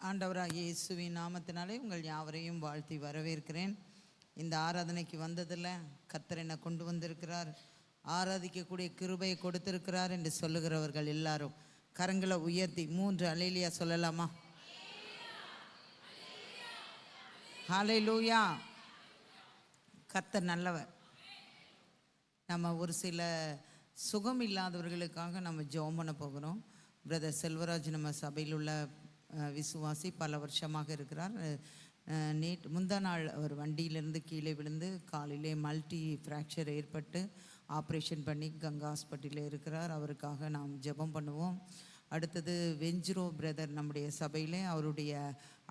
ஆண்டவராகிய இயேசுவின் நாமத்தினாலே உங்கள் யாவரையும் வாழ்த்தி வரவேற்கிறேன். இந்த ஆராதனைக்கு வந்ததில் கர்த்தர் என்னை கொண்டு வந்திருக்கிறார், ஆராதிக்கக்கூடிய கிருபையை கொடுத்திருக்கிறார் என்று சொல்லுகிறவர்கள் எல்லாரும் கரங்களை உயர்த்தி 3 அல்லேலூயா சொல்லலாமா? ஹல்லேலூயா. கர்த்தர் நல்லவர். நம்ம ஒரு சில சுகம் இல்லாதவர்களுக்காக நம்ம ஜெபம் பண்ண போகிறோம். பிரதர் செல்வராஜ் நம்ம சபையில் உள்ள விசுவாசி, பல வருஷமாக இருக்கிறார். முந்தா நாள் அவர் வண்டியிலேருந்து கீழே விழுந்து காலையிலே மல்டி ஃப்ராக்சர் ஏற்பட்டு ஆப்ரேஷன் பண்ணி கங்கா ஹாஸ்பிட்டலில் இருக்கிறார். அவருக்காக நாம் ஜெபம் பண்ணுவோம். அடுத்தது வெஞ்சிரோ பிரதர் நம்முடைய சபையிலே, அவருடைய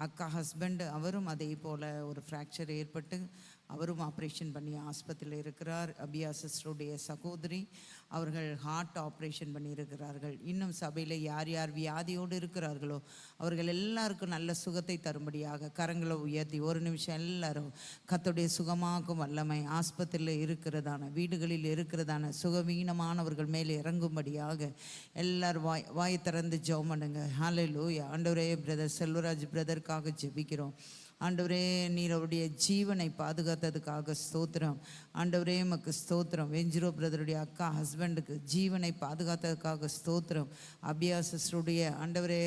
அக்கா ஹஸ்பண்ட், அவரும் அதே போல் ஒரு ஃப்ராக்சர் ஏற்பட்டு அவரும் ஆப்ரேஷன் பண்ணி ஆஸ்பத்திரியில் இருக்கிறார். அபியா சிஸ்டருடைய சகோதரி, அவர்கள் ஹார்ட் ஆப்ரேஷன் பண்ணியிருக்கிறார்கள். இன்னும் சபையில் யார் யார் வியாதியோடு இருக்கிறார்களோ அவர்கள் எல்லாருக்கும் நல்ல சுகத்தை தரும்படியாக கரங்களை உயர்த்தி ஒரு நிமிஷம் எல்லாரும் கர்த்தருடைய சுகமாக்கும் வல்லமை ஆஸ்பத்திரியில் இருக்கிறதான, வீடுகளில் இருக்கிறதான சுகவீனமானவர்கள் மேலே இறங்கும்படியாக எல்லாரும் வாய் திறந்து ஜெபம் பண்ணுங்க. ஹல்லேலூயா. ஆண்டவரே, பிரதர் செல்வராஜ் பிரதருக்காக ஜெபிக்கிறோம். ஆண்டவரே, நீர் அவருடைய ஜீவனை பாதுகாத்ததுக்காக ஸ்தோத்திரம். ஆண்டவரே, உமக்கு ஸ்தோத்திரம். வெஞ்சிரோ பிரதருடைய அக்கா ஹஸ்பண்டுக்கு ஜீவனை பாதுகாத்ததுக்காக ஸ்தோத்திரம். அபியா சிஸ்டருடைய ஆண்டவரே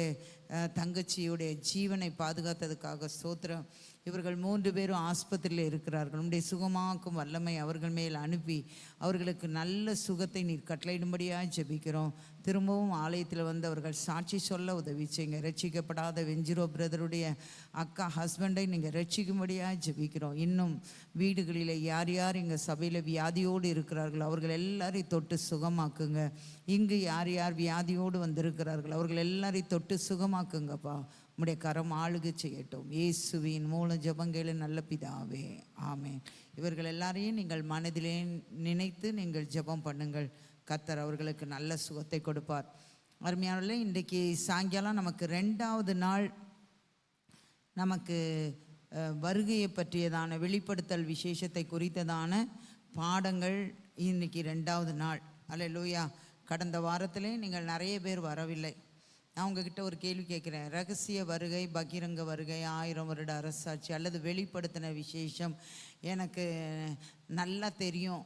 தங்கச்சியுடைய ஜீவனை பாதுகாத்ததுக்காக ஸ்தோத்திரம். இவர்கள் 3 பேரும் ஆஸ்பத்திரியில் இருக்கிறார்கள். உடைய சுகமாக்கும் வல்லமை அவர்கள் மேல் அனுப்பி அவர்களுக்கு நல்ல சுகத்தை நீர் கட்டளையிடும்படியாக ஜெபிக்கிறோம். திரும்பவும் ஆலயத்தில் வந்து அவர்கள் சாட்சி சொல்ல உதவி செய்யுங்க. ரட்சிக்கப்படாத வெஞ்சிரோ பிரதருடைய அக்கா ஹஸ்பண்டை நீங்கள் ரட்சிக்கும்படியாக ஜெபிக்கிறோம். இன்னும் வீடுகளில் யார் யார் எங்கள் சபையில் வியாதியோடு இருக்கிறார்கள் அவர்கள் எல்லாரையும் தொட்டு சுகமாக்குங்க. இங்கு யார் யார் வியாதியோடு வந்திருக்கிறார்கள் அவர்கள் எல்லாரையும் தொட்டு சுகமாக்குங்கப்பா. உம்முடைய கரம் ஆளுகை செய்யட்டும். இயேசுவின் மூலம் ஜெபங்களே நல்ல பிதாவே, ஆமென். இவர்கள் எல்லாரையும் நீங்கள் மனதிலே நினைத்து நீங்கள் ஜெபம் பண்ணுங்கள். கர்த்தர் அவர்களுக்கு நல்ல சுகத்தை கொடுப்பார். அருமையானவர்களே, இன்றைக்கு சாயங்காலம் நமக்கு 2வது நாள் நமக்கு வருகையை பற்றியதான வெளிப்படுத்தல் விசேஷத்தை குறித்ததான பாடங்கள். இன்றைக்கி 2வது நாள். அல்லேலூயா. கடந்த வாரத்திலே நீங்கள் நிறைய பேர் வரவில்லை. நான் உங்ககிட்ட ஒரு கேள்வி கேட்குறேன். ரகசிய வருகை, பகிரங்க வருகை, 1000 வருட அரசாட்சி அல்லது வெளிப்படுத்தின விசேஷம் எனக்கு நல்லா தெரியும்,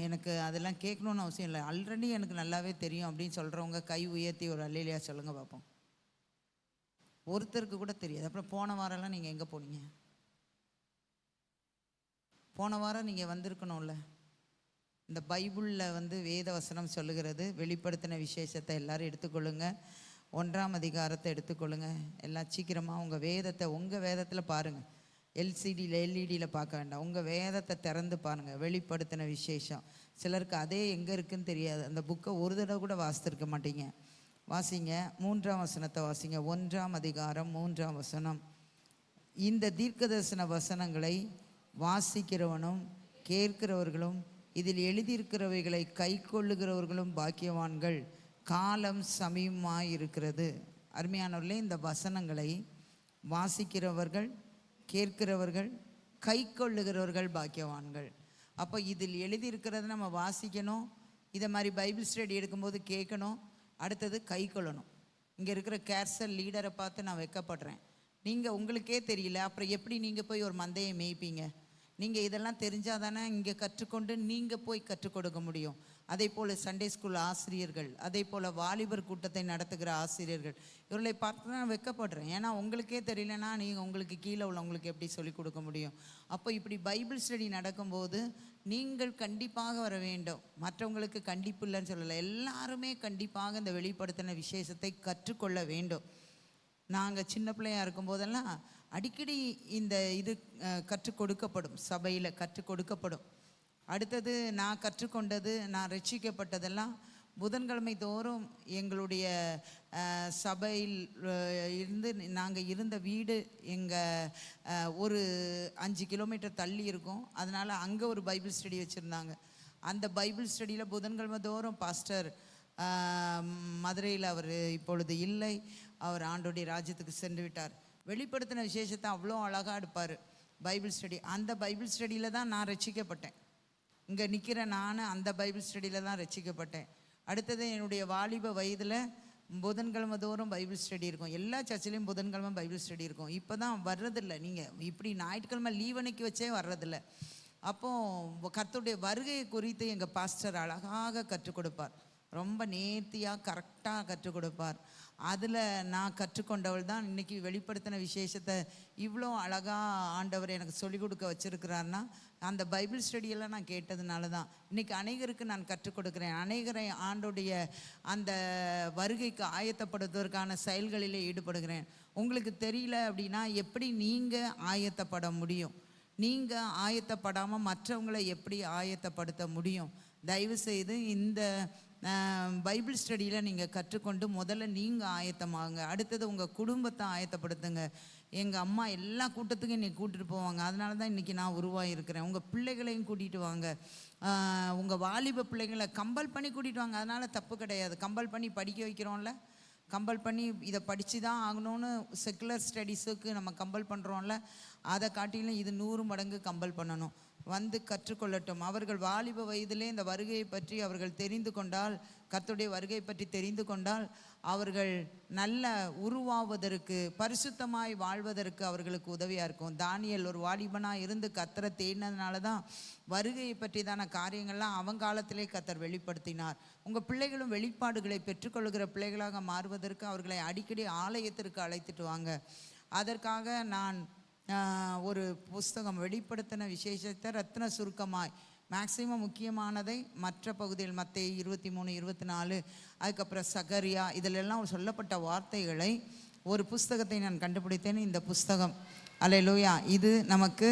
எனக்கு அதெல்லாம் கேட்கணுன்னு அவசியம் இல்லை, ஆல்ரெடி எனக்கு நல்லாவே தெரியும் அப்படின்னு சொல்கிறவங்க கை உயர்த்தி ஒரு அல்லேலூயா சொல்லுங்கள் பார்ப்போம். ஒருத்தருக்கு கூட தெரியாது. அப்புறம் போன வாரம்லாம் நீங்கள் எங்கே போனீங்க? போன வாரம் நீங்கள் வந்திருக்கணும்ல. இந்த பைபிளில் வந்து வேத வசனம் சொல்லுகிறது, வெளிப்படுத்தின விசேஷத்தை எல்லோரும் எடுத்துக்கொள்ளுங்க. 1ஆம் அதிகாரத்தை எடுத்துக்கொள்ளுங்க. எல்லாம் சீக்கிரமாக உங்கள் வேதத்தை, உங்கள் வேதத்தில் பாருங்கள். எல்சிடியில் எல்இடியில் பார்க்க வேண்டாம், உங்கள் வேதத்தை திறந்து பாருங்கள். வெளிப்படுத்தின விசேஷம் சிலருக்கு அதே எங்கே இருக்குதுன்னு தெரியாது. அந்த புக்கை ஒரு தடவை கூட வாசித்திருக்க மாட்டீங்க. வாசிங்க. 3ஆம் வசனத்தை வாசிங்க. 1ஆம் அதிகாரம் 3ஆம் வசனம். இந்த தீர்க்கதரிசன வசனங்களை வாசிக்கிறவனும் கேட்கிறவர்களும் இதில் எழுதியிருக்கிறவைகளை கை கொள்ளுகிறவர்களும் பாக்கியவான்கள், காலம் சமீபமாயிருக்கிறது. அருமையானவர்களே, இந்த வசனங்களை வாசிக்கிறவர்கள், கேட்கிறவர்கள், கை கொள்ளுகிறவர்கள் பாக்கியவான்கள். அப்போ இதில் எழுதியிருக்கிறத நம்ம வாசிக்கணும். இதை மாதிரி பைபிள் ஸ்டடி எடுக்கும்போது கேட்கணும். அடுத்தது கை கொள்ளணும். இங்கே இருக்கிற கேர்சல் லீடரை பார்த்து நான் வெட்கப்படுறேன். நீங்கள் உங்களுக்கே தெரியல, அப்புறம் எப்படி நீங்கள் போய் ஒரு மந்தையை மேய்ப்பீங்க? நீங்கள் இதெல்லாம் தெரிஞ்சால் தானே இங்கே கற்றுக்கொண்டு நீங்கள் போய் கற்றுக் கொடுக்க முடியும். அதே போல் சண்டே ஸ்கூல் ஆசிரியர்கள், அதே போல் வாலிபர் கூட்டத்தை நடத்துகிற ஆசிரியர்கள், இவர்களை பார்த்து நான் வெட்கப்படுறேன். ஏன்னா உங்களுக்கே தெரியலனா நீங்கள் உங்களுக்கு கீழே உள்ளவங்களுக்கு எப்படி சொல்லிக் கொடுக்க முடியும்? அப்போ இப்படி பைபிள் ஸ்டடி நடக்கும்போது நீங்கள் கண்டிப்பாக வர வேண்டும். மற்றவங்களுக்கு கண்டிப்பு இல்லைன்னு சொல்லலை, எல்லாருமே கண்டிப்பாக இந்த வெளிப்படுத்தின விசேஷத்தை கற்றுக்கொள்ள வேண்டும். நாங்கள் சின்ன பிள்ளையாக இருக்கும்போதெல்லாம் அடிக்கடி இந்த இது கற்றுக் கொடுக்கப்படும், சபையில் கற்றுக் கொடுக்கப்படும். அடுத்தது நான் கற்றுக்கொண்டது, நான் ரட்சிக்கப்பட்டதெல்லாம் புதன்கிழமை தோறும் எங்களுடைய சபையில் இருந்து, நாங்கள் இருந்த வீடு எங்கள் ஒரு 5 கிலோமீட்டர் தள்ளி இருக்கும். அதனால் அங்கே ஒரு பைபிள் ஸ்டடி வச்சுருந்தாங்க. அந்த பைபிள் ஸ்டடியில் புதன்கிழமை தோறும் பாஸ்டர் மதுரையில், அவர் இப்பொழுது இல்லை, அவர் ஆண்டோடைய ராஜ்யத்துக்கு சென்று விட்டார். வெளிப்படுத்தின விசேஷத்தை அவ்வளோ அழகாக எடுப்பார் பைபிள் ஸ்டடி. அந்த பைபிள் ஸ்டடியில் தான் நான் ரட்சிக்கப்பட்டேன். இங்கே நிற்கிற நான் அந்த பைபிள் ஸ்டடியில் தான் ரட்சிக்கப்பட்டேன். அடுத்தது என்னுடைய வாலிப வயதில் புதன்கிழமை தோறும் பைபிள் ஸ்டடி இருக்கும். எல்லா சர்ச்சிலையும் புதன்கிழமை பைபிள் ஸ்டடி இருக்கும். இப்போ தான் வர்றதில்லை. நீங்கள் இப்படி ஞாயிற்றுக்கிழமை லீவ் அன்னைக்கு வச்சே வர்றதில்லை. அப்போது கர்த்தருடைய வருகை குறித்து எங்கள் பாஸ்டர் அழகாக கற்றுக் கொடுப்பார். ரொம்ப நேர்த்தியாக கரெக்டாக கற்றுக் கொடுப்பார். அதில் நான் கற்றுக்கொண்டவள் தான் இன்றைக்கி வெளிப்படுத்தின விசேஷத்தை இவ்வளோ அழகாக ஆண்டவர் எனக்கு சொல்லிக் கொடுக்க வச்சுருக்கிறாருன்னா அந்த பைபிள் ஸ்டடியெல்லாம் நான் கேட்டதுனால தான் இன்றைக்கி அநேகருக்கு நான் கற்றுக் கொடுக்குறேன். அநேகரை ஆண்டுடைய அந்த வருகைக்கு ஆயத்தப்படுவதற்கான செயல்களிலே ஈடுபடுகிறேன். உங்களுக்கு தெரியல அப்படின்னா எப்படி நீங்கள் ஆயத்தப்பட முடியும்? நீங்கள் ஆயத்தப்படாமல் மற்றவங்களை எப்படி ஆயத்தப்படுத்த முடியும்? தயவுசெய்து இந்த பைபிள் ஸ்டடியில் நீங்கள் கற்றுக்கொண்டு முதல்ல நீங்கள் ஆயத்தமாகுங்க. அடுத்தது உங்கள் குடும்பத்தை ஆயத்தப்படுத்துங்க. எங்கள் அம்மா எல்லா கூட்டத்துக்கும் இன்றைக்கி கூட்டிகிட்டு போவாங்க. அதனால தான் இன்றைக்கி நான் உருவாகியிருக்கிறேன். உங்கள் பிள்ளைகளையும் கூட்டிகிட்டு வாங்க. உங்கள் வாலிப பிள்ளைங்களை கம்பல் பண்ணி கூட்டிகிட்டு வாங்க. அதனால் தப்பு கிடையாது. கம்பல் பண்ணி படிக்க வைக்கிறோம்ல, கம்பல் பண்ணி இதை படித்து தான் ஆகணும்னு செக்குலர் ஸ்டடீஸுக்கு நம்ம கம்பல் பண்ணுறோம்ல, அதை காட்டிலும் இது 100 மடங்கு கம்பல் பண்ணணும். வந்து கற்றுக்கொள்ளட்டும். அவர்கள் வாலிப வயதிலே இந்த வருகையை பற்றி அவர்கள் தெரிந்து கொண்டால், கர்த்தருடைய வருகை பற்றி தெரிந்து கொண்டால், அவர்கள் நல்ல உருவாவதற்கு, பரிசுத்தமாய் வாழ்வதற்கு அவர்களுக்கு உதவியாக இருக்கும். தானியேல் ஒரு வாலிபனாக இருந்து கர்த்தரை தேடினதுனால தான் வருகையை பற்றிதான காரியங்கள்லாம் அவன் காலத்திலே கர்த்தர் வெளிப்படுத்தினார். உங்கள் பிள்ளைகளும் வெளிப்பாடுகளை பெற்றுக்கொள்கிற பிள்ளைகளாக மாறுவதற்கு அவர்களை அடிக்கடி ஆலயத்திற்கு அழைத்துட்டு வாங்க. அதற்காக நான் ஒரு புஸ்தகம் வெளிப்படுத்தின விசேஷத்தை ரத்ன சுருக்கமாய் மேக்சிமம் முக்கியமானதை மற்ற பகுதியில் மத்தேயு 23, 24, அதுக்கப்புறம் சகரியா இதிலெல்லாம் சொல்லப்பட்ட வார்த்தைகளை ஒரு புஸ்தகத்தை நான் கண்டுபிடித்தேன். இந்த புஸ்தகம் அல்லேலூயா, இது நமக்கு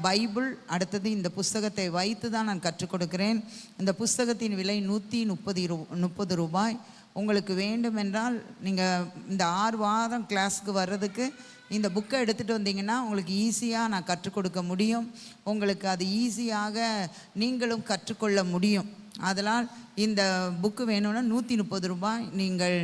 பைபிள். அடுத்தது இந்த புஸ்தகத்தை வைத்து தான் நான் கற்றுக் கொடுக்கிறேன். இந்த புஸ்தகத்தின் விலை 130 ரூபாய். உங்களுக்கு வேண்டுமென்றால் நீங்கள் இந்த 6 வாரம் கிளாஸுக்கு வர்றதுக்கு இந்த புக்கை எடுத்துகிட்டு வந்தீங்கன்னா உங்களுக்கு ஈஸியாக நான் கற்றுக் கொடுக்க முடியும். உங்களுக்கு அது ஈஸியாக நீங்களும் கற்றுக்கொள்ள முடியும். அதனால் இந்த புக்கு வேணும்னா 130 ரூபாய். நீங்கள்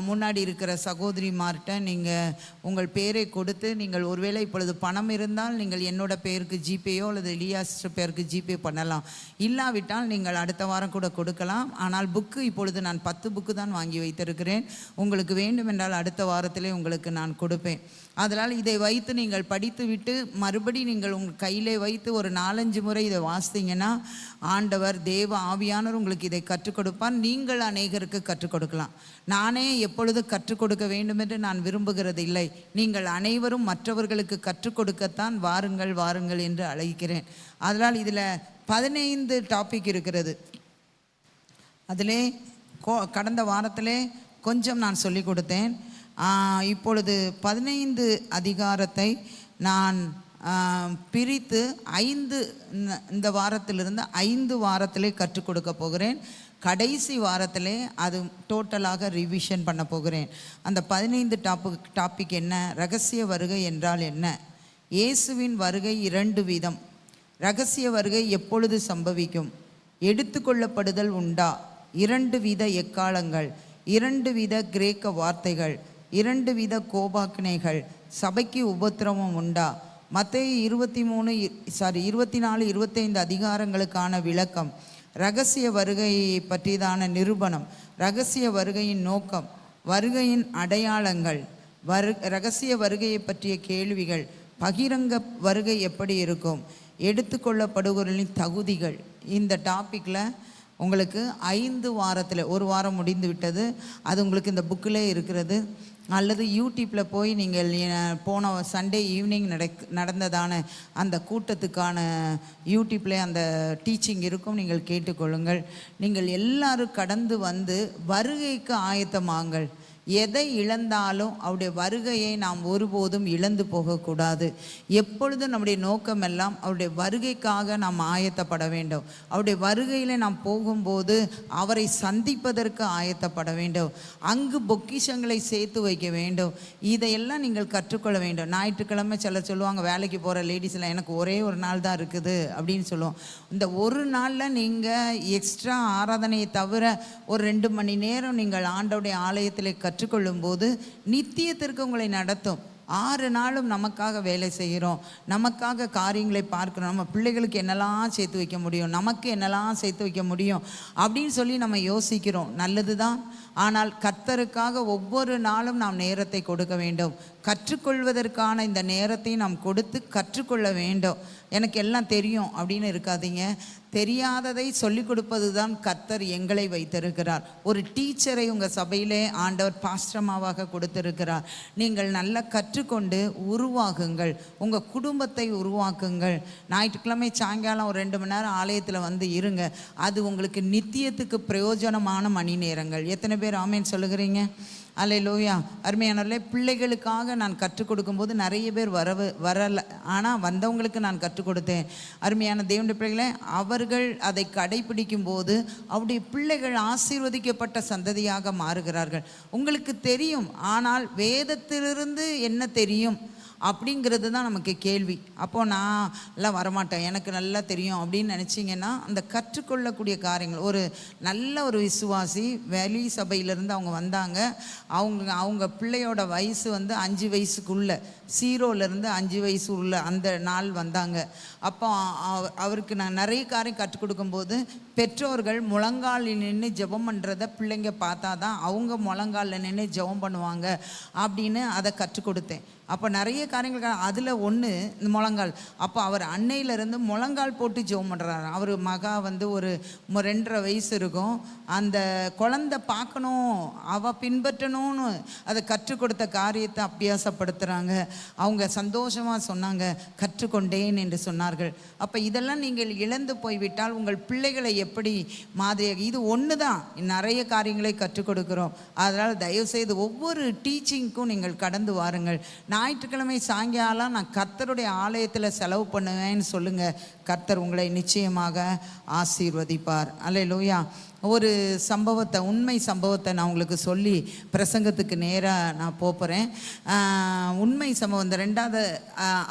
முன்னாடி இருக்கிற சகோதரிமார்கிட்ட நீங்கள் உங்கள் பேரை கொடுத்து, நீங்கள் ஒருவேளை இப்பொழுது பணம் இருந்தால் நீங்கள் என்னோட பேருக்கு ஜிபேயோ அல்லது எலியாஸ் பேருக்கு ஜிபே பண்ணலாம். இல்லாவிட்டால் நீங்கள் அடுத்த வாரம் கூட கொடுக்கலாம். ஆனால் புக்கு இப்பொழுது நான் 10 புக்கு தான் வாங்கி வைத்திருக்கிறேன். உங்களுக்கு வேண்டுமென்றால் அடுத்த வாரத்திலே உங்களுக்கு நான் கொடுப்பேன். அதனால் இதை வைத்து நீங்கள் படித்து விட்டு மறுபடி நீங்கள் உங்கள் கையிலே வைத்து ஒரு 4-5 முறை இதை வாசித்தீங்கன்னா ஆண்டவர் தேவ ஆவியானவர் உங்களுக்கு இதை கற்றுக் கொடுப்பார். நீங்கள் அநேகருக்கு கற்றுக் கொடுக்கலாம். நானே எப்பொழுது கற்றுக் கொடுக்க வேண்டும் என்று நான் விரும்புகிறது இல்லை. நீங்கள் அனைவரும் மற்றவர்களுக்கு கற்றுக் கொடுக்கத்தான் வாருங்கள் வாருங்கள் என்று அழைக்கிறேன். அதனால் இதில் 15 டாபிக் இருக்கிறது. அதிலே கடந்த வாரத்திலே கொஞ்சம் நான் சொல்லி கொடுத்தேன். இப்பொழுது 15 அதிகாரத்தை நான் பிரித்து 5 இந்த வாரத்திலிருந்து 5 வாரத்திலே கற்றுக் கொடுக்க போகிறேன். கடைசி வாரத்திலே அது டோட்டலாக ரிவிஷன் பண்ண போகிறேன். அந்த 15 டாபிக் என்ன? ரகசிய வருகை என்றால் என்ன? இயேசுவின் வருகை 2 விதம். ரகசிய வருகை எப்பொழுது சம்பவிக்கும்? எடுத்துக்கொள்ளப்படுதல் உண்டா? 2 வித எக்காலங்கள், 2 வித கிரேக்க வார்த்தைகள், 2 வித கோபாக்கினைகள், சபைக்கு உபத்திரவம் உண்டா? மத்தேயு 24, 25 அதிகாரங்களுக்கான விளக்கம், இரகசிய வருகையை பற்றியதான நிரூபணம், இரகசிய வருகையின் நோக்கம், வருகையின் அடையாளங்கள், இரகசிய வருகையை பற்றிய கேள்விகள், பகிரங்க வருகை எப்படி இருக்கும், எடுத்துக்கொள்ளப்படுபவர்களின் தகுதிகள். இந்த டாப்பிக்கில் உங்களுக்கு 5 வாரத்தில், ஒரு வாரம் முடிந்து விட்டது, அது உங்களுக்கு இந்த புக்கிலே இருக்கிறது. அல்லது யூடியூப்பில் போய் நீங்கள் போன சண்டே ஈவினிங் நடந்ததான அந்த கூட்டத்துக்கான யூடியூப்லேயே அந்த டீச்சிங் இருக்கும், நீங்கள் கேட்டுக்கொள்ளுங்கள். நீங்கள் எல்லாரும் கடந்து வந்து வருகைக்கு ஆயத்தமாங்கள். எதை இழந்தாலும் அவருடைய வருகையை நாம் ஒருபோதும் இழந்து போகக்கூடாது. எப்பொழுதும் நம்முடைய நோக்கமெல்லாம் அவருடைய வருகைக்காக நாம் ஆயத்தப்பட வேண்டும். அவருடைய வருகையில் நாம் போகும்போது அவரை சந்திப்பதற்கு ஆயத்தப்பட வேண்டும். அங்கு பொக்கிஷங்களை சேர்த்து வைக்க வேண்டும். இதையெல்லாம் நீங்கள் கற்றுக்கொள்ள வேண்டும். ஞாயிற்றுக்கிழமை சிலர் சொல்லுவாங்க, வேலைக்கு போகிற லேடிஸில் எனக்கு ஒரே ஒரு நாள் தான் இருக்குது அப்படின்னு சொல்லுவோம். இந்த ஒரு நாளில் நீங்கள் எக்ஸ்ட்ரா ஆராதனையை தவிர ஒரு 2 மணி நேரம் நீங்கள் ஆண்டவருடைய ஆலயத்தில் கற்றுக்கொள்ளும் போது நித்தியத்திற்கு உங்களை நடத்தும். 6 நாளும் நமக்காக வேலை செய்கிறோம், நமக்காக காரியங்களை பார்க்கிறோம். நம்ம பிள்ளைகளுக்கு என்னெல்லாம் சேர்த்து வைக்க முடியும், நமக்கு என்னெல்லாம் சேர்த்து வைக்க முடியும் அப்படின்னு சொல்லி நம்ம யோசிக்கிறோம். நல்லது தான். ஆனால் கர்த்தருக்காக ஒவ்வொரு நாளும் நாம் நேரத்தை கொடுக்க வேண்டும். கற்றுக்கொள்வதற்கான இந்த நேரத்தை நாம் கொடுத்து கற்றுக்கொள்ள வேண்டும். எனக்கு எல்லாம் தெரியும் அப்படின்னு இருக்காதீங்க. தெரியாததை சொல்லிக் கொடுப்பது தான் கர்த்தர் எங்களை வைத்திருக்கிறார். ஒரு டீச்சரை உங்கள் சபையிலே ஆண்டவர் பாஸ்டமாவாக கொடுத்திருக்கிறார். நீங்கள் நல்லா கற்றுக்கொண்டு உருவாகுங்கள், உங்கள் குடும்பத்தை உருவாக்குங்கள். ஞாயிற்றுக்கிழமை சாயங்காலம் ஒரு 2 மணி நேரம் ஆலயத்தில் வந்து இருங்க. அது உங்களுக்கு நித்தியத்துக்கு பிரயோஜனமான மணி நேரங்கள். எத்தனை பேர் ஆமேன் சொல்லுகிறீங்க? அல்லேலூயா. அருமையானவர்களே, பிள்ளைகளுக்காக நான் கற்றுக் கொடுக்கும்போது நிறைய பேர் வரலை, ஆனால் வந்தவங்களுக்கு நான் கற்றுக் கொடுத்தேன். அருமையான தேவனுடைய பிள்ளைகளை, அவர்கள் அதை கடைபிடிக்கும் போது அவருடைய பிள்ளைகள் ஆசீர்வதிக்கப்பட்ட சந்ததியாக மாறுகிறார்கள். உங்களுக்கு தெரியும், ஆனால் வேதத்திலிருந்து என்ன தெரியும் அப்படிங்கிறது தான் நமக்கு கேள்வி. அப்போது நான் எல்லாம் வரமாட்டேன், எனக்கு நல்லா தெரியும் அப்படின்னு நினச்சிங்கன்னா அந்த கற்றுக்கொள்ளக்கூடிய காரியங்கள். ஒரு நல்ல ஒரு விசுவாசி வெளி சபையிலேருந்து அவங்க வந்தாங்க. அவங்க பிள்ளையோட வயசு வந்து 5 வயசுக்குள்ளே, 0லேருந்து 5 வயசு உள்ள அந்த நாள் வந்தாங்க. அப்போ அவருக்கு நான் நிறைய காரியம் கற்றுக் கொடுக்கும்போது பெற்றோர்கள் முழங்காலில் நின்று ஜெபம் பண்ணுறத பிள்ளைங்க பார்த்தா தான் அவங்க முழங்காலில் நின்று ஜெபம் பண்ணுவாங்க அப்படின்னு அதை கற்றுக் கொடுத்தேன். அப்போ நிறைய காரியங்கள், அதில் ஒன்று இந்த முழங்கால். அப்போ அவர் அன்னையிலேருந்து முழங்கால் போட்டு ஜெபம் பண்ணுறாரு. அவர் மகா வந்து ஒரு 2.5 வயசு இருக்கும். அந்த குழந்தை பார்க்கணும், அவள் பின்பற்றணும்னு அதை கற்றுக் கொடுத்த காரியத்தை அபியாசப்படுத்துகிறாங்க. அவங்க சந்தோஷமாக சொன்னாங்க, கற்றுக்கொண்டேன் என்று சொன்னார்கள். அப்போ இதெல்லாம் நீங்கள் இழந்து போய்விட்டால் உங்கள் பிள்ளைகளை எப்படி மாதிரியாக, இது ஒன்று தான், நிறைய காரியங்களை கற்றுக் கொடுக்குறோம். அதனால் தயவுசெய்து ஒவ்வொரு டீச்சிங்க்கும் நீங்கள் கடந்து வாருங்கள். ஞாயிற்றுக்கிழமை சாயங்காலம் நான் கர்த்தருடைய ஆலயத்தில் செலவு பண்ணுவேன்னு சொல்லுங்கள். கர்த்தர் உங்களை நிச்சயமாக ஆசீர்வதிப்பார். அல்லேலூயா. ஒரு சம்பவத்தை, உண்மை சம்பவத்தை நான் உங்களுக்கு சொல்லி பிரசங்கத்துக்கு நேராக நான் போகிறேன். உண்மை சம்பவம். இந்த 2வது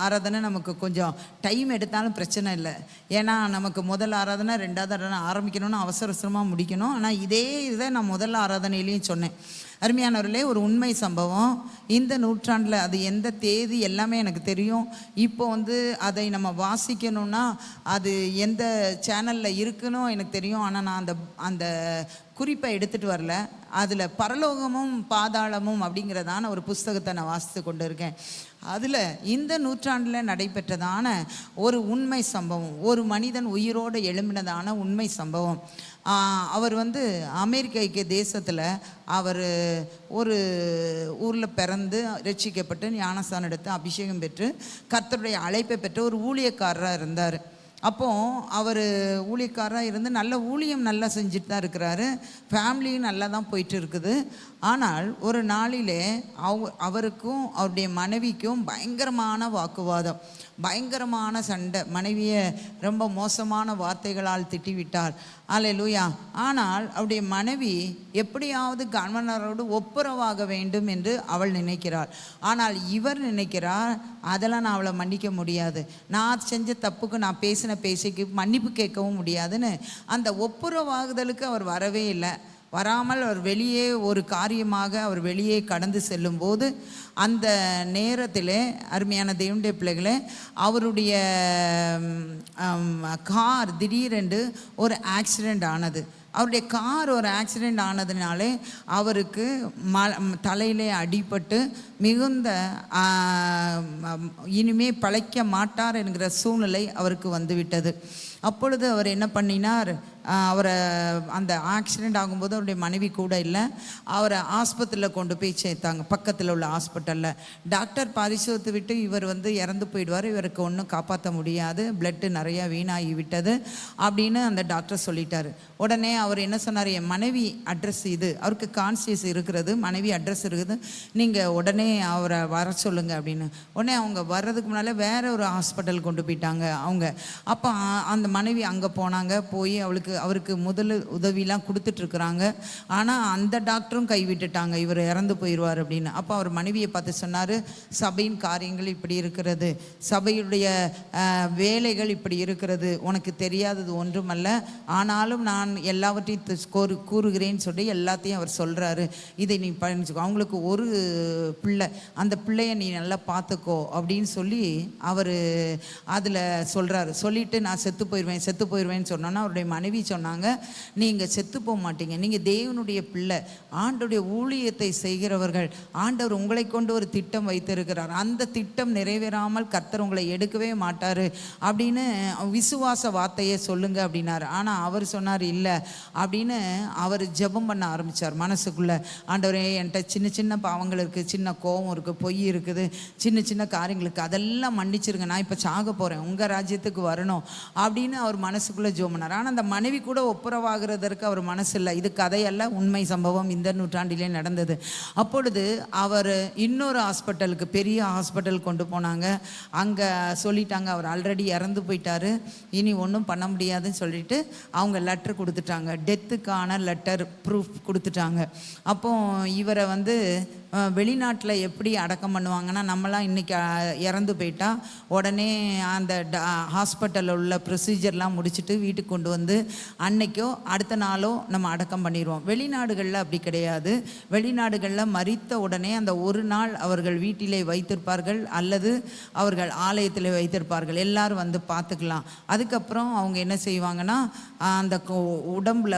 ஆராதனை நமக்கு கொஞ்சம் டைம் எடுத்தாலும் பிரச்சனை இல்லை. ஏன்னா நமக்கு முதல் ஆராதனை 2வது ஆராதனை ஆரம்பிக்கணும்னு அவசரமாக முடிக்கணும். ஆனால் இதே இதை நான் முதல் ஆராதனையிலையும் சொன்னேன். அருமையானவர்களே, ஒரு உண்மை சம்பவம். இந்த நூற்றாண்டில் அது எந்த தேதி எல்லாமே எனக்கு தெரியும். இப்போ வந்து அதை நம்ம வாசிக்கணும்னா அது எந்த சேனலில் இருக்குன்னு எனக்கு தெரியும். ஆனால் நான் அந்த குறிப்பை எடுத்துகிட்டு வரல. அதில் பரலோகமும் பாதாளமும் அப்படிங்கிறதான ஒரு புஸ்தகத்தை நான் வாசித்து கொண்டு இருக்கேன். அதில் இந்த நூற்றாண்டில் நடைபெற்றதான ஒரு உண்மை சம்பவம், ஒரு மனிதன் உயிரோடு எழும்பினதான உண்மை சம்பவம். அவர் வந்து அமெரிக்க ஐக்கிய தேசத்தில் அவர் ஒரு ஊரில் பிறந்து ரட்சிக்கப்பட்டு ஞானஸ்தானம் எடுத்து அபிஷேகம் பெற்று கர்த்தருடைய அழைப்பை பெற்று ஒரு ஊழியக்காரராக இருந்தார். அப்போது அவர் ஊழியக்காரராக இருந்து நல்ல ஊழியம் நல்லா செஞ்சுட்டு தான் இருக்கிறாரு. ஃபேமிலியும் நல்லா தான் போயிட்டு இருக்குது. ஆனால் ஒரு நாளிலே அவருக்கும் அவருடைய மனைவிக்கும் பயங்கரமான வாக்குவாதம், பயங்கரமான சண்டை. மனைவியை ரொம்ப மோசமான வார்த்தைகளால் திட்டிவிட்டார். அல்லேலூயா. ஆனால் அவருடைய மனைவி எப்படியாவது கணவனரோடு ஒப்புரவாக வேண்டும் என்று அவள் நினைக்கிறாள். ஆனால் இவர் நினைக்கிறார், அதெல்லாம் நான் அவளை மன்னிக்க முடியாது, நான் செஞ்ச தப்புக்கு நான் பேசின பேசிக்கு மன்னிப்பு கேட்கவும் முடியாதுன்னு அந்த ஒப்புரவாகுதலுக்கு அவர் வரவே இல்லை. வராமல் அவர் வெளியே ஒரு காரியமாக அவர் வெளியே கடந்து செல்லும்போது அந்த நேரத்தில் அருமையான தேவனுடைய பிள்ளைகளே, அவருடைய கார் திடீரென்று ஒரு ஆக்சிடெண்ட் ஆனது. அவருடைய கார் ஒரு ஆக்சிடெண்ட் ஆனதுனாலே அவருக்கு தலையிலே அடிபட்டு மிகுந்த இனிமே பிழைக்க மாட்டார் என்கிற சூழ்நிலை அவருக்கு வந்துவிட்டது. அப்பொழுது அவர் என்ன பண்ணினார், அவரை அந்த ஆக்சிடெண்ட் ஆகும்போது அவருடைய மனைவி கூட இல்லை, அவரை ஆஸ்பத்திரியில் கொண்டு போய் சேர்த்தாங்க. பக்கத்தில் உள்ள ஹாஸ்பிட்டலில் டாக்டர் பரிசோதித்து விட்டு இவர் வந்து இறந்து போயிடுவார், இவருக்கு ஒன்றும் காப்பாற்ற முடியாது, பிளட்டு நிறையா வீணாகி விட்டது அப்படின்னு அந்த டாக்டர் சொல்லிட்டார். உடனே அவர் என்ன சொன்னார், என் மனைவி அட்ரஸ் இது, அவருக்கு கான்சியஸ் இருக்கிறது, மனைவி அட்ரஸ் இருக்குது, நீங்கள் உடனே அவரை வர சொல்லுங்க அப்படின்னு. உடனே அவங்க வர்றதுக்கு முன்னால் வேற ஒரு ஹாஸ்பிட்டல் கொண்டு போயிட்டாங்க அவங்க. அப்போ அந்த அந்த மனைவி அங்கே போனாங்க. போய் அவருக்கு முதல் உதவிலாம் கொடுத்துட்ருக்குறாங்க. ஆனால் அந்த டாக்டரும் கைவிட்டுட்டாங்க, இவர் இறந்து போயிடுவார் அப்படின்னு. அப்போ அவர் மனைவியை பார்த்து சொன்னார், சபையின் காரியங்கள் இப்படி இருக்கிறது, சபையுடைய வேலைகள் இப்படி இருக்கிறது, உனக்கு தெரியாதது ஒன்றுமல்ல, ஆனாலும் நான் எல்லாவற்றையும் கூறுகிறேன்னு சொல்லி எல்லாத்தையும் அவர் சொல்கிறாரு, இதை நீ பயணிச்சுக்கோ. அவங்களுக்கு ஒரு பிள்ளை, அந்த பிள்ளைய நீ நல்லா பார்த்துக்கோ அப்படின்னு சொல்லி அவர் அதில் சொல்கிறாரு. சொல்லிவிட்டு நான் செத்து போயிடுவேன்னு சொன்னோன்னா அவருடைய மனைவி சொன்னாங்க, நீங்கள் செத்து போக மாட்டீங்க, நீங்கள் தேவனுடைய பிள்ளை, ஆண்டோடைய ஊழியத்தை செய்கிறவர்கள், ஆண்டவர் உங்களை கொண்டு ஒரு திட்டம் வைத்திருக்கிறார், அந்த திட்டம் நிறைவேறாமல் கர்த்தர் உங்களை எடுக்கவே மாட்டார் அப்படின்னு விசுவாச வார்த்தையை சொல்லுங்க அப்படின்னாரு. ஆனால் அவர் சொன்னார் இல்லை அப்படின்னு. அவர் ஜெபம் பண்ண ஆரம்பித்தார் மனசுக்குள்ளே. ஆண்டவரே, என்கிட்ட சின்ன சின்ன பாவங்கள் இருக்குது, சின்ன கோபம் இருக்குது, பொய் இருக்குது, சின்ன சின்ன காரியங்களுக்கு அதெல்லாம் மன்னிச்சிருங்க, நான் இப்போ சாக போகிறேன், உங்கள் ராஜ்யத்துக்கு வரணும் அப்படின்னு அவர் மனசுக்குள்ளே ஜெபம் பண்ணார். ஆனால் அந்த மனைவி கூட ஒப்புரவாகிறதற்கு அவர் மனசு இல்லை. இது கதையல்ல, உண்மை சம்பவம், இந்த நூற்றாண்டிலே நடந்தது. அப்பொழுது அவர் இன்னொரு ஹாஸ்பிட்டலுக்கு, பெரிய ஹாஸ்பிட்டல் கொண்டு போனாங்க. அங்கே சொல்லிட்டாங்க, அவர் ஆல்ரெடி இறந்து போயிட்டார், இனி ஒன்றும் பண்ண முடியாதுன்னு சொல்லிட்டு அவங்க லெட்டர் கொடுத்துட்டாங்க, டெத்துக்கான லெட்டர் ப்ரூஃப் கொடுத்துட்டாங்க. அப்போ இவரை வெளிநாட்டில் எப்படி அடக்கம் பண்ணுவாங்கன்னா, நம்மளாம் இன்றைக்கி இறந்து போயிட்டா உடனே அந்த ஹாஸ்பிட்டலில் உள்ள ப்ரொசீஜர்லாம் முடிச்சுட்டு வீட்டுக்கு கொண்டு வந்து அன்னைக்கோ அடுத்த நாளோ நம்ம அடக்கம் பண்ணிடுவோம். வெளிநாடுகளில் அப்படி கிடையாது. வெளிநாடுகளில் மரித்த உடனே அந்த ஒரு நாள் அவர்கள் வீட்டிலே வைத்திருப்பார்கள் அல்லது அவர்கள் ஆலயத்தில் வைத்திருப்பார்கள், எல்லாரும் வந்து பார்த்துக்கலாம். அதுக்கப்புறம் அவங்க என்ன செய்வாங்கன்னா, அந்த உடம்புல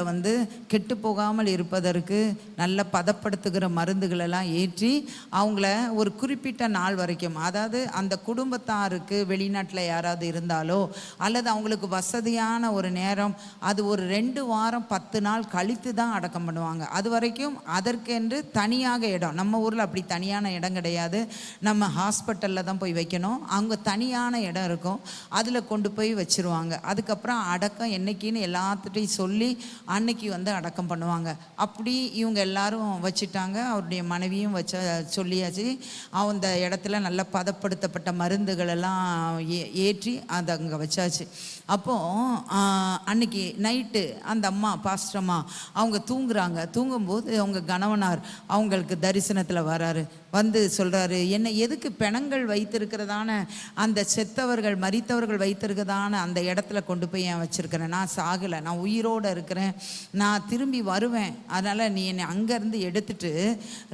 கெட்டு போகாமல் இருப்பதற்கு நல்ல பதப்படுத்துகிற மருந்துகளெல்லாம் ஏற்றி அவங்கள ஒரு குறிப்பிட்ட நாள் வரைக்கும், அதாவது அந்த குடும்பத்தாருக்கு வெளிநாட்டில் யாராவது இருந்தாலோ அல்லது அவங்களுக்கு வசதியான ஒரு நேரம், அது ஒரு 2 வாரம் 10 நாள் கழித்து தான் அடக்கம் பண்ணுவாங்க. அது வரைக்கும் அதற்கென்று தனியாக இடம், நம்ம ஊரில் அப்படி தனியான இடம் கிடையாது, நம்ம ஹாஸ்பிட்டலில் தான் போய் வைக்கணும். அவங்க தனியான இடம் இருக்கும், அதில் கொண்டு போய் வச்சுருவாங்க. அதுக்கப்புறம் அடக்கம் என்னைக்குன்னு எல்லாத்துட்டையும் சொல்லி அன்னைக்கு அடக்கம் பண்ணுவாங்க. அப்படி இவங்க எல்லாரும் வச்சுட்டாங்க. அவருடைய மனைவியும் சொல்லியாச்சு. அந்த இடத்துல நல்ல பதப்படுத்தப்பட்ட மருந்துகள் எல்லாம் ஏற்றி அதை அங்கே வச்சாச்சு. அப்போது அன்னைக்கு நைட்டு அந்த அம்மா, பாஸ்டர் அம்மா, அவங்க தூங்குறாங்க. தூங்கும்போது அவங்க கணவனார் அவங்களுக்கு தரிசனத்தில் வராரு. சொல்கிறாரு, என்னை எதுக்கு பிணங்கள் வைத்திருக்கிறதான அந்த செத்தவர்கள் மரித்தவர்கள் வைத்திருக்கிறதான அந்த இடத்துல கொண்டு போய் ஏன் வச்சுருக்கிறேன்? நான் சாகலை, நான் உயிரோடு இருக்கிறேன், நான் திரும்பி வருவேன், அதனால் நீ என்னை அங்கேருந்து எடுத்துட்டு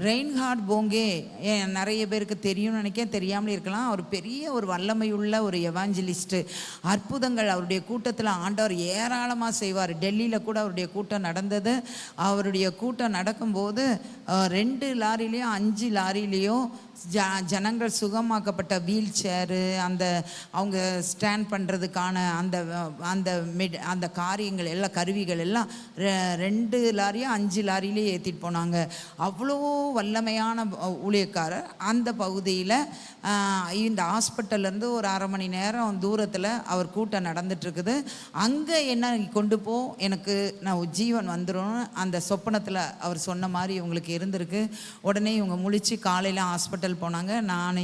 ரெயின்ஹார்ட் போங்கே, நிறைய பேருக்கு தெரியும்னு நினைக்கிறேன், தெரியாமலே இருக்கலாம், அவர் பெரிய ஒரு வல்லமையுள்ள ஒரு எவாஞ்சலிஸ்ட்டு, அற்புதங்கள் அவருடைய கூட்டத்தில் ஆண்டவர் ஏராளமாக செய்வார். டெல்லியில் கூட அவருடைய கூட்டம் நடந்தது. அவருடைய கூட்டம் நடக்கும்போது 2 லாரிலையும் 5 லாரிலையும் ஜனங்கள் சுகமாக்கப்பட்ட வீல் சேரு, அந்த அவங்க ஸ்டாண்ட் பண்ணுறதுக்கான அந்த காரியங்கள் எல்லாம், கருவிகள் எல்லாம் 2 லாரியும் 5 லாரியிலே ஏற்றிட்டு போனாங்க. அவ்வளோ வல்லமையான ஊழியக்காரர். அந்த பகுதியில் இந்த ஹாஸ்பிட்டல்லேருந்து ஒரு 1/2 மணி நேரம் தூரத்தில் அவர் கூட்டம் நடந்துட்டுருக்குது. அங்கே என்ன கொண்டு போ, எனக்கு நான் ஜீவன் வந்துடும், அந்த சொப்பனத்தில் அவர் சொன்ன மாதிரி இவங்களுக்கு இருந்திருக்கு. உடனே இவங்க முழிச்சு காலையில் ஹாஸ்பிட்டல் போனாங்க. நான்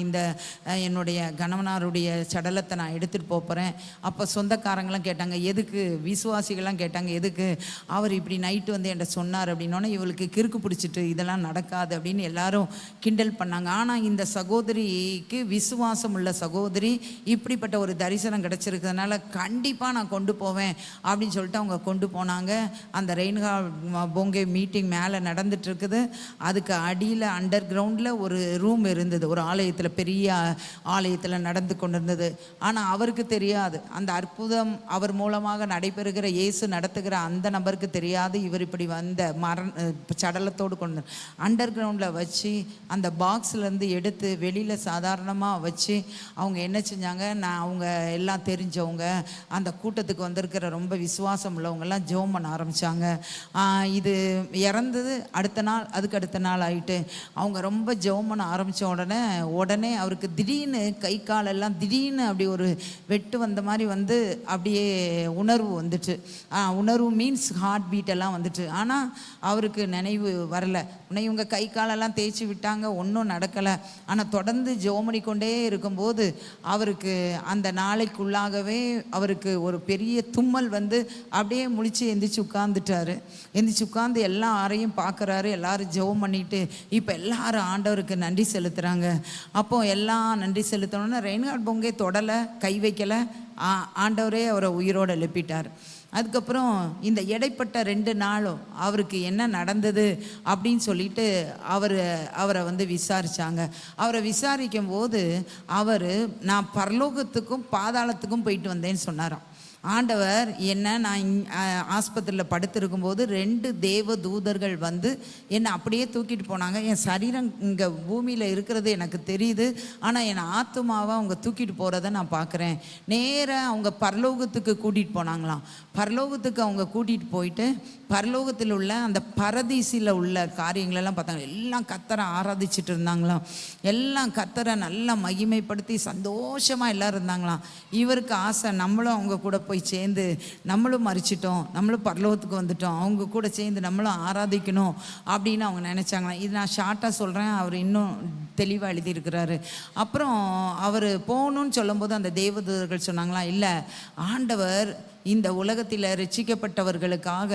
என்னுடைய கணவனாருடைய சடலத்தை நான் எடுத்துகிட்டு போகிறேன். அப்போ சொந்தக்காரங்களாம் கேட்டாங்க, எதுக்கு? விசுவாசிகள்லாம் கேட்டாங்க, எதுக்கு? அவர் இப்படி நைட்டு என்கிட்ட சொன்னார் அப்படின்னோடனே இவளுக்கு கிறுக்கு பிடிச்சிட்டு இதெல்லாம் நடக்காது அப்படின்னு எல்லாரும் கிண்டல் பண்ணாங்க. ஆனால் இந்த சகோதரிக்கு விசுவாசம் உள்ள சகோதரி, இப்படிப்பட்ட ஒரு தரிசனம் கிடச்சிருக்கிறதுனால கண்டிப்பாக நான் கொண்டு போவேன் அப்படின்னு சொல்லிட்டு அவங்க கொண்டு போனாங்க. அந்த ரெயின்ஹார்ட் போங்கே மீட்டிங் மேலே நடந்துட்டுருக்குது. அதுக்கு அடியில் அண்டர் கிரவுண்டில் ஒரு ரூம் இருந்தது, ஒரு ஆலயத்தில், பெரிய ஆலயத்தில் நடந்து கொண்டிருந்தது. ஆனால் அவருக்கு தெரியாது, அந்த அற்புதம் அவர் மூலமாக நடைபெறுகிற இயேசு நடத்துகிற அந்த நபருக்கு தெரியாது. இவர் இப்படி சடலத்தோடு கொண்டு அண்டர் கிரவுண்டில் வச்சு அந்த பாக்ஸ்லேருந்து எடுத்து வெளியில் சாதாரணமாக வச்சு அவங்க என்ன செஞ்சாங்க, அவங்க எல்லாம் தெரிஞ்சவங்க, அந்த கூட்டத்துக்கு வந்திருக்கிற ரொம்ப விசுவாசம் உள்ளவங்கெல்லாம் ஜெபம் பண்ண ஆரம்பித்தாங்க. இது இறந்தது அடுத்த நாள், அதுக்கு அடுத்த நாள் ஆகிட்டு அவங்க ரொம்ப ஜெபம் பண்ண ஆரம்பித்த ஆரம்பித்த உடனே அவருக்கு திடீர்னு கை காலெல்லாம் திடீர்னு அப்படி ஒரு வெட்டு வந்த மாதிரி வந்து அப்படியே உணர்வு வந்துட்டு, உணர்வு மீன்ஸ் ஹார்ட் பீட்டெல்லாம் வந்துட்டு. ஆனால் அவருக்கு நினைவு வரலை. உடனே இவங்க கை காலெல்லாம் தேய்ச்சி விட்டாங்க, ஒன்றும் நடக்கலை. ஆனால் தொடர்ந்து ஜெபம் கொண்டே இருக்கும்போது அவருக்கு அந்த நாளைக்குள்ளாகவே அவருக்கு ஒரு பெரிய தும்மல் வந்து அப்படியே முழிச்சு எந்திரிச்சு உட்காந்துட்டாரு. எந்திரிச்சு உட்காந்து எல்லாரையும் பார்க்குறாரு. எல்லாரும் ஜெபம் பண்ணிட்டு இப்போ எல்லாரும் ஆண்டவருக்கு நன்றி செலுத்துகிறாங்க. அப்போ எல்லாம் நன்றி செலுத்தணுன்னா ரெயின்ஹார்ட் பொங்கே தொடலை, கை வைக்கலை. ஆண்டவரே அவரை உயிரோடு எழுப்பிட்டார். அதுக்கப்புறம் இந்த இடைப்பட்ட 2 நாளும் அவருக்கு என்ன நடந்தது அப்படின்னு சொல்லிட்டு அவரை வந்து விசாரித்தாங்க. அவரை விசாரிக்கும் போது நான் பரலோகத்துக்கும் பாதாளத்துக்கும் போயிட்டு வந்தேன்னு சொன்னாராம். ஆண்டவர் நான் ஆஸ்பத்திரியில் படுத்திருக்கும்போது 2 தேவ தூதர்கள் வந்து என்னை அப்படியே தூக்கிட்டு போனாங்க. என் சரீரம் இங்கே பூமியில் இருக்கிறது எனக்கு தெரியுது, ஆனால் என் ஆத்துமாவை அவங்க தூக்கிட்டு போகிறத நான் பார்க்குறேன். நேராக அவங்க பரலோகத்துக்கு கூட்டிகிட்டு போனாங்களாம். பரலோகத்துக்கு அவங்க கூட்டிகிட்டு போயிட்டு பரலோகத்தில் உள்ள அந்த பரதீசில் உள்ள காரியங்களெல்லாம் பார்த்தாங்க. எல்லாம் கர்த்தரை ஆராதிச்சுட்டு இருந்தாங்களாம். எல்லாம் கர்த்தரை நல்லா மகிமைப்படுத்தி சந்தோஷமாக எல்லோரும் இருந்தாங்களாம். இவருக்கு ஆசை, நம்மளும் அவங்க கூட போய் சேர்ந்து நம்மளும் மறிச்சிட்டோம், நம்மளும் பரலோகத்துக்கு வந்துட்டோம், அவங்க கூட சேர்ந்து நம்மளும் ஆராதிக்கணும் அப்படின்னு அவங்க நினச்சாங்களாம். இது நான் ஷார்ட்டாக சொல்கிறேன், அவர் இன்னும் தெளிவாக எழுதியிருக்கிறாரு. அப்புறம் அவர் போகணுன்னு சொல்லும்போது அந்த தேவதூதர்கள் சொன்னாங்களாம், இல்லை ஆண்டவர் இந்த உலகத்தில் ரட்சிக்கப்பட்டவர்களுக்காக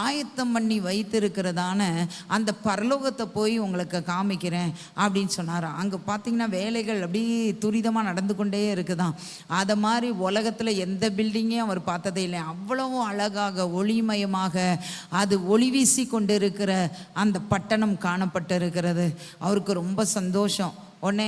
ஆயத்தம் பண்ணி வைத்திருக்கிறதான அந்த பரலோகத்தை போய் உங்களுக்கு காமிக்கிறேன் அப்படின்னு சொன்னாராம். அங்கே பார்த்தீங்கன்னா வேலைகள் அப்படியே துரிதமாக நடந்து கொண்டே இருக்குதான். அதை மாதிரி உலகத்தில் எந்த பில்டிங்கையும் அவர் பார்த்ததே இல்லை. அவ்வளவும் அழகாக ஒளிமயமாக அது ஒளி வீசி கொண்டு இருக்கிற அந்த பட்டணம் காணப்பட்டு இருக்கிறது. அவருக்கு ரொம்ப சந்தோஷம். உடனே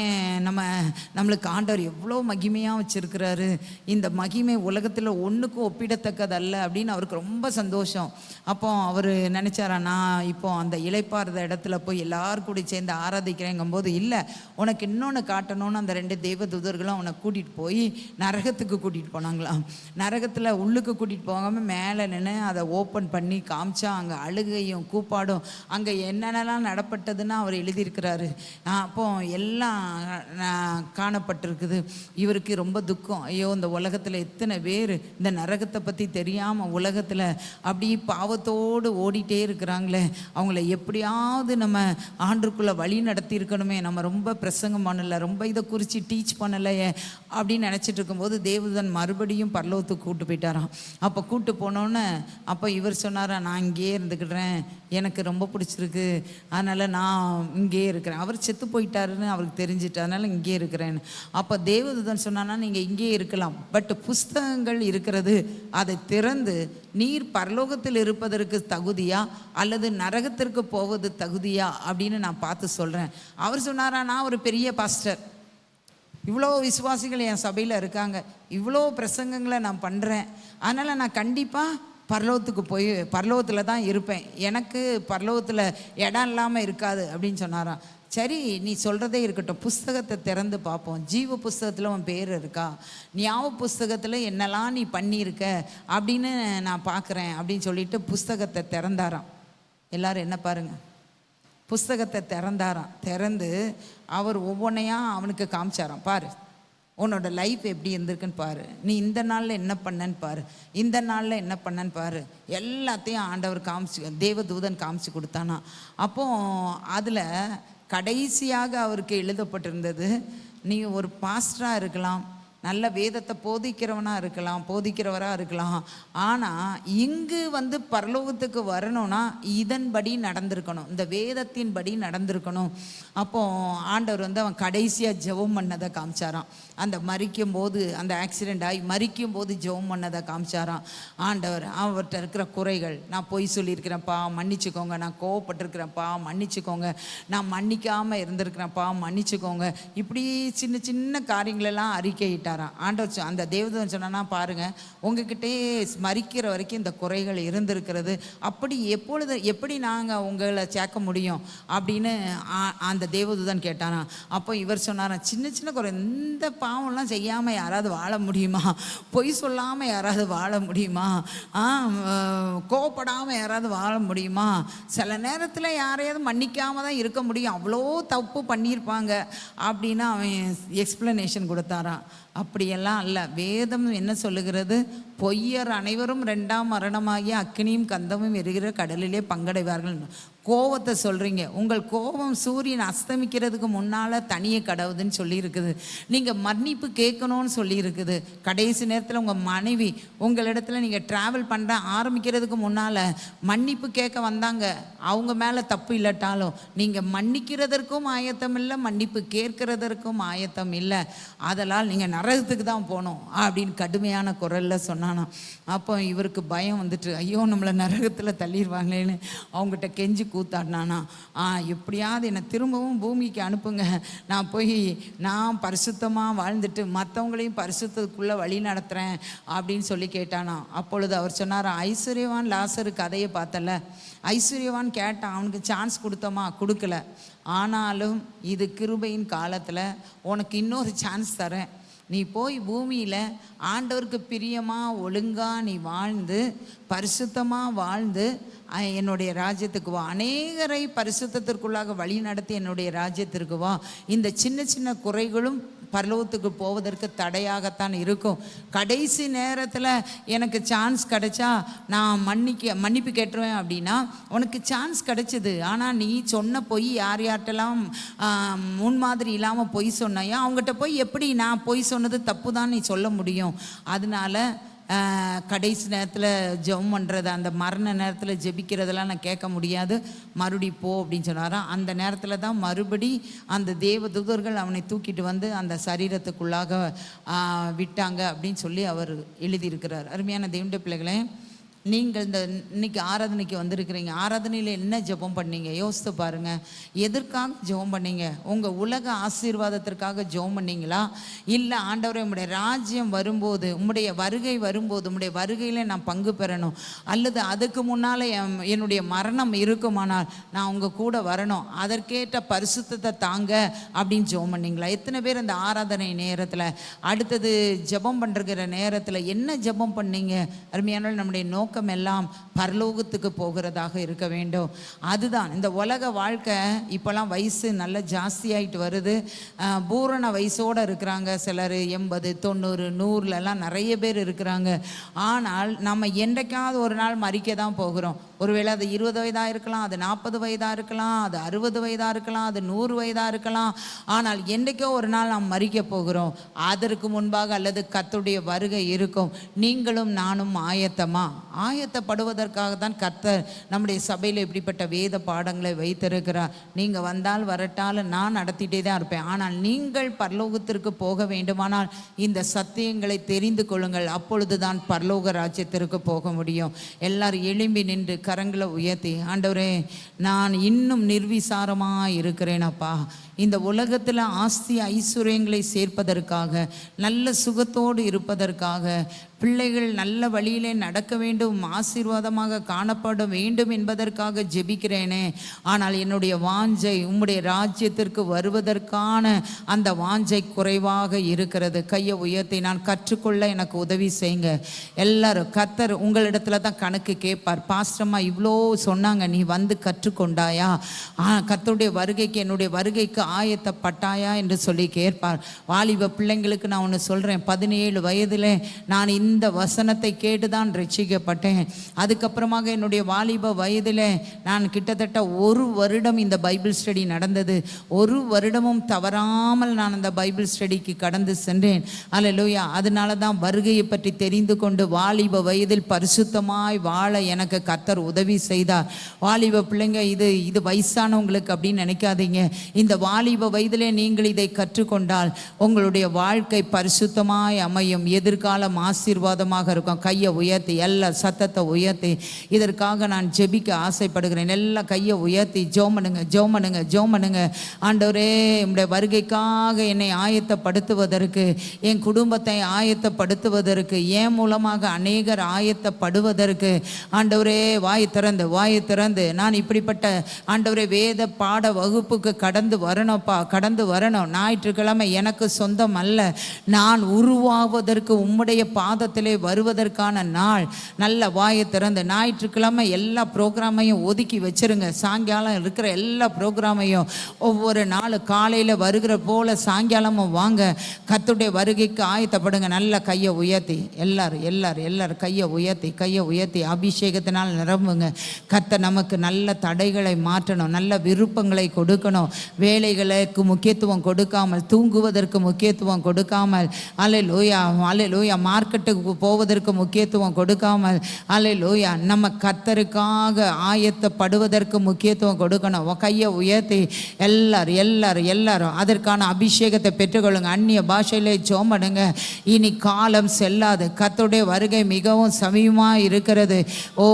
நம்மளுக்கு ஆண்டவர் எவ்வளோ மகிமையாக வச்சுருக்கிறாரு, இந்த மகிமை உலகத்தில் ஒன்றுக்கும் ஒப்பிடத்தக்கதல்ல அப்படின்னு அவருக்கு ரொம்ப சந்தோஷம். அப்போ அவர் நினச்சாரா, நான் இப்போ அந்த இளைப்பாறுத இடத்துல போய் எல்லாரும் கூட சேர்ந்து ஆராதிக்கிறேங்கும்போது, இல்லை உனக்கு இன்னொன்று காட்டணும்னு அந்த 2 தேவ தூதர்களும் அவனை கூட்டிகிட்டு போய் நரகத்துக்கு கூட்டிகிட்டு போனாங்களாம். நரகத்தில் உள்ளுக்கு கூட்டிகிட்டு போகாமல் மேலே நின்று அதை ஓப்பன் பண்ணி காமிச்சா அங்கே அழுகையும் கூப்பாடும் அங்கே என்னென்னலாம் நடப்பட்டதுன்னு அவர் எழுதியிருக்கிறாரு. அப்போ எல்லாம் காணப்பட்டிருக்குது. இவருக்கு ரொம்ப துக்கம். ஐயோ, இந்த உலகத்தில் எத்தனை பேர் இந்த நரகத்தை பற்றி தெரியாமல் உலகத்தில் அப்படியே பாவத்தோடு ஓடிட்டே இருக்கிறாங்களே, அவங்கள எப்படியாவது நம்ம ஆண்டுக்குள்ளே வழி நடத்தி இருக்கணுமே, நம்ம ரொம்ப பிரசங்கம் பண்ணலை, ரொம்ப இதை குறித்து டீச் பண்ணலையே அப்படின்னு நினச்சிட்டு இருக்கும்போது தேவதூதன் மறுபடியும் பரலோகத்துக்கு கூப்பிட்டு போயிட்டாராம். அப்போ கூப்பிட்டு போனோன்னே அப்போ இவர் சொன்னாரா, நான் இங்கேயே இருந்துக்கிடுறேன், எனக்கு ரொம்ப பிடிச்சிருக்கு, அதனால் நான் இங்கேயே இருக்கிறேன். அவர் செத்து போயிட்டாருன்னு அவருக்கு தெரிஞ்சிட்டு, அதனால் இங்கே இருக்கிறேன்னு. அப்போ தேவதூதன் சொன்னான்னா, நீங்கள் இங்கே இருக்கலாம், பட் புஸ்தகங்கள் இருக்கிறது, அதை திறந்து நீர் பரலோகத்தில் இருப்பதற்கு தகுதியா அல்லது நரகத்திற்கு போவது தகுதியா அப்படின்னு நான் பார்த்து சொல்கிறேன். அவர் சொன்னாரா, நான் ஒரு பெரிய பாஸ்டர், இவ்வளோ விசுவாசிகள் என் சபையில் இருக்காங்க, இவ்வளோ பிரசங்கங்களை நான் பண்ணுறேன், அதனால் நான் கண்டிப்பாக பரலோகத்துக்கு போய் பரலோகத்தில் தான் இருப்பேன், எனக்கு பரலோகத்தில் இடம் இல்லாமல் இருக்காது அப்படின்னு சொன்னாராம். சரி, நீ சொல்கிறதே இருக்கட்டும், புஸ்தகத்தை திறந்து பார்ப்போம், ஜீவ புஸ்தகத்தில் உன் பேர் இருக்கா, ஞாபக புஸ்தகத்தில் என்னெல்லாம் நீ பண்ணியிருக்க அப்படின்னு நான் பார்க்குறேன் அப்படின்னு சொல்லிட்டு புஸ்தகத்தை திறந்தாராம். எல்லோரும் என்ன பாருங்கள், புஸ்தகத்தை திறந்து அவர் ஒவ்வொன்றையாக அவனுக்கு காமிச்சாராம். பாரு, உன்னோட லைஃப் எப்படி இருந்திருக்குன்னு பாரு, நீ இந்த நாளில் என்ன பண்ணன்னு பாரு, இந்த நாளில் என்ன பண்ணன்னு பாரு, எல்லாத்தையும் ஆண்டவர் தேவதூதன் காமிச்சு கொடுத்தானா. அப்போ அதில் கடைசியாக அவருக்கு எழுதப்பட்டிருந்தது, நீ ஒரு பாஸ்டராக இருக்கலாம், நல்ல வேதத்தை போதிக்கிறவராக இருக்கலாம், ஆனால் இங்கு வந்து பரலோகத்துக்கு வரணும்னா இதன்படி நடந்திருக்கணும், இந்த வேதத்தின்படி நடந்திருக்கணும். அப்போது ஆண்டவர் வந்து அவன் கடைசியாக ஜெபம் பண்ணதை காமிச்சாராம். அந்த மரிக்கும் போது, அந்த ஆக்சிடெண்ட் ஆகி மரிக்கும் போது ஜெபம் பண்ணதை காமிச்சாராம். ஆண்டவர் அவர்கிட்ட இருக்கிற குறைகள், நான் பொய் சொல்லியிருக்கிறேன்ப்பா மன்னிச்சுக்கோங்க, நான் கோவப்பட்டிருக்கிறேன்ப்பா மன்னிச்சுக்கோங்க, நான் மன்னிக்காமல் இருந்திருக்கிறேன்ப்பா மன்னிச்சுக்கோங்க, இப்படி சின்ன சின்ன காரியங்களெல்லாம் அறிக்கையிட்டார். கேட்டாராம். ஆண்டவர் அந்த தேவதூதன் சொன்னா, பாருங்க உங்ககிட்டே மரிக்கிற வரைக்கும் இந்த குறைகள் இருந்திருக்கிறது, அப்படி எப்படி நாங்கள் உங்களை சேர்க்க முடியும் அப்படின்னு அந்த தேவதூதன் கேட்டாராம். அப்போ இவர் சொன்னாராம், சின்ன சின்ன குறை, இந்த பாவம்லாம் செய்யாமல் யாராவது வாழ முடியுமா? பொய் சொல்லாமல் யாராவது வாழ முடியுமா? கோவப்படாமல் யாராவது வாழ முடியுமா? சில நேரத்தில் யாரையாவது மன்னிக்காமல் தான் இருக்க முடியும், அவ்வளோ தப்பு பண்ணியிருப்பாங்க அப்படின்னு அவன் எக்ஸ்பிளனேஷன் கொடுத்தாரான். அப்படியெல்லாம் அல்ல. வேதம் என்ன சொல்லுகிறது? பொய்யர் அனைவரும் 2ஆம் மரணமாகிய அக்கினியும் கந்தமும் எரிகிற கடலிலே பங்கடைவார்கள். கோவத்தை சொல்கிறீங்க, உங்கள் கோபம் சூரியன் அஸ்தமிக்கிறதுக்கு முன்னால் தனியே கடவுதுன்னு சொல்லியிருக்குது. நீங்கள் மன்னிப்பு கேட்கணும்னு சொல்லியிருக்குது. கடைசி நேரத்தில் உங்கள் மனைவி உங்களிடத்துல நீங்கள் ட்ராவல் பண்ண ஆரம்பிக்கிறதுக்கு முன்னால் மன்னிப்பு கேட்க வந்தாங்க, அவங்க மேலே தப்பு இல்லாட்டாலும் நீங்கள் மன்னிக்கிறதற்கும் ஆயத்தம் இல்லை, மன்னிப்பு கேட்கறதற்கும் ஆயத்தம் இல்லை, அதனால் நீங்கள் நரகத்துக்கு தான் போகணும் அப்படின்னு கடுமையான குரலில் சொன்னானா. அப்போ இவருக்கு பயம் வந்துட்டு, ஐயோ நம்மளை நரகத்தில் தள்ளிடுவாங்களேன்னு அவங்ககிட்ட கெஞ்சி கூத்தாடினானா. எப்படியாவது என்னை திரும்பவும் பூமிக்கு அனுப்புங்க, நான் பரிசுத்தமாக வாழ்ந்துட்டு மற்றவங்களையும் பரிசுத்தத்துக்குள்ளே வழி நடத்துகிறேன் அப்படின்னு சொல்லி கேட்டானா. அப்பொழுது அவர் சொன்னார், ஐஸ்வர்யவான் லாசரு கதையை பார்த்தல, ஐஸ்வர்யவான் கேட்டான், அவனுக்கு சான்ஸ் கொடுத்தோமா? கொடுக்கல. ஆனாலும் இது கிருபையின் காலத்தில் உனக்கு இன்னொரு சான்ஸ் தரேன், நீ போய் பூமியில் ஆண்டவருக்கு பிரியமாக ஒழுங்காக நீ வாழ்ந்து பரிசுத்தமாக வாழ்ந்து என்னுடைய ராஜ்யத்துக்கு வா, அநேகரை பரிசுத்தத்திற்குள்ளாக வழி நடத்தி என்னுடைய ராஜ்யத்திற்கு வா. இந்த சின்ன சின்ன குறைகளும் பரலோகத்துக்கு போவதற்கு தடையாகத்தான் இருக்கும். கடைசி நேரத்தில் எனக்கு சான்ஸ் கிடைச்சா நான் மன்னிப்பு கேட்டுருவேன் அப்படின்னா உனக்கு சான்ஸ் கிடைச்சிது. ஆனால் நீ சொன்ன பொய் யார்கிட்டலாம் முன்மாதிரி இல்லாமல் பொய் சொன்னையா, அவங்ககிட்ட போய் எப்படி நான் பொய் சொன்னது தப்பு தான் நீ சொல்ல முடியும்? அதனால கடைசி நேரத்தில் ஜெபம் பண்ணுறது, அந்த மரண நேரத்தில் ஜெபிக்கிறதெல்லாம் நான் கேட்க முடியாது, மறுபடி போ அப்படின்னு சொன்னாராம். அந்த நேரத்தில் தான் மறுபடி அந்த தேவதூதர்கள் அவனை தூக்கிட்டு வந்து அந்த சரீரத்துக்குள்ளாக விட்டாங்க அப்படின்னு சொல்லி அவர் எழுதியிருக்கிறார். அருமையான தேவனுடைய பிள்ளைகளே, நீங்கள் இன்னைக்கு ஆராதனைக்கு வந்திருக்கிறீங்க, ஆராதனையில் என்ன ஜெபம் பண்ணீங்க? யோசித்து பாருங்கள். எதற்காக ஜெபம் பண்ணீங்க? உங்கள் உலக ஆசீர்வாதத்திற்காக ஜெபம் பண்ணீங்களா? இல்லை ஆண்டவரே உம்முடைய ராஜ்யம் வரும்போது, உம்முடைய வருகை வரும்போது, உம்முடைய வருகையில் நான் பங்கு பெறணும், அல்லது அதுக்கு முன்னால் என்னுடைய மரணம் இருக்குமானால் நான் உங்கள் கூட வரணும், அதற்கேற்ற பரிசுத்தத்தை தாங்க அப்படின்னு ஜெபம் பண்ணீங்களா? எத்தனை பேர் அந்த ஆராதனை நேரத்தில், அடுத்தது ஜெபம் பண்ணுற நேரத்தில் என்ன ஜெபம் பண்ணீங்க? அருமையான நம்முடைய நோக்கம் எல்லாம் பரலோகத்துக்கு போகிறதாக இருக்க வேண்டும். அதுதான் இந்த உலக வாழ்க்கை. இப்போலாம் வயசு நல்ல ஜாஸ்தியாயிட்டு வருது. பூரண வயசோடு இருக்கிறாங்க சிலர், 80, 90, 100லலாம் நிறைய பேர் இருக்கிறாங்க. ஆனால் நம்ம என்றைக்காவது ஒரு நாள் மரிக்க தான் போகிறோம். ஒருவேளை அது 20 வயதாக இருக்கலாம், அது 40 வயதாக இருக்கலாம், அது 60 வயதாக இருக்கலாம், அது 100 வயதாக இருக்கலாம். ஆனால் என்றைக்கோ ஒரு நாள் நாம் மரிக்க போகிறோம். அதற்கு முன்பாக அல்லது கர்த்தருடைய வருகை இருக்கும். நீங்களும் நானும் ஆயத்தப்படுவதற்காக தான் கர்த்தர் நம்முடைய சபையில் இப்படிப்பட்ட வேத பாடங்களை வைத்திருக்கிறார். நீங்கள் வந்தால் வரட்டால் நான் நடத்திட்டே தான் இருப்பேன். ஆனால் நீங்கள் பரலோகத்திற்கு போக வேண்டுமானால் இந்த சத்தியங்களை தெரிந்து கொள்ளுங்கள். அப்பொழுது தான் பரலோக ராஜ்யத்திற்கு போக முடியும். எல்லாரும் எழும்பி நின்று கரங்களை உயர்த்தி, ஆண்டவரே நான் இன்னும் நிர்விசாரமாக இருக்கிறேன் அப்பா, இந்த உலகத்தில் ஆஸ்தி ஐஸ்வர்யங்களை சேர்ப்பதற்காக, நல்ல சுகத்தோடு இருப்பதற்காக, பிள்ளைகள் நல்ல வழியிலே நடக்க வேண்டும், ஆசீர்வாதமாக காணப்பட வேண்டும் என்பதற்காக ஜெபிக்கிறேனே. ஆனால் என்னுடைய வாஞ்சை உம்முடைய ராஜ்யத்திற்கு வருவதற்கான அந்த வாஞ்சை குறைவாக இருக்கிறது. கையை உயர்த்தி நான் கற்றுக்கொள்ள எனக்கு உதவி செய்யுங்க. எல்லாரும் கர்த்தர் உங்களிடத்துல தான் கணக்கு கேட்பார். பாஸ்டம்மா இவ்வளோ சொன்னாங்க, நீ வந்து கற்றுக்கொண்டாயா? கர்த்தருடைய வருகைக்கு, என்னுடைய வருகைக்கு ஆயத்தப்பட்டாயா என்று சொல்லி கேட்பார். வாலிப பிள்ளைங்களுக்கு நான் ஒன்று சொல்கிறேன், 17 வயதில் நான் இந்த வசனத்தை கேட்டுதான் ரட்சிக்கப்பட்டேன். அதுக்கப்புறமாக என்னுடைய வாலிப வயதில் நான் கிட்டத்தட்ட 1 வருடம் இந்த பைபிள் ஸ்டடி நடந்தது. 1 வருடமும் தவறாமல் நான் அந்த பைபிள் ஸ்டடிக்கு கடந்து சென்றேன். அல்லேலூயா. அதனால தான் வருகையை பற்றி தெரிந்து கொண்டு வாலிப வயதில் பரிசுத்தமாய் வாழ எனக்கு கர்த்தர் உதவி செய்தார். வாலிப பிள்ளைங்க, இது வயசானவங்களுக்கு அப்படின்னு நினைக்காதீங்க. இந்த வாலிப வயதிலே நீங்கள் இதை கற்றுக்கொண்டால் உங்களுடைய வாழ்க்கை பரிசுத்தமாய் அமையும், எதிர்காலம் ஆசீர்வாதமாக இருக்கும். கையை உயர்த்தி எல்லா சத்தத்தை உயர்த்தி இதற்காக நான் ஜெபிக்க ஆசைப்படுகிறேன். எல்லா கையை உயர்த்தி ஜெபம் பண்ணுங்க, ஜெபம் பண்ணுங்க, ஜெபம் பண்ணுங்க. ஆண்டவரே, உம்முடைய வருகைக்காக என்னை ஆயத்தப்படுத்துவதற்கு, என் குடும்பத்தை ஆயத்தப்படுத்துவதற்கு, என் மூலமாக அநேகர் ஆயத்தப்படுவதற்கு ஆண்டவரே வாய் திறந்து நான் இப்படிப்பட்ட ஆண்டவரே வேத பாட வகுப்புக்கு கடந்து வரணும்ப்பா, கடந்து வரணும். ஞாயிற்றுக்கிழமை எனக்கு சொந்தம் அல்ல, நான் உருவாவதற்கு உம்முடைய பாதத்திலே வருவதற்கான நாள். நல்ல வாயை திறந்து ஞாயிற்றுக்கிழமை எல்லா ப்ரோக்ராமையும் ஒதுக்கி வச்சிருங்க. சாயங்காலம் இருக்கிற எல்லா ப்ரோக்ராமையும் ஒவ்வொரு நாள் காலையில் வருகிற போல சாயங்காலமும் வாங்க. கர்த்தருடைய வருகைக்கு ஆயத்தப்படுங்க. நல்ல கையை உயர்த்தி எல்லாரும் கையை உயர்த்தி அபிஷேகத்தினால் நிரம்புங்க. கர்த்தர் நமக்கு நல்ல தடைகளை மாற்றணும், நல்ல விருப்பங்களை கொடுக்கணும். வேலைகளுக்கு முக்கியத்துவம் கொடுக்காமல், தூங்குவதற்கு முக்கியத்துவம் கொடுக்காமல், அல்லேலூயா, மார்க்கெட்டுக்கு போவதற்கு முக்கியத்துவம் கொடுக்காமல், அல்லேலூயா, நம்ம கர்த்தருக்காக ஆயத்தப்படுவதற்கு முக்கியத்துவம் கொடுக்கணும். கையை உயர்த்தி எல்லாரும் அதற்கான அபிஷேகத்தை பெற்றுக்கொள்ளுங்க. அந்நிய பாஷையிலே ஜெபம் பண்ணுங்க. இனி காலம் செல்லாது, கர்த்தருடைய வருகை மிகவும் சமீபமாக இருக்கிறது. ஓ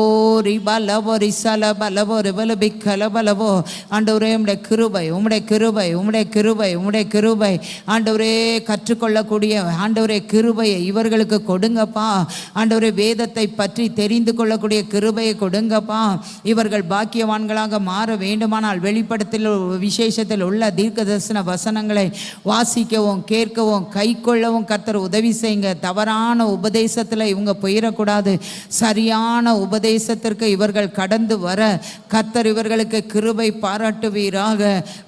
ரிபா லவோ ரிசல பலவோ ரிபலபி கலபலவோ. ஆண்டவரே, உம்முடைய கிருபை ஆண்டவரே, கற்றுக்கொள்ளக்கூடிய ஆண்டவரே கிருபையை இவர்களுக்கு கொடுங்கப்பா. ஆண்டவரே, வேதத்தை பற்றி தெரிந்து கொள்ளக்கூடிய கிருபையை கொடுங்கப்பா. இவர்கள் பாக்கியவான்களாக மாற வேண்டுமானால் வெளிப்படுத்தல் விசேஷத்தில் உள்ள தீர்க்கதரிசன வசனங்களை வாசிக்கவும் கேட்கவும் கை கொள்ளவும் கர்த்தர் உதவி செய்யுங்க. தவறான உபதேசத்தில் இவங்க போயிடக்கூடாது. சரியான உபதேசத்திற்கு இவர்கள் கடந்து வர கர்த்தர் இவர்களுக்கு கிருபை பாராட்டுவீராக.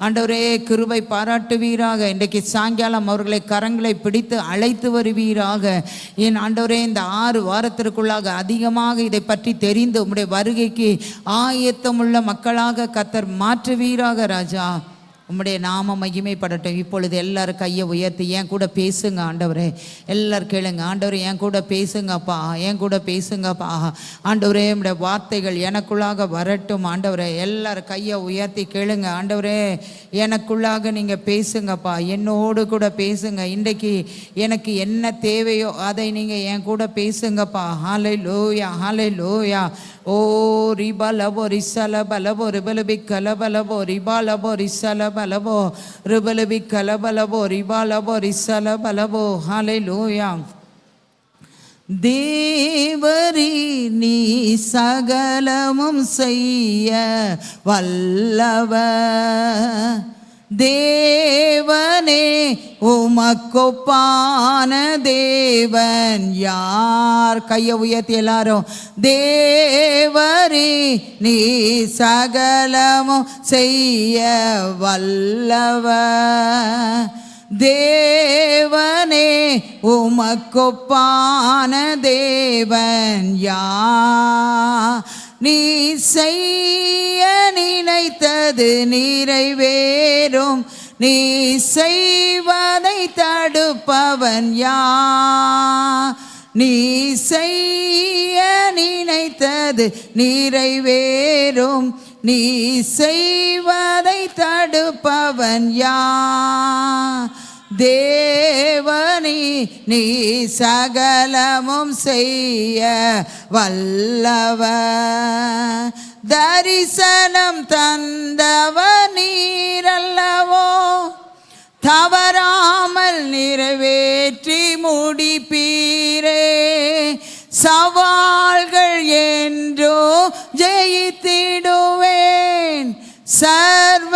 ஆண்டவரே, கிருபை பாராட்டுவீராக. இன்றைக்கு சாயங்காலம் அவர்களை கரங்களை பிடித்து அழைத்து வருவீராக. என் ஆண்டவரே, இந்த 6 வாரத்திற்குள்ளாக அதிகமாக இதை பற்றி தெரிந்து உம்முடைய வருகைக்கு ஆயத்தமுள்ள மக்களாக கர்த்தர் மாற்றுவீராக. ராஜா, உம்முடைய நாம மகிமைப்படட்டும். இப்பொழுது எல்லாரும் கையை உயர்த்தி என் கூட பேசுங்க. ஆண்டவரே, எல்லாரும் கேளுங்க. ஆண்டவரே, என் கூட பேசுங்கப்பா, என் கூட பேசுங்கப்பா. ஆண்டவரே, உம்முடைய வார்த்தைகள் எனக்குள்ளாக வரட்டும். ஆண்டவரே, எல்லாரும் கையை உயர்த்தி கேளுங்க. ஆண்டவரே, எனக்குள்ளாக நீங்கள் பேசுங்கப்பா, என்னோடு கூட பேசுங்க. இன்றைக்கு எனக்கு என்ன தேவையோ அதை நீங்கள் என் கூட பேசுங்கப்பா. ஹல்லேலூயா. ஓ ரிபா லபோ ரிசல பலபோ ரிபலபி கலபலபோ ரிபா லபோ ரிசல பலபோ ரிபலபி கலபலபோ ரிபா லபோ ரிசல பலபோ. ஹல்லேலூயா. தேவரீ, நீ சகலமும் செய்ய வல்லவர். தேவனே, உமக்கொப்பான தேவன் யார்? கையை உயர்த்தி எல்லாரும். தேவரே, நீ சகலமும் செய்ய வல்லவர். தேவனே, உமக்கொப்பான தேவன் யார்? நீ செய்ய நினைத்தது நிறைவேறும், நீ செய்வதை தடுப்பவன் யார்? நீ செய்ய நினைத்தது நிறைவேறும், நீ செய்வதை தடுப்பவன் யார்? தேவனே, நீ சகலமும் செய்ய வல்லவர். தரிசனம் தந்தவர் நீரல்லவோ, தவறாமல் நிறைவேற்றி முடிப்பீரே. சவால்கள் என்றோ ஜெயித்திடுவேன், சர்வ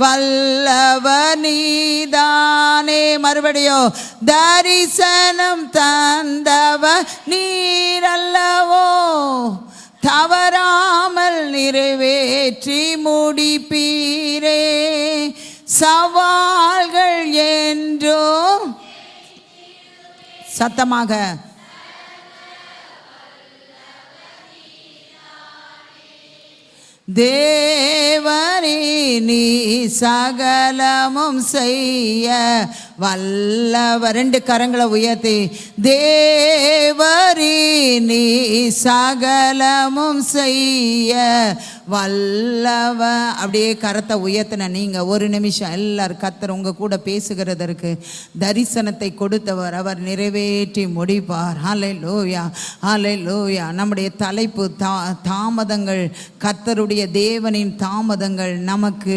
வல்லவர் நீதானே. மறுபடியும், தரிசனம் தந்தவர் நீரல்லவோ, தவறாமல் நிறைவேற்றி முடிப்பீரே. சவால்கள் என்றோ சத்தமாக தேவரே, நீ சகலமும் செய்ய வல்லவர். 2 கரங்களை உயர்த்தி, தேவரே, நீ சகலமும் செய்ய வல்லவ. அப்படியே கரத்தை உயர்த்தின நீங்க ஒரு நிமிஷம் எல்லாரும் கர்த்தர் உங்க கூட பேசுகிறதற்கு தரிசனத்தை கொடுத்தவர், அவர் நிறைவேற்றி முடிப்பார். ஹல்லேலூயா, ஹல்லேலூயா. நம்முடைய தலைப்பு தாமதங்கள், கர்த்தருடைய தேவனின் தாமதங்கள் நமக்கு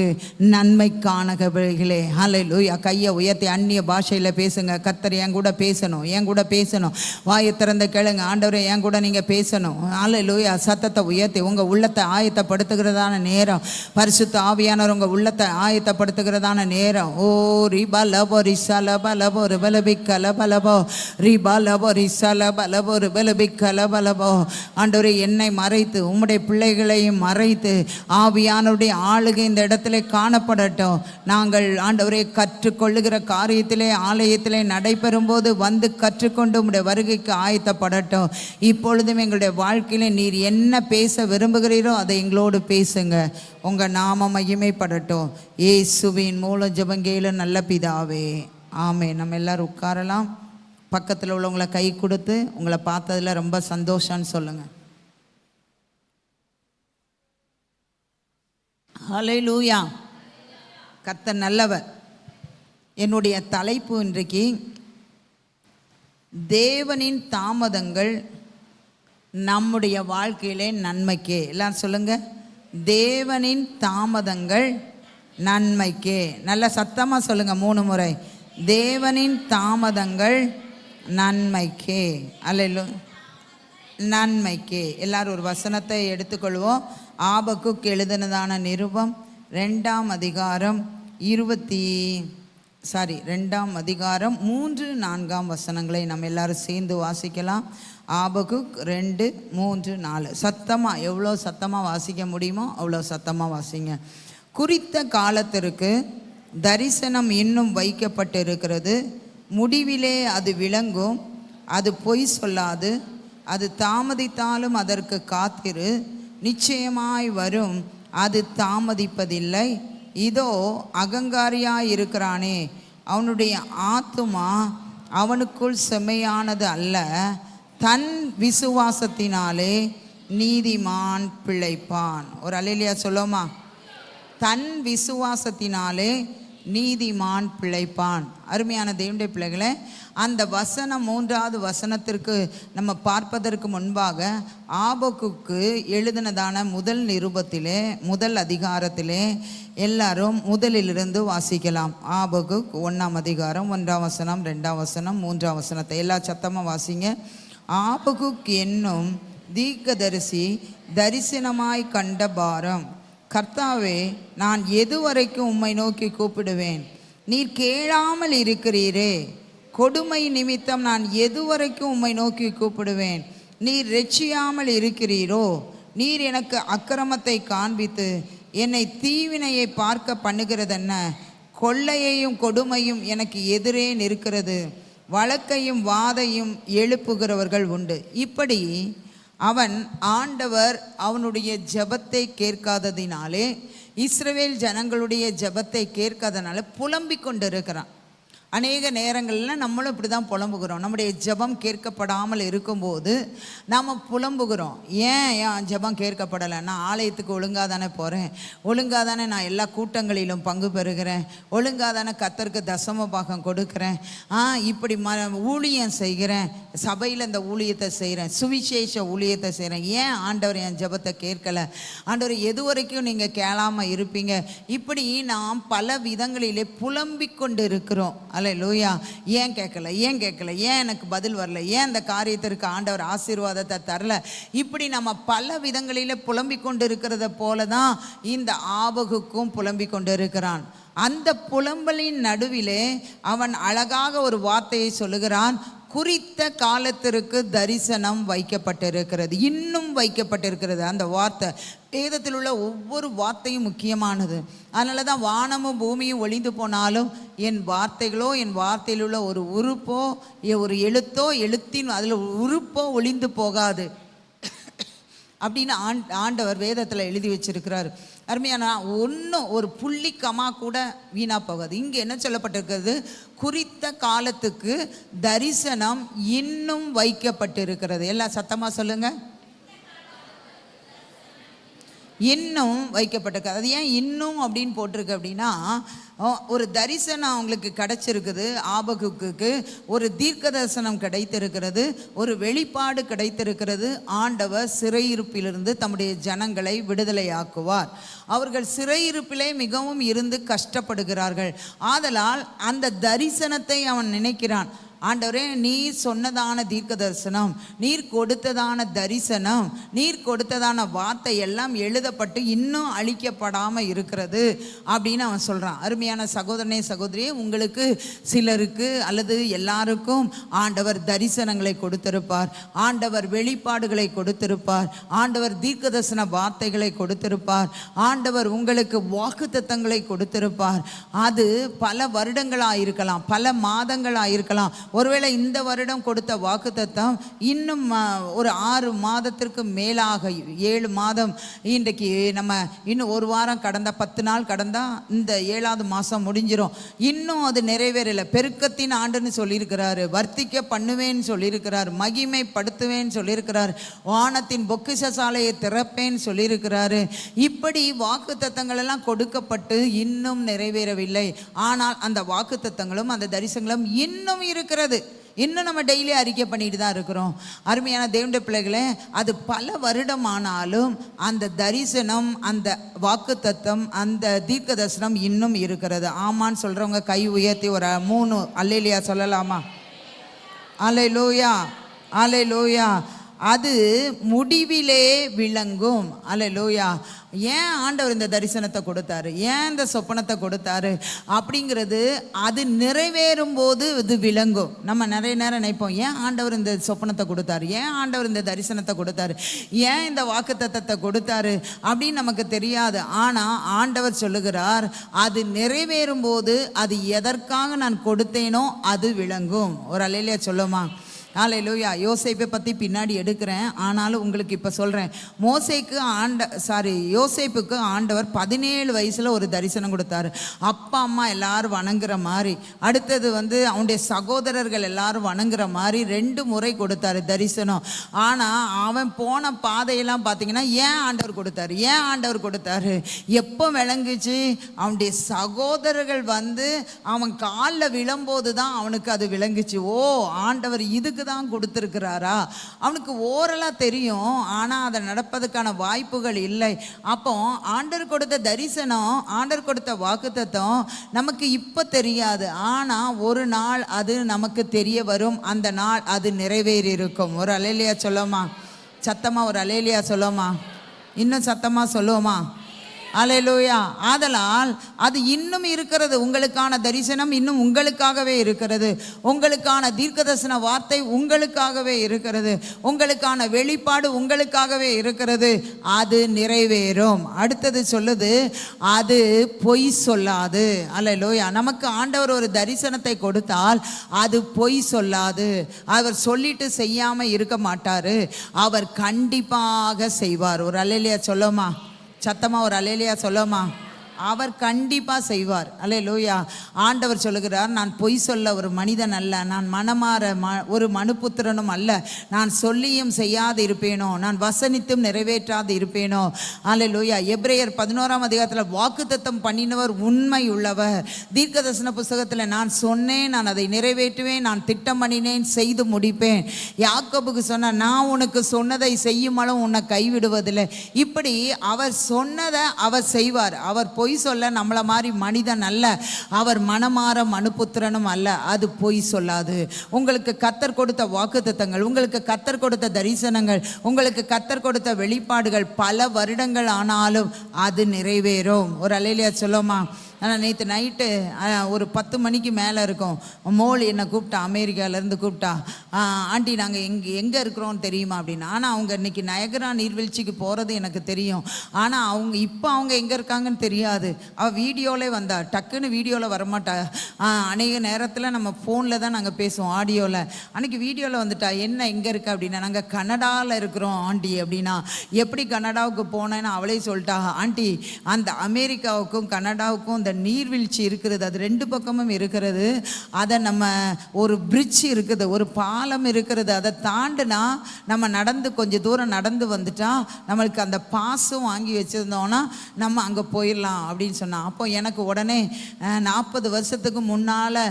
நன்மைக்கானவைகளே. ஹல்லேலூயா. கையை உயர்த்தி அந்நிய பாஷையில் பேசுங்க. கர்த்தர் என் கூட பேசணும், என் கூட பேசணும். வாயை திறந்த கேளுங்க. ஆண்டவரே என் கூட நீங்க பேசணும். ஹல்லேலூயா. சத்தத்தை உயர்த்தி உங்க உள்ளத்தை ஆயத்தப்படுத்துகிறதான நேரம். பரிசுத்த ஆவியானவர் உங்க உள்ளத்தை ஆயத்தப்படுத்துகிறதான நேரம். ஓ ரிபா லபோ ரிசல பலபோ ரிபலபிக்கல பலபோ ரிபா லபோ ரிசல பலபோ ரிபலபிக்கல பலபோ. ஆண்டவரே என்னை மறைத்து உம்முடைய பிள்ளைகளையும் மறைத்து ஆவியானவருடைய ஆளுகை இந்த இடத்துல காணப்படட்டும். நாங்கள் ஆண்டவரே கற்றுக்கொள்ளுகிற காரியத்திலே ஆலயத்திலே நடைபெறும் போது வந்து கற்றுக்கொண்டு உம்முடைய வருகைக்கு ஆயத்தப்படட்டும். இப்பொழுதும் எங்களுடைய வாழ்க்கையில நீர் என்ன பேச விரும்புகிறீரோ அதை எங்களோடு பேசுங்க. உங்க நாம மகிமைப்படட்டும். இயேசுவின் மூலம் ஜெபங்கேல நல்ல பிதாவே, ஆமென். நம்ம எல்லாரும் உட்காரலாம். பக்கத்தில் உள்ளவங்களை கை கொடுத்து உங்களை பார்த்ததுல ரொம்ப சந்தோஷம்னு சொல்லுங்க. ஹல்லேலூயா. கர்த்தர் நல்லவர். என்னுடைய தலைப்பு இன்றைக்கு தேவனின் தாமதங்கள் நம்முடைய வாழ்க்கையிலே நன்மைக்கே. எல்லாரும் சொல்லுங்க, தேவனின் தாமதங்கள் நன்மைக்கே. நல்ல சத்தமா சொல்லுங்க 3 முறை. தேவனின் தாமதங்கள் நன்மைக்கே. அல்லேலூயா, நன்மைக்கே. எல்லாரும் ஒரு வசனத்தை எடுத்துக்கொள்வோம். ஆபக்குக்கு எழுதினதான நிருபம் 2ஆம் அதிகாரம் 2ஆம் அதிகாரம் 3, 4ஆம் வசனங்களை நம்ம எல்லாரும் சேர்ந்து வாசிக்கலாம். ஆபகுக் 2, 3, 4. சத்தமா, எவ்வளோ சத்தமாக வாசிக்க முடியுமோ அவ்வளோ சத்தமாக வாசிங்க. குறித்த காலத்திற்கு தரிசனம் இன்னும் வைக்கப்பட்டிருக்கிறது. முடிவிலே அது விளங்கும். அது பொய் சொல்லாது. அது தாமதித்தாலும் அதற்கு காத்திரு. நிச்சயமாய் வரும். அது தாமதிப்பதில்லை. இதோ அகங்காரியாய் இருக்கிறானே, அவனுடைய ஆத்துமா அவனுக்குள் செம்மையானது அல்ல. தன் விசுவாசத்தினாலே நீதிமான் பிழைப்பான். ஒரு அல்லேலூயா சொல்லுமா. தன் விசுவாசத்தினாலே நீதிமான் பிழைப்பான். அருமையான தேவனுடைய பிள்ளைகளே, அந்த வசனம் 3வது வசனத்திற்கு நம்ம பார்ப்பதற்கு முன்பாக ஆபகுக்கு எழுதினதான முதல் நிருபத்திலே, முதல் அதிகாரத்திலே எல்லாரும் முதலிலிருந்து வாசிக்கலாம். ஆபகுக் 1ஆம் அதிகாரம் 1ஆம் வசனம், 2ஆம் வசனம், 3ஆம் வசனத்தை எல்லா சத்தமாக வாசிங்க. ஆபகுக் என்னும் தீர்க்கதரிசி தரிசனமாய் கண்ட பாரம். கர்த்தாவே, நான் எதுவரைக்கும் உம்மை நோக்கி கூப்பிடுவேன்? நீர் கேளாமல் இருக்கிறீரே. கொடுமை நிமித்தம் நான் எதுவரைக்கும் உம்மை நோக்கி கூப்பிடுவேன்? நீர் ரட்சியாமல் இருக்கிறீரோ? நீர் எனக்கு அக்கிரமத்தை காண்பித்து என்னை தீவினையை பார்க்க பண்ணுகிறதென்ன? கொள்ளையையும் கொடுமையும் எனக்கு எதிரே நிற்கிறது. வழக்கையும் வாதையும் எழுப்புகிறவர்கள் உண்டு. இப்படி அவன் ஆண்டவர் அவனுடைய ஜெபத்தை கேட்காததினாலே, இஸ்ரவேல் ஜனங்களுடைய ஜெபத்தை கேட்காதனால புலம்பிக் கொண்டு இருக்கிறான். அநேக நேரங்களில் நம்மளும் இப்படி தான் புலம்புகிறோம். நம்முடைய ஜெபம் கேட்கப்படாமல் இருக்கும்போது நாம் புலம்புகிறோம். ஏன் ஜெபம் கேட்கப்படலை? நான் ஆலயத்துக்கு ஒழுங்காக தானே போகிறேன், ஒழுங்காக தானே நான் எல்லா கூட்டங்களிலும் பங்கு பெறுகிறேன், ஒழுங்காக தானே கர்த்தருக்கு தசம பாகம் கொடுக்குறேன், இப்படி ஊழியம் செய்கிறேன், சபையில் இந்த ஊழியத்தை செய்கிறேன், சுவிசேஷ ஊழியத்தை செய்கிறேன். ஏன் ஆண்டவர் என் ஜெபத்தை கேட்கலை? ஆண்டவர் எது வரைக்கும் நீங்கள் கேளாமல் இருப்பீங்க? இப்படி நாம் பல விதங்களிலே புலம்பிக் கொண்டு இருக்கிறோம். அல்லேலூயா. ஏன் கேட்கல, ஏன் கேட்கல, ஏன் எனக்கு பதில் வரல, ஏன் அந்த காரியத்திற்கு ஆண்டவர் ஆசீர்வாதத்தை தரல? இப்படி நம்ம பல விதங்களிலே புலம்பிக் கொண்டு இருக்கிறத போல தான் இந்த ஆபகுக்கும் புலம்பிக் கொண்டு இருக்கிறான். அந்த புலம்பலின் நடுவிலே அவன் அழகாக ஒரு வார்த்தையை சொல்லுகிறான். குறித்த காலத்திற்கு தரிசனம் வைக்கப்பட்டிருக்கிறது, இன்னும் வைக்கப்பட்டிருக்கிறது. அந்த வார்த்தை வேதத்தில் உள்ள ஒவ்வொரு வார்த்தையும் முக்கியமானது. அதனால தான் வானமும் பூமியும் ஒளிந்து போனாலும் என் வார்த்தைகளோ, என் வார்த்தையில் உள்ள ஒரு உறுப்போ, ஒரு எழுத்தோ, எழுத்தின் அதில் உறுப்போ ஒளிந்து போகாது அப்படின்னு ஆண்டவர் வேதத்தில் எழுதி வச்சிருக்கிறார். அருமையான ஒன்றும் ஒரு புள்ளி கமா கூட வீணா போகாது. இங்கே என்ன சொல்லப்பட்டிருக்கிறது? குறித்த காலத்துக்கு தரிசனம் இன்னும் வைக்கப்பட்டிருக்கிறது. எல்லாம் சத்தமாக சொல்லுங்க. இன்னும் வைக்கப்பட்டிருக்கு. அது ஏன் இன்னும் அப்படின்னு போட்டிருக்கு அப்படின்னா, ஒரு தரிசனம் அவங்களுக்கு கிடைச்சிருக்குது. ஆபகுக்குக்கு ஒரு தீர்க்க தரிசனம் கிடைத்திருக்கிறது, ஒரு வெளிப்பாடு கிடைத்திருக்கிறது. ஆண்டவர் சிறையிருப்பிலிருந்து தம்முடைய ஜனங்களை விடுதலையாக்குவார். அவர்கள் சிறையிருப்பிலே மிகவும் இருந்து கஷ்டப்படுகிறார்கள். ஆதலால் அந்த தரிசனத்தை அவன் நினைக்கிறான். ஆண்டவரே, நீர் சொன்னதான தீர்க்க தரிசனம், நீர் கொடுத்ததான தரிசனம், நீர் கொடுத்ததான வார்த்தை எல்லாம் எழுதப்பட்டு இன்னும் அழிக்கப்படாமல் இருக்கிறது அப்படின்னு அவன் சொல்கிறான். அருமையான சகோதரனே சகோதரியே, உங்களுக்கு சிலருக்கு அல்லது எல்லாருக்கும் ஆண்டவர் தரிசனங்களை கொடுத்திருப்பார், ஆண்டவர் வெளிப்பாடுகளை கொடுத்திருப்பார், ஆண்டவர் தீர்க்க தரிசன வார்த்தைகளை கொடுத்திருப்பார், ஆண்டவர் உங்களுக்கு வாக்குத்தத்தங்களை கொடுத்திருப்பார். அது பல வருடங்களாக இருக்கலாம், பல மாதங்களாக இருக்கலாம். ஒருவேளை இந்த வருடம் கொடுத்த வாக்குத்தத்தம் இன்னும் ஒரு 6 மாதத்திற்கு மேலாக, 7 மாதம், இன்றைக்கு நம்ம இன்னும் ஒரு வாரம் கடந்தா, 10 நாள் கடந்தா இந்த 7வது மாதம் முடிஞ்சிடும். இன்னும் அது நிறைவேறலை. பெருக்கத்தின் ஆண்டுன்னு சொல்லியிருக்கிறாரு, வர்த்திக்க பண்ணுவேன்னு சொல்லியிருக்கிறார், மகிமைப்படுத்துவேன்னு சொல்லியிருக்கிறார், வானத்தின் பொக்கிஷ சாலையை திறப்பேன்னு சொல்லியிருக்கிறாரு. இப்படி வாக்குத்தத்தங்கள் எல்லாம் கொடுக்கப்பட்டு இன்னும் நிறைவேறவில்லை. ஆனால் அந்த வாக்குத்தத்தங்களும் அந்த தரிசனங்களும் இன்னும் இருக்கிறது. இன்னும் நம்ம டெய்லி அறிக்கை பண்ணிட்டு தான் இருக்கிறோம். அருமையான தேவனுடைய பிள்ளைகளே, அது பல வருடமானாலும் அந்த தரிசனம், அந்த வாக்குத்தத்தம், அந்த தீர்க்க தரிசனம் இன்னும் இருக்கிறது. ஆமான்னு சொல்றவங்க கை உயர்த்தி ஒரு 3 அல்லேலூயா சொல்லலாமா? அல்லேலூயா, அல்லேலூயா. அது முடிவிலே விளங்கும். அல்லேலூயா. ஏன் ஆண்டவர் இந்த தரிசனத்தை கொடுத்தாரு, ஏன் இந்த சொப்பனத்தை கொடுத்தாரு அப்படிங்கிறது அது நிறைவேறும் போது இது விளங்கும். நம்ம நிறைய நேரம் நினைப்போம், ஏன் ஆண்டவர் இந்த சொப்பனத்தை கொடுத்தாரு, ஏன் ஆண்டவர் இந்த தரிசனத்தை கொடுத்தாரு, ஏன் இந்த வாக்குத்தத்தத்தை கொடுத்தாரு அப்படின்னு நமக்கு தெரியாது. ஆனால் ஆண்டவர் சொல்லுகிறார், அது நிறைவேறும் போது அது எதற்காக நான் கொடுத்தேனோ அது விளங்கும். ஒரு அல்லேலூயா சொல்லுமா? ஹல்லேலூயா. யோசேப்பை பற்றி பின்னாடி எடுக்கிறேன், ஆனாலும் உங்களுக்கு இப்போ சொல்கிறேன். யோசேப்புக்கு ஆண்டவர் 17 வயசில் ஒரு தரிசனம் கொடுத்தாரு. அப்பா அம்மா எல்லாரும் வணங்குற மாதிரி, அடுத்தது அவனுடைய சகோதரர்கள் எல்லாரும் வணங்குற மாதிரி 2 முறை கொடுத்தாரு தரிசனம். ஆனால் அவன் போன பாதையெல்லாம் பார்த்தீங்கன்னா, ஏன் ஆண்டவர் கொடுத்தாரு, ஏன் ஆண்டவர் கொடுத்தாரு, எப்போ விளங்குச்சு? அவனுடைய சகோதரர்கள் அவன் காலில் விழும்போது தான் அவனுக்கு அது விளங்குச்சு. ஓ, ஆண்டவர் இதுக்கு தான் கொடுத்திருக்கிறாரா? அவனுக்கு ஓரலாக தெரியும், ஆனால் அதை நடப்பதற்கான வாய்ப்புகள் இல்லை. அப்போ ஆண்டவர் கொடுத்த தரிசனம், ஆண்டவர் கொடுத்த வாக்குத்தத்தம் நமக்கு இப்போ தெரியாது, ஆனால் ஒரு நாள் அது நமக்கு தெரிய வரும். அந்த நாள் அது நிறைவேறி இருக்கும். ஒரு அல்லேலூயா சொல்லுமா? சத்தமா ஒரு அல்லேலூயா சொல்லுமா? இன்னும் சத்தமா சொல்லுவோமா? அல்லேலூயா. ஆதலால் அது இன்னும் இருக்கிறது. உங்களுக்கான தரிசனம் இன்னும் உங்களுக்காகவே இருக்கிறது, உங்களுக்கான தீர்க்கதரிசன வார்த்தை உங்களுக்காகவே இருக்கிறது, உங்களுக்கான வெளிப்பாடு உங்களுக்காகவே இருக்கிறது. அது நிறைவேறும். அடுத்தது சொல்லுது, அது பொய் சொல்லாது. அல்லேலூயா. நமக்கு ஆண்டவர் ஒரு தரிசனத்தை கொடுத்தால் அது பொய் சொல்லாது. அவர் சொல்லிட்டு செய்யாம இருக்க மாட்டாரு, அவர் கண்டிப்பாக செய்வார். ஒரு அல்லேலூயா சொல்லுமா? சத்தமா ஒரு அல்லேலூயா சொல்லுமா? அவர் கண்டிப்பாக செய்வார். அல்லேலூயா. ஆண்டவர் சொல்லுகிறார், நான் பொய் சொல்ல ஒரு மனிதன் அல்ல, நான் மனமாற ஒரு மனுபுத்திரனும் அல்ல. நான் சொல்லியும் செய்யாது இருப்பேனோ, நான் வசனித்தும் நிறைவேற்றாது இருப்பேனோ. அல்லேலூயா. எபிரேயர் 11ஆம் அதிகாரத்தில் வாக்குத்தத்தம் பண்ணினவர் உண்மை உள்ளவர். தீர்க்கதரிசன புஸ்தகத்தில் நான் சொன்னேன், நான் அதை நிறைவேற்றுவேன், நான் திட்டம் பண்ணினேன், செய்து முடிப்பேன். யாக்கோபுக்கு சொன்ன, நான் உனக்கு சொன்னதை செய்யும் அளவு உன்னை கைவிடுவதில்லை. இப்படி அவர் சொன்னதை அவர் செய்வார். அவர் பொய் சொல்ல நம்மளை மாதிரி மனிதன் அல்ல, அவர் மனமாற மனுபுத்திரனும் அல்ல. அது பொய் சொல்லாது. உங்களுக்கு கர்த்தர் கொடுத்த வாக்குத்தத்தங்கள், உங்களுக்கு கர்த்தர் கொடுத்த தரிசனங்கள், உங்களுக்கு கர்த்தர் கொடுத்த வெளிப்பாடுகள் பல வருடங்கள் ஆனாலும் அது நிறைவேறும். ஒரு அல்லேலூயா சொல்லுமா? ஆனால் நேற்று நைட்டு ஒரு 10 மணிக்கு மேலே இருக்கும், மோள் என்னை கூப்பிட்டா, அமெரிக்காவிலேருந்து கூப்பிட்டா, ஆண்டி நாங்கள் எங்கே இருக்கிறோன்னு தெரியுமா அப்படின்னு. ஆனால் அவங்க இன்றைக்கி நயகரா நீர்வீழ்ச்சிக்கு போகிறது எனக்கு தெரியும், ஆனால் அவங்க எங்கே இருக்காங்கன்னு தெரியாது. அவள் வீடியோவிலே வந்தா, டக்குன்னு வீடியோவில் வரமாட்டா. அநேக நேரத்தில் நம்ம ஃபோனில் தான் நாங்கள் பேசுவோம், ஆடியோவில். அன்றைக்கி வீடியோவில் வந்துட்டா, என்ன எங்கே இருக்க அப்படின்னா, நாங்கள் கனடாவில் இருக்கிறோம் ஆண்டி அப்படின்னா. எப்படி கனடாவுக்கு போனேன்னு அவளே சொல்லிட்டா, ஆண்டி அந்த அமெரிக்காவுக்கும் கனடாவுக்கும் இந்த அந்த நீர்வீழ்ச்சி இருக்கிறது, அது 2 பக்கமும் இருக்கிறது. அதை நம்ம ஒரு பிரிட்ஜ் இருக்குது, ஒரு பாலம் இருக்கிறது, அதை தாண்டினா நம்ம நடந்து கொஞ்சம் தூரம் நடந்து வந்துட்டா நம்மளுக்கு அந்த பாஸும் வாங்கி வச்சுருந்தோன்னா நம்ம அங்கே போயிடலாம் அப்படின்னு சொன்னான். அப்போ எனக்கு உடனே 40 வருஷத்துக்கு முன்னால்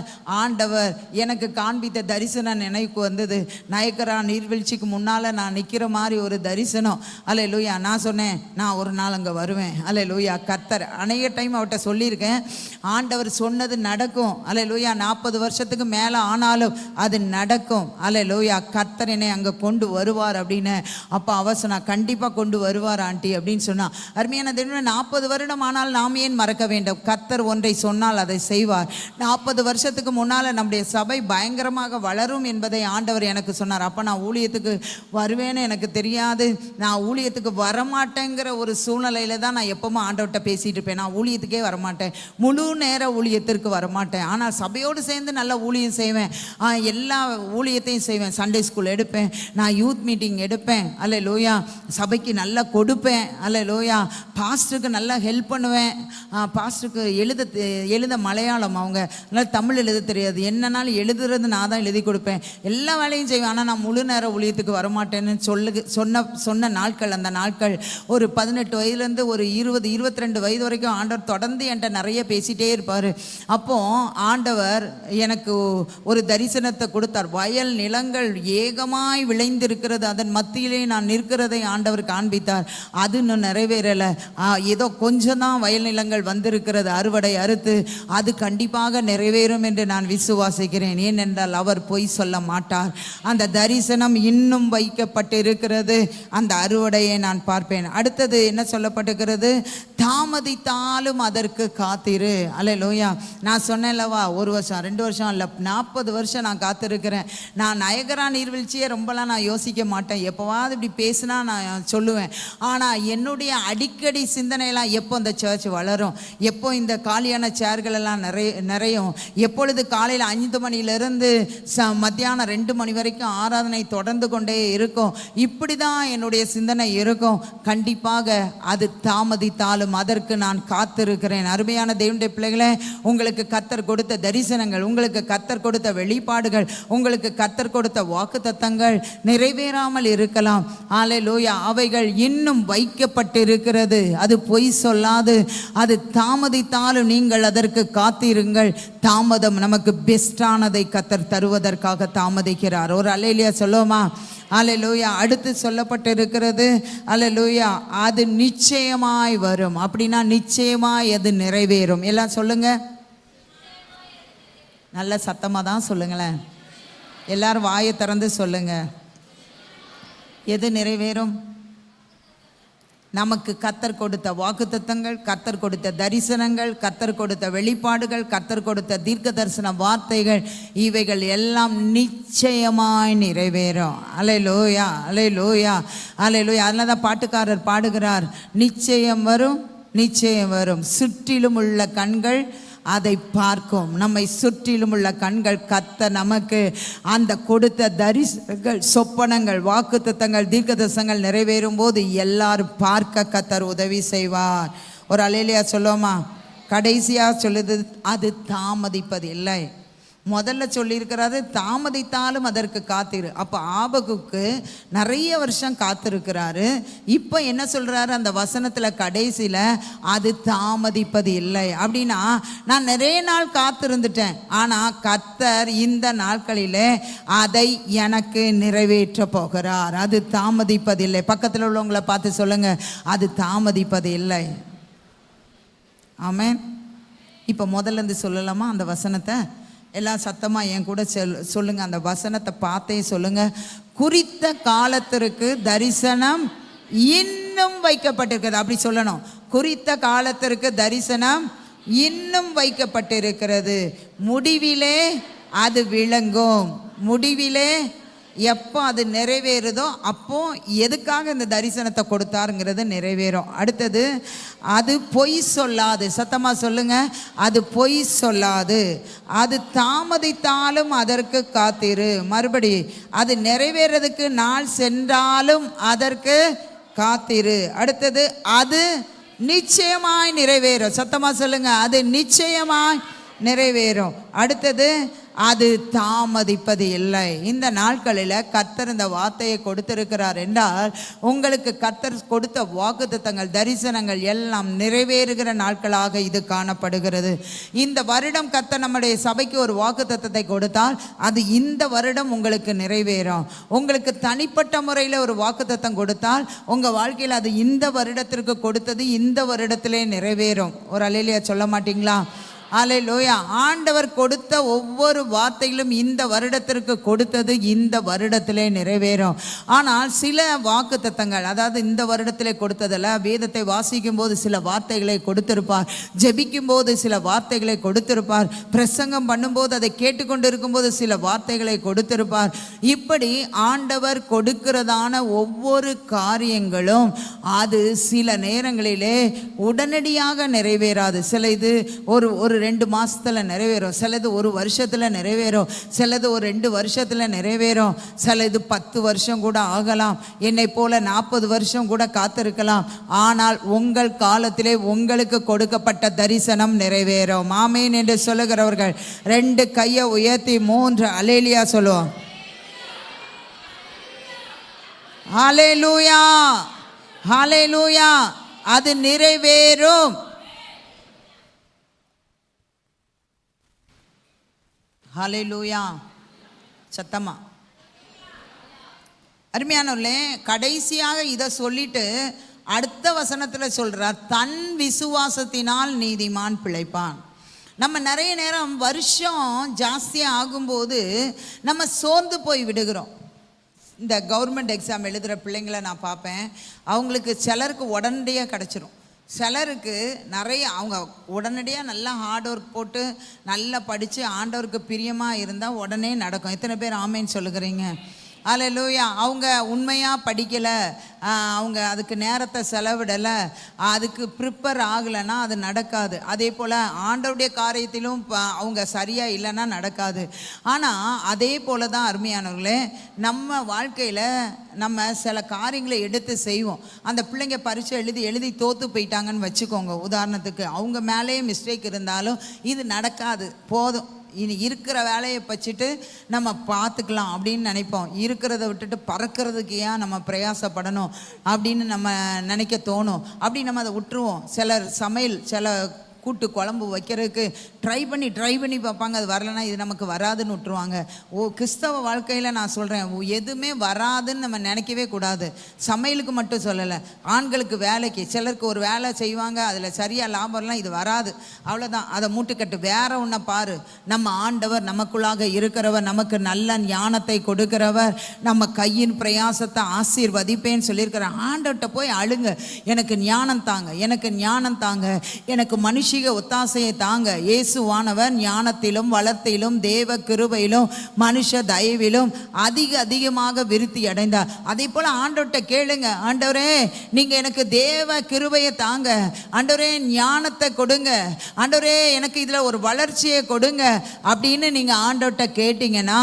ஆண்டவர் எனக்கு காண்பித்த தரிசனம் நினைவுக்கு வந்தது. நயகரா நீர்வீழ்ச்சிக்கு முன்னால் நான் நிற்கிற மாதிரி ஒரு தரிசனம். அல்லேலூயா. நான் சொன்னேன், நான் ஒரு நாள் அங்கே வருவேன். அல்லேலூயா. கர்த்தர் அநேக டைம் அவர்கிட்ட சொல்லியிருக்கேன், ஆண்டவர் சொன்னது நடக்கும். அல்லேலூயா. 40 வருஷத்துக்கு மேலே ஆனாலும் அது நடக்கும். அல்லேலூயா. கர்த்தர் என்னை அங்கே கொண்டு வருவார் அப்படின்னு. அப்போ அவ சொன்னா, கண்டிப்பாக கொண்டு வருவார் ஆண்டி அப்படின்னு சொன்னா. அருமையான தேவனே, 40 வருடம் ஆனால் நாம் ஏன் மறக்க வேண்டும்? கர்த்தர் ஒன்றை சொன்னால் அதை செய்வார். 40 வருஷத்துக்கு முன்னால் நம்முடைய சபை பயங்கரமாக வளரும் என்பதை ஆண்டவர் எனக்கு சொன்னார். அப்போ நான் ஊழியத்துக்கு வருவேன்னு எனக்கு தெரியாது. நான் ஊழியத்துக்கு வரமாட்டேங்கிற ஒரு சூழ்நிலையில தான் நான் எப்பவும் ஆண்டவர்கிட்ட பேசிட்டு இருப்பேன். நான் ஊழியத்துக்கே வரமாட்டேன், முழு நேர ஊழியத்திற்கு வரமாட்டேன். ஆனால் சபையோடு சேர்ந்து நல்ல ஊழியம் செய்வேன், எல்லா ஊழியத்தையும் செய்வேன். சண்டே ஸ்கூல் எடுப்பேன், நான் யூத் மீட்டிங் எடுப்பேன். அல்லேலூயா. சபைக்கு நல்லா கொடுப்பேன். அல்லேலூயா. பாஸ்டருக்கு நல்லா ஹெல்ப் பண்ணுவேன். பாஸ்டருக்கு எழுத மலையாளம், அவங்க நல்லா தமிழ் எழுத தெரியாது. என்னன்னாலும் எழுதுறது நான் தான் எழுதி கொடுப்பேன், எல்லா வேலையும் செய்வேன். ஆனால் நான் முழு நேர ஊழியத்துக்கு வரமாட்டேன்னு சொன்ன நாட்கள், அந்த நாட்கள் ஒரு 18 வயதுலேருந்து ஒரு 20-22 வயது வரைக்கும் ஆண்டவர் தொடர்ந்து என்கிட்ட நிறைய பேசிகிட்டே இருப்பார். அப்போ ஆண்டவர் எனக்கு ஒரு தரிசனத்தை கொடுத்தார். வயல் நிலங்கள் ஏகமாய் விளைந்திருக்கிறது, அதன் மத்தியிலே நான் நிற்கிறதை ஆண்டவர் காண்பித்தார். அது இன்னும் நிறைவேறலை. ஏதோ கொஞ்சம் தான் வயல் நிலங்கள் வந்திருக்கிறது, அறுவடை அறுத்து. அது கண்டிப்பாக நிறைவேறும் என்று நான் விசுவாசிக்கிறேன். ஏனென்றால் அவர் பொய் சொல்ல மாட்டார். அந்த தரிசனம் இன்னும் வைக்கப்பட்டிருக்கிறது. அந்த அறுவடையை நான் பார்ப்பேன். அடுத்தது என்ன சொல்லப்பட்டிருக்கிறது? தாமதித்தாலும் அதற்கு காத்திரு. அல்லேலூயா. நான் சொன்னேன்லவா, 1 வருஷம் 2 வருஷம் இல்லை, 40 வருஷம் நான் காத்திருக்கிறேன். நான் நயகரா நீர்வீழ்ச்சியை ரொம்பலாம் நான் யோசிக்க மாட்டேன். எப்போவாது இப்படி பேசினா நான் சொல்லுவேன். ஆனால் என்னுடைய அடிக்கடி சிந்தனையெல்லாம் எப்போ இந்த சர்ச் வளரும், எப்போ இந்த காலியான சேர்கள் எல்லாம் நிறையும், எப்பொழுது காலையில் 5 மணியிலிருந்து மத்தியானம் 2 மணி வரைக்கும் ஆராதனை தொடர்ந்து கொண்டே இருக்கும். இப்படி தான் என்னுடைய சிந்தனை இருக்கும். கண்டிப்பாக அது தாமதித்தாலும் அதற்கு நான் காத்திருக்கிறேன். அருமையான தேவனுடைய பிள்ளைகளே, உங்களுக்கு கர்த்தர் கொடுத்த தரிசனங்கள், உங்களுக்கு கர்த்தர் கொடுத்த வெளிப்பாடுகள், உங்களுக்கு கர்த்தர் கொடுத்த வாக்குத்தத்தங்கள் நிறைவேறாமல் இருக்கலாம். அல்லேலூயா. அவைகள் இன்னும் வைக்கப்பட்டிருக்கிறது. அது பொய் சொல்லாது. அது தாமதித்தாலும் நீங்கள் அதற்கு காத்திருங்கள். தாமதம் நமக்கு பெஸ்டானதை கர்த்தர் தருவதற்காக தாமதிக்கிறார். ஒரு அல்லேலூயா சொல்லுவோமா? அல்லேலூயா. அடுத்து சொல்லப்பட்டிருக்கிறது, அல்லேலூயா, அது நிச்சயமாய் வரும். அப்படின்னா நிச்சயமாய் அது நிறைவேறும். எல்லாம் சொல்லுங்க, நல்ல சத்தமாக தான் சொல்லுங்களேன். எல்லாரும் வாயை திறந்து சொல்லுங்க. எது நிறைவேறும்? நமக்கு கர்த்தர் கொடுத்த வாக்குத்தத்தங்கள், கர்த்தர் கொடுத்த தரிசனங்கள், கர்த்தர் கொடுத்த வெளிப்பாடுகள், கர்த்தர் கொடுத்த தீர்க்க தரிசன வார்த்தைகள், இவைகள் எல்லாம் நிச்சயமாய் நிறைவேறும். அல்லேலூயா, அல்லேலூயா, அல்லேலூயா. அதனால தான் பாட்டுக்காரர் பாடுகிறார், நிச்சயம் வரும், நிச்சயம் வரும், சுற்றிலும் உள்ள கண்கள் அதை பார்க்கும். நம்மை சுற்றிலும் உள்ள கண்கள் கர்த்தர் நமக்கு அந்த கொடுத்த தரிசனங்கள், சொப்பனங்கள், வாக்குத்தத்தங்கள், தீர்க்கதரிசனங்கள் நிறைவேறும் போது எல்லாரும் பார்க்க கர்த்தர் உதவி செய்வார். ஒரு அல்லேலூயா சொல்லுவோமா? கடைசியாக சொல்லுது, அது தாமதிப்பது இல்லை. முதல்ல சொல்லியிருக்கிறாரு, தாமதித்தாலும் அதற்கு காத்திரு. அப்போ ஆபகுக்கு நிறைய வருஷம் காத்திருக்கிறாரு. இப்போ என்ன சொல்கிறாரு அந்த வசனத்தில் கடைசியில், அது தாமதிப்பது இல்லை. அப்படின்னா நான் நிறைய நாள் காத்திருந்துட்டேன், ஆனால் கர்த்தர் இந்த நாட்களில் அதை எனக்கு நிறைவேற்ற போகிறார். அது தாமதிப்பதில்லை. பக்கத்தில் உள்ளவங்களை பார்த்து சொல்லுங்க, அது தாமதிப்பது இல்லை. ஆமென். இப்போ முதல்ல இருந்து சொல்லலாமா அந்த வசனத்தை? எல்லாம் சத்தமாக என் கூட சொல்லுங்க. அந்த வசனத்தை பார்த்தே சொல்லுங்க. குறித்த காலத்திற்கு தரிசனம் இன்னும் வைக்கப்பட்டிருக்கிறது. அப்படி சொல்லணும். குறித்த காலத்திற்கு தரிசனம் இன்னும் வைக்கப்பட்டிருக்கிறது. முடிவிலே அது விளங்கும். முடிவிலே எப்போ அது நிறைவேறுதோ அப்போ எதுக்காக இந்த தரிசனத்தை கொடுத்தாருங்கிறது நிறைவேறும். அடுத்தது, அது பொய் சொல்லாது. சத்தமாக சொல்லுங்க, அது பொய் சொல்லாது. அது தாமதித்தாலும் அதற்கு காத்திரு. மறுபடி, அது நிறைவேறதுக்கு நாள் சென்றாலும் அதற்கு காத்திரு. அடுத்தது, அது நிச்சயமாய் நிறைவேறும். சத்தமா சொல்லுங்க, அது நிச்சயமாய் நிறைவேறும். அடுத்தது, அது தாமதிப்பது இல்லை. இந்த நாட்களில் கர்த்தர் இந்த வார்த்தையை கொடுத்திருக்கிறார் என்றால் உங்களுக்கு கர்த்தர் கொடுத்த வாக்குத்தத்தங்கள், தரிசனங்கள் எல்லாம் நிறைவேறுகிற நாட்களாக இது காணப்படுகிறது. இந்த வருடம் கர்த்தர் நம்முடைய சபைக்கு ஒரு வாக்குத்தத்தத்தை கொடுத்தால் அது இந்த வருடம் உங்களுக்கு நிறைவேறும். உங்களுக்கு தனிப்பட்ட முறையில் ஒரு வாக்குத்தத்தம் கொடுத்தால் உங்கள் வாழ்க்கையில் அது இந்த வருடத்திற்கு கொடுத்தது இந்த வருடத்திலே நிறைவேறும். ஒரு அல்லேலூயா சொல்ல மாட்டீங்களா? அல்லேலூயா. ஆண்டவர் கொடுத்த ஒவ்வொரு வார்த்தைகளும் இந்த வருடத்திற்கு கொடுத்தது இந்த வருடத்திலே நிறைவேறும். ஆனால் சில வாக்குத்தத்தங்கள், அதாவது இந்த வருடத்திலே கொடுத்ததில் வேதத்தை வாசிக்கும் போது சில வார்த்தைகளை கொடுத்திருப்பார், ஜெபிக்கும் போது சில வார்த்தைகளை கொடுத்திருப்பார், பிரசங்கம் பண்ணும்போது அதை கேட்டுக்கொண்டு இருக்கும்போது சில வார்த்தைகளை கொடுத்திருப்பார். இப்படி ஆண்டவர் கொடுக்கிறதான ஒவ்வொரு காரியங்களும் அது சில நேரங்களிலே உடனடியாக நிறைவேறாது. சில இது ஒரு 2 மாசத்துல நிறைவேறும், சிலது 1 வருஷத்துல நிறைவேறும், சிலது ஒரு 2 வருஷத்துல நிறைவேறும், சில இது 10 வருஷம் கூட ஆகலாம், என்னை போல 40 வருஷம் கூட காத்திருக்கலாம். ஆனால் உங்கள் காலத்திலே உங்களுக்கு கொடுக்கப்பட்ட தரிசனம் நிறைவேறும். ஆமென் என்று சொல்லுகிறவர்கள் 2 கையை உயர்த்தி 3 அல்லேலூயா சொல்லுவோம். ஹல்லேலூயா, ஹல்லேலூயா. அது நிறைவேறும். ஹல்லேலூயா. சத்தமா அருமையானவர்களே, கடைசியாக இதை சொல்லிட்டு அடுத்த வசனத்தில் சொல்றார், தன் விசுவாசத்தினால் நீதிமான் பிழைப்பான். நம்ம நிறைய நேரம் வருஷம் ஜாஸ்தியாக ஆகும்போது நம்ம சோர்ந்து போய் விடுகிறோம். இந்த கவர்மெண்ட் எக்ஸாம் எழுதுகிற பிள்ளைங்களை நான் பார்ப்பேன், அவங்களுக்கு சிலருக்கு உடனடியாக கிடச்சிரும், சிலருக்கு நிறைய அவங்க உடனடியாக நல்லா ஹார்ட் ஒர்க் போட்டு நல்லா படித்து ஆண்டவருக்கு பிரியமாக இருந்தால் உடனே நடக்கும். எத்தனை பேர் ஆமேன்னு சொல்லுகிறீங்க? அல்லேலூயா. அவங்க உண்மையாக படிக்கலை, அவங்க அதுக்கு நேரத்தை செலவிடலை, அதுக்கு ப்ரிப்பேர் ஆகலைன்னா அது நடக்காது. அதே போல் ஆண்டவருடைய காரியத்திலும் அவங்க சரியாக இல்லைன்னா நடக்காது. ஆனால் அதே போல் தான் அருமையானவர்களே, நம்ம வாழ்க்கையில் நம்ம சில காரியங்களை எடுத்து செய்வோம். அந்த பிள்ளைங்க பரீட்சை எழுதி தோற்று போயிட்டாங்கன்னு வச்சுக்கோங்க. உதாரணத்துக்கு அவங்க மேலேயே மிஸ்டேக் இருந்தாலும் இது நடக்காது, போதும் இனி இருக்கிற வேலையை வச்சுட்டு நம்ம பார்த்துக்கலாம் அப்படின்னு நினைப்போம். இருக்கிறத விட்டுட்டு பறக்கிறதுக்கு ஏன் நம்ம பிரயாசப்படணும் அப்படின்னு நம்ம நினைக்க தோணும். அப்படி நம்ம அதை விட்டுருவோம். சிலர் சமையல், சில கூட்டு குழம்பு வைக்கிறதுக்கு ட்ரை பண்ணி பார்ப்பாங்க, அது வரலைன்னா இது நமக்கு வராதுன்னு விட்டுருவாங்க. கிறிஸ்தவ வாழ்க்கையில் நான் சொல்கிறேன், எதுவுமே வராதுன்னு நம்ம நினைக்கவே கூடாது. சமையலுக்கு மட்டும் சொல்லலை, ஆண்களுக்கு வேலைக்கு சிலருக்கு ஒரு வேலை செய்வாங்க, அதில் சரியாக லாபம்லாம் இது வராது, அவ்வளோதான், அதை மூட்டுக்கட்டு, வேற ஒன்றை பாரு. நம்ம ஆண்டவர் நமக்குள்ளாக இருக்கிறவர், நமக்கு நல்ல ஞானத்தை கொடுக்கிறவர், நம்ம கையின் பிரயாசத்தை ஆசீர்வதிப்பேன்னு சொல்லியிருக்கிற ஆண்டவர்கிட்ட போய் அழுங்க, எனக்கு ஞானம் தாங்க, எனக்கு ஞானம் தாங்க, எனக்கு மனுஷ ஒத்தாசையை தாங்க. இயேசுவானவர் ஞானத்திலும் வளத்திலும் தேவ கிருபையிலும் மனுஷ தயவிலும் அதிகமாக விருத்தி அடைந்தார். அதே போல ஆண்டவர்கிட்ட கேளுங்க, ஆண்டவரே நீங்க எனக்கு தேவ கிருபையை தாங்க, ஆண்டவரே ஞானத்தை கொடுங்க, ஆண்டவரே எனக்கு இதுல ஒரு வளர்ச்சியை கொடுங்க அப்படின்னு நீங்க ஆண்டவர்கிட்ட கேட்டீங்கன்னா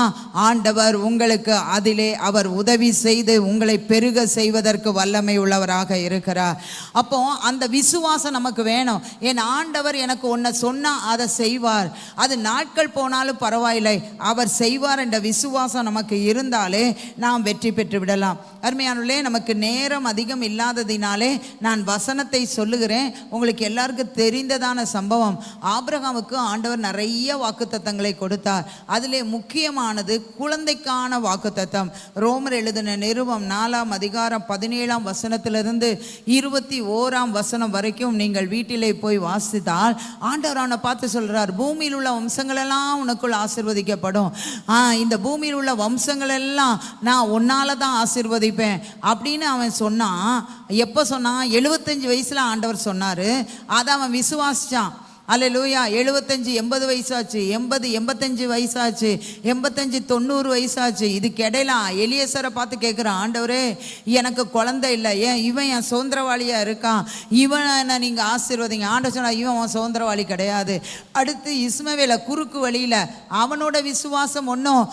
ஆண்டவர் உங்களுக்கு அதிலே அவர் உதவி செய்து உங்களை பெருக செய்வதற்கு வல்லமை உள்ளவராக இருக்கிறார். அப்போ அந்த விசுவாசம் நமக்கு வேணும். என் ஆண்டவர் எனக்கு ஒன்றை சொன்னால் அதை செய்வார், அது நாட்கள் போனாலும் பரவாயில்லை, அவர் செய்வார் என்ற விசுவாசம் நமக்கு இருந்தாலே நாம் வெற்றி பெற்று விடலாம். அருமையானவர்களே, நமக்கு நேரம் அதிகம் இல்லாததினாலே நான் வசனத்தை சொல்லுகிறேன். உங்களுக்கு எல்லாருக்கும் தெரிந்ததான சம்பவம், ஆபிரகாமுக்கு ஆண்டவர் நிறைய வாக்குத்தத்தங்களை கொடுத்தார். அதிலே முக்கியமானது குழந்தைக்கான வாக்குத்தத்தம். ரோமர் எழுதின நிருபம் 4ஆம் அதிகாரம் 17ஆம் வசனத்திலிருந்து 21ஆம் வசனம் வரைக்கும் நீங்கள் வீட்டிலே போய் வாசித்தால் ஆண்டவர் அவனை பார்த்து சொல்றார், பூமியில் உள்ள வம்சங்கள் எல்லாம் உனக்குள் ஆசீர்வதிக்கப்படும், இந்த பூமியில் உள்ள வம்சங்கள் எல்லாம் நான் உன்னால தான் ஆசீர்வதிப்பேன் அப்படின்னு அவன் சொன்னான். எப்போ சொன்னான்? 75 வயசுல ஆண்டவர் சொன்னாரு. அதை அவன் விசுவாசிச்சான். அல்லேலூயா. 75 80 வயசாச்சு, 80 85 வயசாச்சு, 85 90 வயசாச்சு. இதுக்கு இடையில எலியேசரை பார்த்து கேட்குறான், ஆண்டவரே எனக்கு குழந்தை இல்லை, ஏன் இவன் என் சுதந்திரவாளியாக இருக்கான், இவனை நீங்கள் ஆசீர்வதிங்க. ஆண்டவர் சொன்னா இவன் அவன் சுதந்திரவாளி கிடையாது. அடுத்து இஸ்மவேலை குறுக்கு வழியில், அவனோட விசுவாசம் ஒன்றும்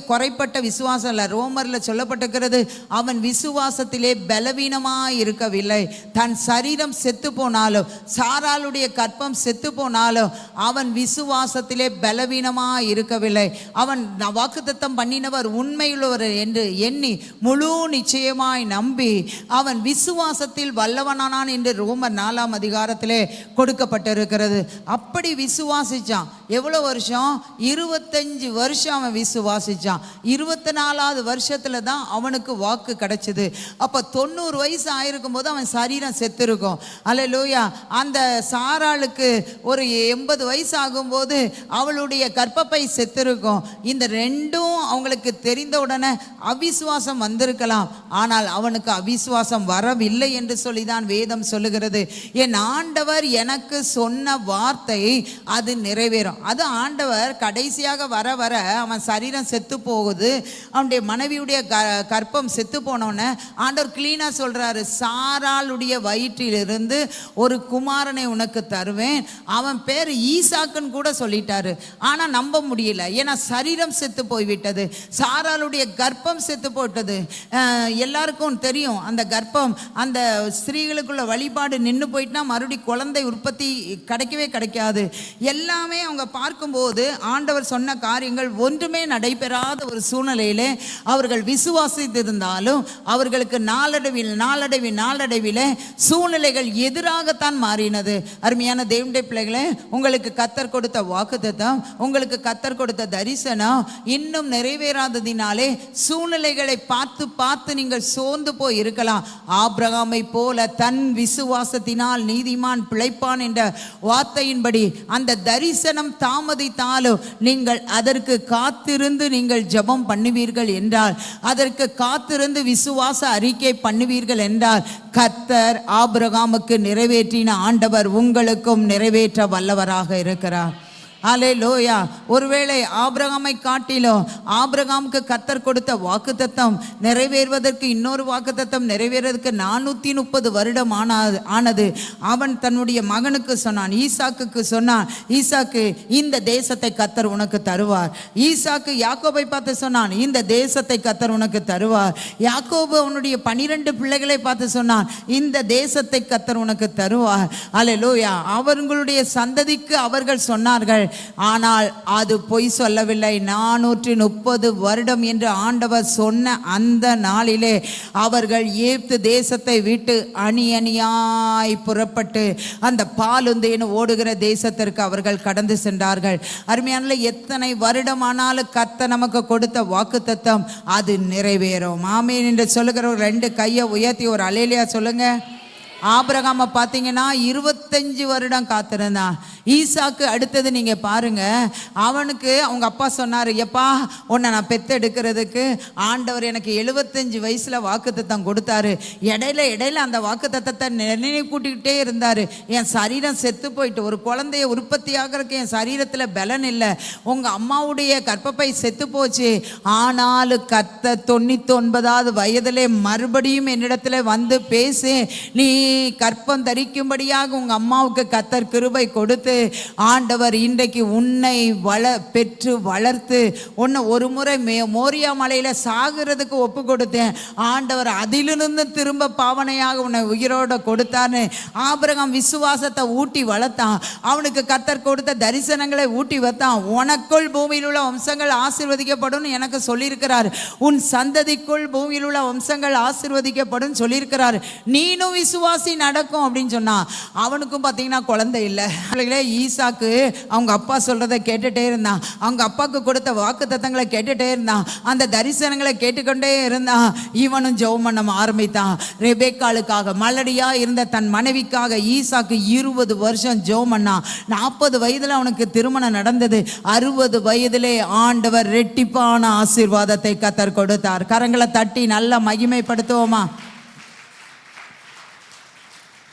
குறைப்பட்ட விசுவாசம் இல்லை. ரோமரில் சொல்லப்பட்டிருக்கிறது, அவன் விசுவாசத்திலே பலவீனமாக இருக்கவில்லை. தன் சரீரம் செத்து போனாலும், சாராளுடைய கற்பம் செத்து போனாலும் அவன் விசுவாசத்திலே பலவீனமாக இருக்கவில்லை. அவன் வாக்குத்தத்தம் பண்ணினவர் உண்மையுள்ளவர் என்று எண்ணி முழு நிச்சயமாய் நம்பி அவன் விசுவாசத்தில் வல்லவனானான் என்று ரோமர் 4ஆம் அதிகாரத்திலே கொடுக்கப்பட்டிருக்கிறது. அப்படி விசுவாசிச்சான். எவ்வளோ வருஷம்? 25 வருஷம் அவன் விசுவாசிச்சான். 24வது வருஷத்துல தான் அவனுக்கு வாக்கு கிடைச்சது. அப்போ 90 வயசு ஆயிருக்கும் போது அவன் சரீரம் செத்துருக்கும். அல்லேலூயா. அந்த சாராளுக்கு ஒரு 80 வயசு ஆகும்போது அவளுடைய கர்ப்பப்பை செத்திருக்கும். இந்த ரெண்டும் அவங்களுக்கு தெரிந்த உடனே அவிசுவாசம் வந்திருக்கலாம். ஆனால் அவனுக்கு அவிசுவாசம் வரவில்லை என்று சொல்லிதான் வேதம் சொல்லுகிறது. என் ஆண்டவர் எனக்கு சொன்ன வார்த்தை அது நிறைவேறும். அது ஆண்டவர் கடைசியாக வர வர அவன் சரீரம் செத்து போகுது. அவனுடைய மனைவியுடைய கர்ப்பம் செத்து போனோன்னு ஆண்டவர் கிளீனா சொல்றாரு, சாராளுடைய வயிற்றிலிருந்து ஒரு குமாரனை உனக்கு தருவேன், அவன் பேர் ஈசாக்குன்னு கூட சொல்லிட்டாரு. ஆனா நம்ப முடியல, ஏன்னா சரீரம் செத்து போய்விட்டது, சாராளுடைய கர்ப்பம் செத்து போட்டது. எல்லாருக்கும் தெரியும், அந்த கர்ப்பம் அந்த ஸ்திரீகளுக்குள்ள வழிபாடு நின்று போயிட்டுனா மறுபடியும் குழந்தை உற்பத்தி கிடைக்கவே கிடைக்காது. எல்லாமே அவங்க பார்க்கும்போது ஆண்டவர் சொன்ன காரியங்கள் ஒன்றுமே நடைபெறாத ஒரு சூழ்நிலையிலே அவர்கள் விசுவாசித்திருந்தாலும் அவர்களுக்கு நாளடைவில் சூழ்நிலைகள் எதிராகத்தான் மாறினது. அருமையான தேவனுடைய பிள்ளைகளே, உங்களுக்கு கர்த்தர் கொடுத்த வாக்குத்தத்தம், உங்களுக்கு கர்த்தர் கொடுத்த தரிசனம் இன்னும் நிறைவேறாததினாலே சூழ்நிலைகளை பார்த்து பார்த்து நீங்கள் சோர்ந்து போய் இருக்கலாம். ஆபிரகாமை போல தன் விசுவாசத்தினால் நீதிமான் பிழைப்பான் என்ற வார்த்தையின்படி அந்த தரிசனம் தாமதித்தாலும் நீங்கள் அதற்கு காத்திருந்து நீங்கள் ஜெபம் பண்ணுவீர்கள் என்றால், அதற்கு காத்திருந்து விசுவாச அறிக்கை பண்ணுவீர்கள் என்றால், கர்த்தர் ஆபிரகாமுக்கு நிறைவேற்றின ஆண்டவர் உங்களுக்கும் நிறைவேற்ற வல்லவராக இருக்கிறார். அல்லேலூயா. ஒருவேளை ஆபிரகாமை காட்டிலும் ஆபிரகாமுக்கு கர்த்தர் கொடுத்த வாக்குத்தத்தம் நிறைவேறுவதற்கு, இன்னொரு வாக்குத்தத்தம் நிறைவேறதுக்கு 430 வருடம் ஆனது. அவன் தன்னுடைய மகனுக்கு சொன்னான், ஈசாக்குக்கு சொன்னான், ஈசாக்கு இந்த தேசத்தை கர்த்தர் உனக்கு தருவார். ஈசாக்கு யாக்கோபை பார்த்து சொன்னான், இந்த தேசத்தை கர்த்தர் உனக்கு தருவார். யாக்கோபு அவனுடைய 12 பிள்ளைகளை பார்த்து சொன்னான், இந்த தேசத்தை கர்த்தர் உனக்கு தருவார். அல்லேலூயா. அவர்களுடைய சந்ததிக்கு அவர்கள் சொன்னார்கள், ஆனால் அது பொய் சொல்லவில்லை. 430 வருடம் என்று ஆண்டவர் சொன்ன அந்த நாளிலே அவர்கள் எகிப்து தேசத்தை விட்டு அணி அணியாய் புறப்பட்டு அந்த பாலுந்தேன் ஓடுகிற தேசத்திற்கு அவர்கள் கடந்து சென்றார்கள். அருமையான, எத்தனை வருடமானாலும் கர்த்தர் நமக்கு கொடுத்த வாக்குத்தத்தம் அது நிறைவேறும். ஆமென் என்று சொல்லுகிற 2 கையை உயர்த்தி ஒரு அல்லேலூயா சொல்லுங்க. ஆபிரகாமை பார்த்தீங்கன்னா 25 வருடம் காத்திருந்தான். ஈசாக்கு அடுத்தது நீங்கள் பாருங்க, அவனுக்கு அவங்க அப்பா சொன்னார், எப்பா உன்னை நான் பெத்தெடுக்கிறதுக்கு ஆண்டவர் எனக்கு 75 வயசில் வாக்குத்தத்தம் கொடுத்தாரு. இடையில அந்த வாக்குத்தத்தத்தை நினைவு கூட்டிக்கிட்டே இருந்தார். என் சரீரம் செத்து போயிட்டு, ஒரு குழந்தைய உற்பத்தி ஆகிறதுக்கு என் சரீரத்தில் பலன் இல்லை, உங்கள் அம்மாவுடைய கர்ப்பப்பை செத்து போச்சு. ஆனாலும் கர்த்தர் 99வது வயதிலே மறுபடியும் என்னிடத்துல வந்து பேசி, நீ கற்பம் தரிக்கும்படியாக உங்க அம்மாவுக்கு கர்த்தர் கிருபை கொடுத்து ஆண்டவர் இன்றைக்கு உன்னை பெற்று வளர்த்து உன்னை ஒரு முறை மோரியா மலையில சாகிறதுக்கு ஒப்பு கொடுத்தேன். ஆண்டவர் அதிலிருந்து திரும்ப பாவனையாக உன்னை உயிரோட கொடுத்தான்னு ஆபிரகாம் விசுவாசத்தை ஊட்டி வளர்த்தான். அவனுக்கு கர்த்தர் கொடுத்த தரிசனங்களை ஊட்டி வைத்தான். உனக்குள் பூமியில் உள்ள வம்சங்கள் ஆசீர்வதிக்கப்படும் எனக்கு சொல்லியிருக்கிறார். உன் சந்ததிக்குள் பூமியில் உள்ள வம்சங்கள் ஆசீர்வதிக்கப்படும் சொல்லியிருக்கிறார். நீனும் விசுவாசி நடக்கும் அப்படின்னு சொன்னா. அவனுக்கும் பார்த்தீங்கன்னா குழந்தை இல்லை. ஈசாக்கு அவங்க அப்பா சொல்றதை கேட்டுட்டே இருந்தான். அவங்க அப்பாவுக்கு கொடுத்த வாக்கு தத்தங்களை கேட்டுட்டே இருந்தான். அந்த தரிசனங்களை கேட்டுக்கொண்டே இருந்தான். இவனும் ஜெபம் பண்ண ஆரம்பித்தான். ரெபேக்காளுக்காக, மலடியா இருந்த தன் மனைவிக்காக ஈசாக்கு 20 வருஷம் ஜெபம் பண்ணான். 40 வயதுல அவனுக்கு திருமணம் நடந்தது. 60 வயதிலே ஆண்டவர் ரெட்டிப்பான ஆசீர்வாதத்தை கர்த்தர் கொடுத்தார். கரங்களை தட்டி நல்லா மகிமைப்படுத்துவோமா?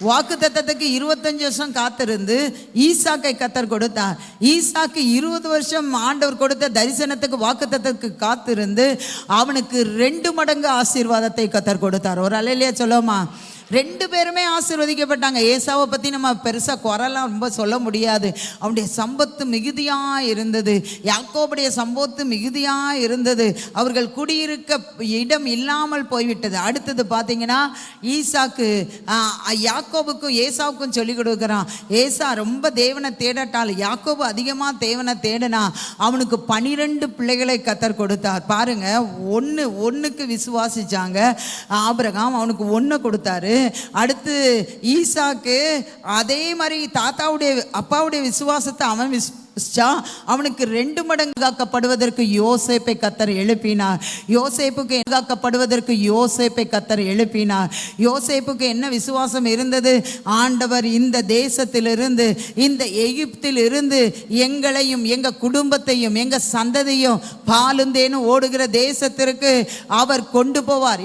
வாக்குத்தத்தத்துக்கு 25 வருஷம் காத்திருந்து ஈசாக்கை கத்தர் கொடுத்தார். ஈசாக்கு 20 வருஷம் ஆண்டவர் கொடுத்த தரிசனத்துக்கு வாக்குத்தத்தத்துக்கு காத்திருந்து அவனுக்கு 2 மடங்கு ஆசீர்வாதத்தை கத்தர் கொடுத்தார். ஒரு அல்லேலூயா சொல்லுமா? 2 பேருமே ஆசீர்வதிக்கப்பட்டாங்க. ஏசாவை பற்றி நம்ம பெருசாக குறைலாம் ரொம்ப சொல்ல முடியாது. அவனுடைய சம்பத்து மிகுதியாக இருந்தது. யாக்கோபுடைய சம்பத்து மிகுதியாக இருந்தது. அவர்கள் குடியிருக்க இடம் இல்லாமல் போய்விட்டது. அடுத்தது பார்த்தீங்கன்னா ஈசாக்கு யாக்கோபுக்கும் ஏசாவுக்கும் சொல்லிக் கொடுக்குறான். ஏசா ரொம்ப தேவனை தேடட்டால் யாக்கோபு அதிகமாக தேவனை தேடனா அவனுக்கு 12 பிள்ளைகளை கத்தர் கொடுத்தார். பாருங்க, ஒன்றுக்கு விசுவாசிச்சாங்க. ஆபிரகாம் அவனுக்கு 1 கொடுத்தாரு. அடுத்து ஈசாக்கு அதே மாதிரி அப்பாவுடைய விசுவாசத்தை அவன் அவனுக்கு 2 மடங்கு காக்கப்படுவதற்கு யோசேப்பை கத்தர் எழுப்பினார். யோசேப்புக்கு காக்கப்படுவதற்கு யோசேப்பை கத்தர் எழுப்பினார். யோசேப்புக்கு என்ன விசுவாசம் இருந்தது? ஆண்டவர் இந்த தேசத்திலிருந்து, இந்த எகிப்தில் இருந்து எங்களையும் எங்க குடும்பத்தையும் எங்க சந்ததியும் பாலுந்தேனும் ஓடுகிற தேசத்திற்கு அவர் கொண்டு போவார்.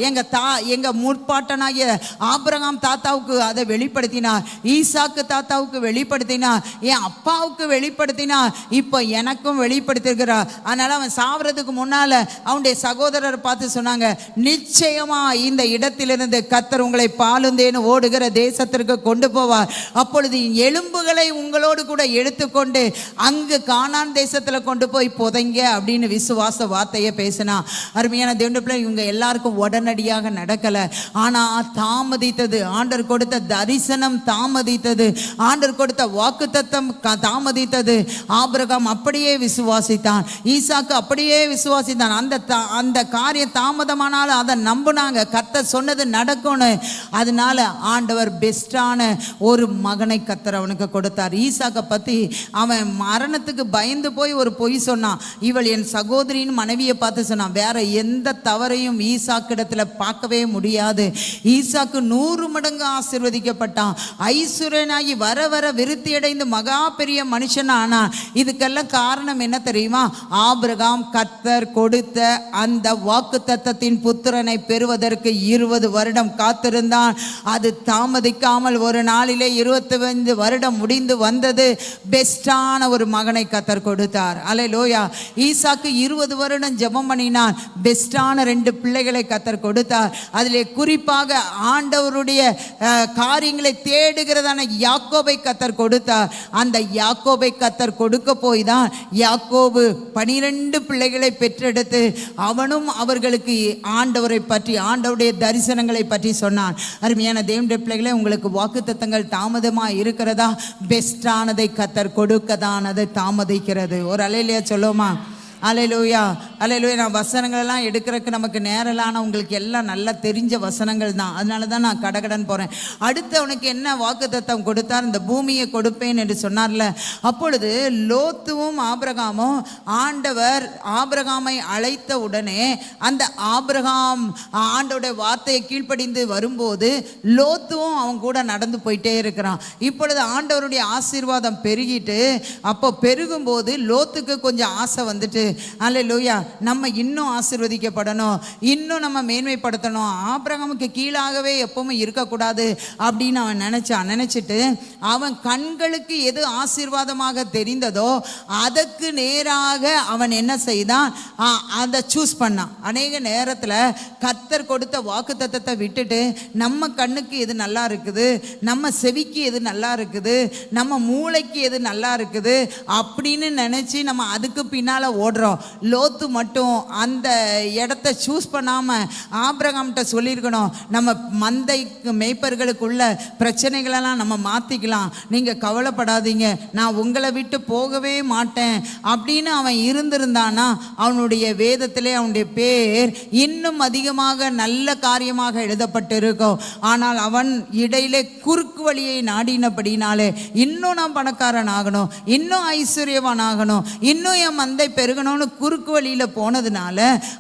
எங்க முற்பாட்டனாகிய ஆபிரகாம் தாத்தாவுக்கு அதை வெளிப்படுத்தினார். ஈசாக்கு தாத்தாவுக்கு வெளிப்படுத்தினார். என் அப்பாவுக்கு வெளிப்படுத்தினார். இப்போ எனக்கும் வெளிப்படுத்திருக்கிறார். அதனால அவன் சாவறதுக்கு முன்னால அவனுடைய சகோதரர் பார்த்து சொன்னாங்க, நிச்சயமா இந்த இடத்திலிருந்து கர்த்தர் உங்களை பாலுந்தேன்னு ஓடுகிற தேசத்திற்கு கொண்டு போவார். அப்பொழுது எலும்புகளை உங்களோடு கூட எடுத்துக்கொண்டு அங்கு கானான் தேசத்துல கொண்டு போய் புதைங்க அப்படின்னு விசுவாச வார்த்தையை பேசினா. அருமையான தேவனுடைய பிள்ளை, இவங்க எல்லாருக்கும் உடனடியாக நடக்கல. ஆனா தாமதித்தது. ஆண்டவர் கொடுத்த தரிசனம் தாமதித்தது. ஆண்டவர் கொடுத்த வாக்குத்தத்தம் தாமதித்தது. ஆபிரகாம் அப்படியே விசுவாசித்தான். ஈசாக்கு அப்படியே விசுவாசித்தான். அந்த காரியம் தாமதமானாலும் அதை நம்பினாங்க. கர்த்தர் சொன்னது நடக்கும்னு. அதனால ஆண்டவர் பெஸ்டான ஒரு மகனை கர்த்தர் அவனுக்கு கொடுத்தார். ஈசாக்கை பற்றி அவன் மரணத்துக்கு பயந்து போய் ஒரு பொய் சொன்னான். இவள் என் சகோதரின் மனைவியை பார்த்து சொன்னான். வேற எந்த தவறையும் ஈசாக்கிடத்தில் பார்க்கவே முடியாது. ஈசாக்கு 100 மடங்கு ஆசீர்வதிக்கப்பட்டான். ஐஸ்வர்யனாகி வர வர விருத்தி அடைந்து மகா பெரிய மனுஷனானா. இதுக்கெல்லாம் காரணம் என்ன தெரியுமா? ஆபிரகாம் கர்த்தர் கொடுத்த அந்த வாக்குத்தத்தத்தின் புத்திரனை பெறுவதற்கு 20 வருடம் காத்திருந்தான். அது தாமதிக்காமல் ஒரு நாளிலே 25 வருடம் முடிந்து வந்தது. பெஸ்டான ஒரு மகனை கர்த்தர் கொடுத்தார். அல்லேலூயா. ஈசாக்கு 20 வருடம் ஜெபம் பண்ணினான். பெஸ்டான 2 பிள்ளைகளை கர்த்தர் கொடுத்தார். அதிலே குறிப்பாக ஆண்டவருடைய காரியங்களை தேடுகிறதான யாக்கோபை கர்த்தர் கொடுத்தார். அந்த யாக்கோபை கர்த்தர் கொடுக்க போய் தான் யாக்கோபு 12 பிள்ளைகளை பெற்றெடுத்து அவனும் அவர்களுக்கு ஆண்டவரை பற்றி, ஆண்டவருடைய தரிசனங்களை பற்றி சொன்னான். அருமையான தேவனுடைய பிள்ளைகளே, உங்களுக்கு வாக்குத்தத்தங்கள் தாமதமாக இருக்கிறதா? பெஸ்டானதை கர்த்தர் கொடுக்க தான் அது தாமதிக்கிறது. ஒரு அல்லேலூயா சொல்லுமா? அல்லேலூயா, அல்லேலூயா. நான் வசனங்கள் எல்லாம் எடுக்கிறதுக்கு நமக்கு நேரலான உங்களுக்கு எல்லாம் நல்லா தெரிஞ்ச வசனங்கள் தான். அதனால தான் நான் கடகடன் போகிறேன். அடுத்து அவனுக்கு என்ன வாக்குத்தத்தம் கொடுத்தார்? இந்த பூமியை கொடுப்பேன் என்று சொன்னார்ல. அப்பொழுது லோத்துவும் ஆபிரகாமும் ஆண்டவர் ஆபிரகாமை அழைத்த உடனே அந்த ஆபிரகாம் ஆண்டவருடைய வார்த்தையை கீழ்ப்படிந்து வரும்போது லோத்துவும் அவன் கூட நடந்து போயிட்டே இருக்கிறான். இப்பொழுது ஆண்டவருடைய ஆசீர்வாதம் பெருகிட்டு, அப்போ பெருகும்போது லோத்துக்கு கொஞ்சம் ஆசை வந்துட்டு, அல்லேலூயா, நம்ம இன்னும் ஆசீர்வதிக்கப்படணும், இன்னும் நம்ம மேன்மைப்படுத்தணும், ஆபிரகாமுக்கு கீழாகவே எப்பவும் இருக்கக்கூடாது அப்படின்னு அவன் நினச்சிட்டு அவன் கண்களுக்கு எது ஆசீர்வாதமாக தெரிந்ததோ அதற்கு நேராக அவன் என்ன செய்தான்? அதை சூஸ் பண்ணான். அநேக நேரத்தில் கர்த்தர் கொடுத்த வாக்குத்தத்தத்தை விட்டுட்டு நம்ம கண்ணுக்கு எது நல்லா இருக்குது, நம்ம செவிக்கு எது நல்லா இருக்குது, நம்ம மூளைக்கு எது நல்லா இருக்குது அப்படின்னு நினச்சி நம்ம அதுக்கு பின்னால் ஓடுறோம். லோத்து மட்டும் அந்த இடத்த சூஸ் பண்ணாமல் ஆபிரகாம்கிட்ட சொல்லியிருக்கணும், நம்ம மந்தை மேய்ப்பர்களுக்குள்ள பிரச்சனைகளெல்லாம் நம்ம மாற்றிக்கலாம், நீங்கள் கவலைப்படாதீங்க, நான் உங்களை விட்டு போகவே மாட்டேன் அப்படின்னு அவன் இருந்திருந்தானா அவனுடைய வேதத்திலே அவனுடைய பேர் இன்னும் அதிகமாக நல்ல காரியமாக எழுதப்பட்டிருக்கும். ஆனால் அவன் இடையிலே குறுக்கு வழியை நாடினபடினாலே இன்னும் நான் பணக்காரன் ஆகணும், இன்னும் ஐஸ்வர்யவான் ஆகணும், இன்னும் என் மந்தை பெருகணும்னு குறுக்கு வழியில் வழியில் போனதுனால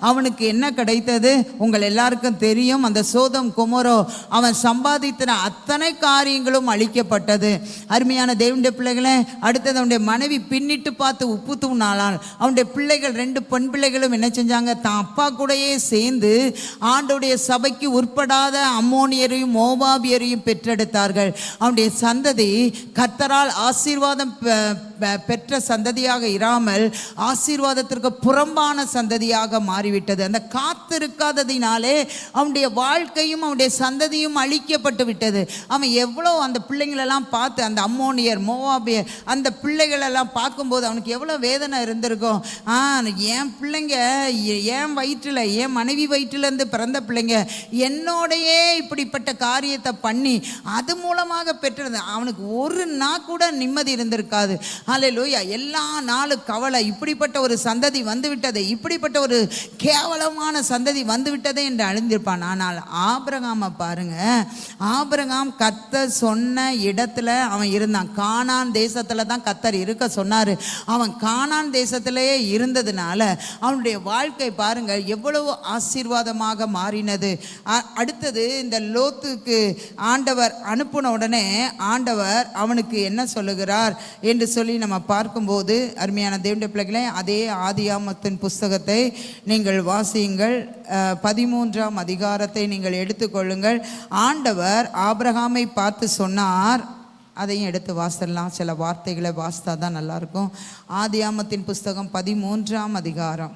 அவனுக்கு என்ன கிடைத்தது? உங்கள் எல்லாருக்கும் தெரியும். அந்த சோதம் குமோரோ அவன் சம்பாதித்த அத்தனை காரியங்களும் அழிக்கப்பட்டது. அருமையான தேவனுடைய பிள்ளைகளே, அடுத்தது அவனுடைய மனைவி பின்னிட்டு பார்த்து உப்பு தூணாளால். அவனுடைய பிள்ளைகள் 2 பெண் பிள்ளைகளும் என்ன செஞ்சாங்க? தான் அப்பா கூடயே சேர்ந்து ஆண்டோடைய சபைக்கு உட்படாத அம்மோனியரையும் மோவாபியரையும் பெற்றெடுத்தார்கள். அவனுடைய சந்ததி கர்த்தரால் ஆசீர்வாதம் பெற்ற சந்ததியாக இராமல் ஆசீர்வாதத்திற்கு புறம்பான சந்ததியாக மாறிவிட்டது. அந்த காத்திருக்காததினாலே அவனுடைய வாழ்க்கையும் அவனுடைய சந்ததியும் அழிக்கப்பட்டு விட்டது. அவன் எவ்வளோ அந்த பிள்ளைங்களெல்லாம் பார்த்து, அந்த அம்மோனியர் மோவாபியர் அந்த பிள்ளைகளெல்லாம் பார்க்கும்போது அவனுக்கு எவ்வளோ வேதனை இருந்திருக்கும். என் பிள்ளைங்க என் வயிற்றில், என் மனைவி வயிற்றிலேருந்து பிறந்த பிள்ளைங்க என்னோடையே இப்படிப்பட்ட காரியத்தை பண்ணி அது மூலமாக பெற்றது. அவனுக்கு ஒரு நாள் கூட நிம்மதி இருந்திருக்காது. ஹல்லேலூயா. எல்லா நாளும் கவலை, இப்படிப்பட்ட ஒரு சந்ததி வந்துவிட்டது, இப்படிப்பட்ட ஒரு கேவலமான சந்ததி வந்துவிட்டதே என்று அழிந்திருப்பான். ஆனால் ஆபிரகாமை பாருங்க, ஆபிரகாம் கர்த்தர் சொன்ன இடத்துல அவன் இருந்தான். கானான் தேசத்துல தான் கர்த்தர் இருக்க சொன்னார். அவன் கானான் தேசத்திலேயே இருந்ததுனால அவனுடைய வாழ்க்கை பாருங்க எவ்வளவு ஆசீர்வாதமாக மாறினது. அடுத்தது இந்த லோத்துக்கு ஆண்டவர் அனுப்பின உடனே ஆண்டவர் அவனுக்கு என்ன சொல்லுகிறார் என்று சொல்லி நம்ம பார்க்கும்போது, அருமையான தேவனுடைய பிள்ளைகளே, அதே ஆதியாகமத்தின் புஸ்தகத்தை நீங்கள் வாசியுங்கள். 13ஆம் அதிகாரத்தை நீங்கள் எடுத்துக்கொள்ளுங்கள். ஆண்டவர் ஆபிரகாமை பார்த்து சொன்னார். அதையும் எடுத்து வாசிடலாம். சில வார்த்தைகளை வாசித்தா தான் நல்லாயிருக்கும். ஆதியாகமத்தின் புஸ்தகம் 13ஆம் அதிகாரம்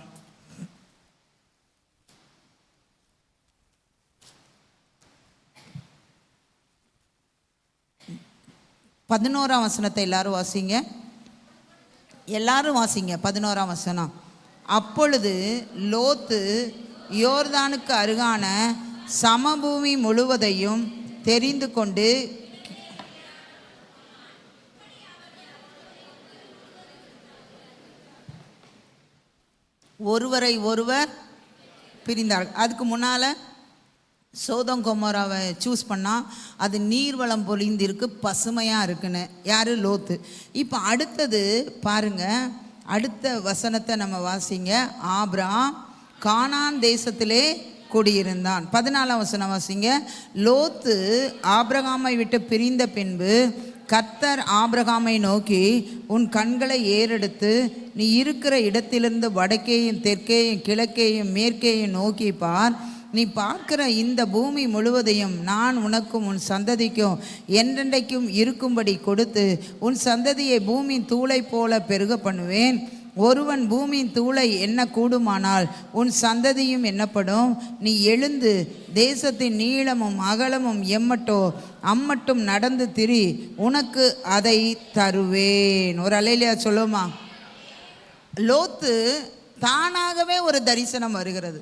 11ஆம் வசனத்தை எல்லாரும் வாசிங்க. எல்லாரும் வாசிங்க. 11ஆம் வசனம். அப்பொழுது லோத்து யோர்தானுக்கு அருகான சமபூமி முழுவதையும் தெரிந்து கொண்டு ஒருவரை ஒருவர் பிரிந்தார்கள். அதுக்கு முன்னால் சோதம் கொமோராவை சூஸ் பண்ணால் அது நீர்வளம் பொழிந்திருக்கு, பசுமையாக இருக்குன்னு. யார்? லோத்து. இப்போ அடுத்தது பாருங்க, அடுத்த வசனத்தை நம்ம வாசிங்க. ஆபிரகாம் கானான் தேசத்திலே குடியிருந்தான். 14ஆம் வசனம் வாசிங்க. லோத்து ஆபிரகாமை விட்டு பிரிந்த பின்பு கர்த்தர் ஆபிரகாமை நோக்கி, உன் கண்களை ஏறெடுத்து நீ இருக்கிற இடத்திலிருந்து வடக்கேயும் தெற்கேயும் கிழக்கேயும் மேற்கேயும் நோக்கி பார். நீ பார்க்கிற இந்த பூமி முழுவதையும் நான் உனக்கும் உன் சந்ததிக்கும் என்றென்றைக்கும் இருக்கும்படி கொடுத்து உன் சந்ததியை பூமியின் தூளை போல பெருக பண்ணுவேன். ஒருவன் பூமியின் தூளை எண்ண கூடுமானால் உன் சந்ததியும் எண்ணப்படும். நீ எழுந்து தேசத்தின் நீளமும் அகலமும் எம்மட்டோ அம்மட்டும் நடந்து திரி, உனக்கு அதை தருவேன். ஒரு அல்லேலூயா சொல்லுமா? லோத்து தானாகவே ஒரு தரிசனம் வருகிறது.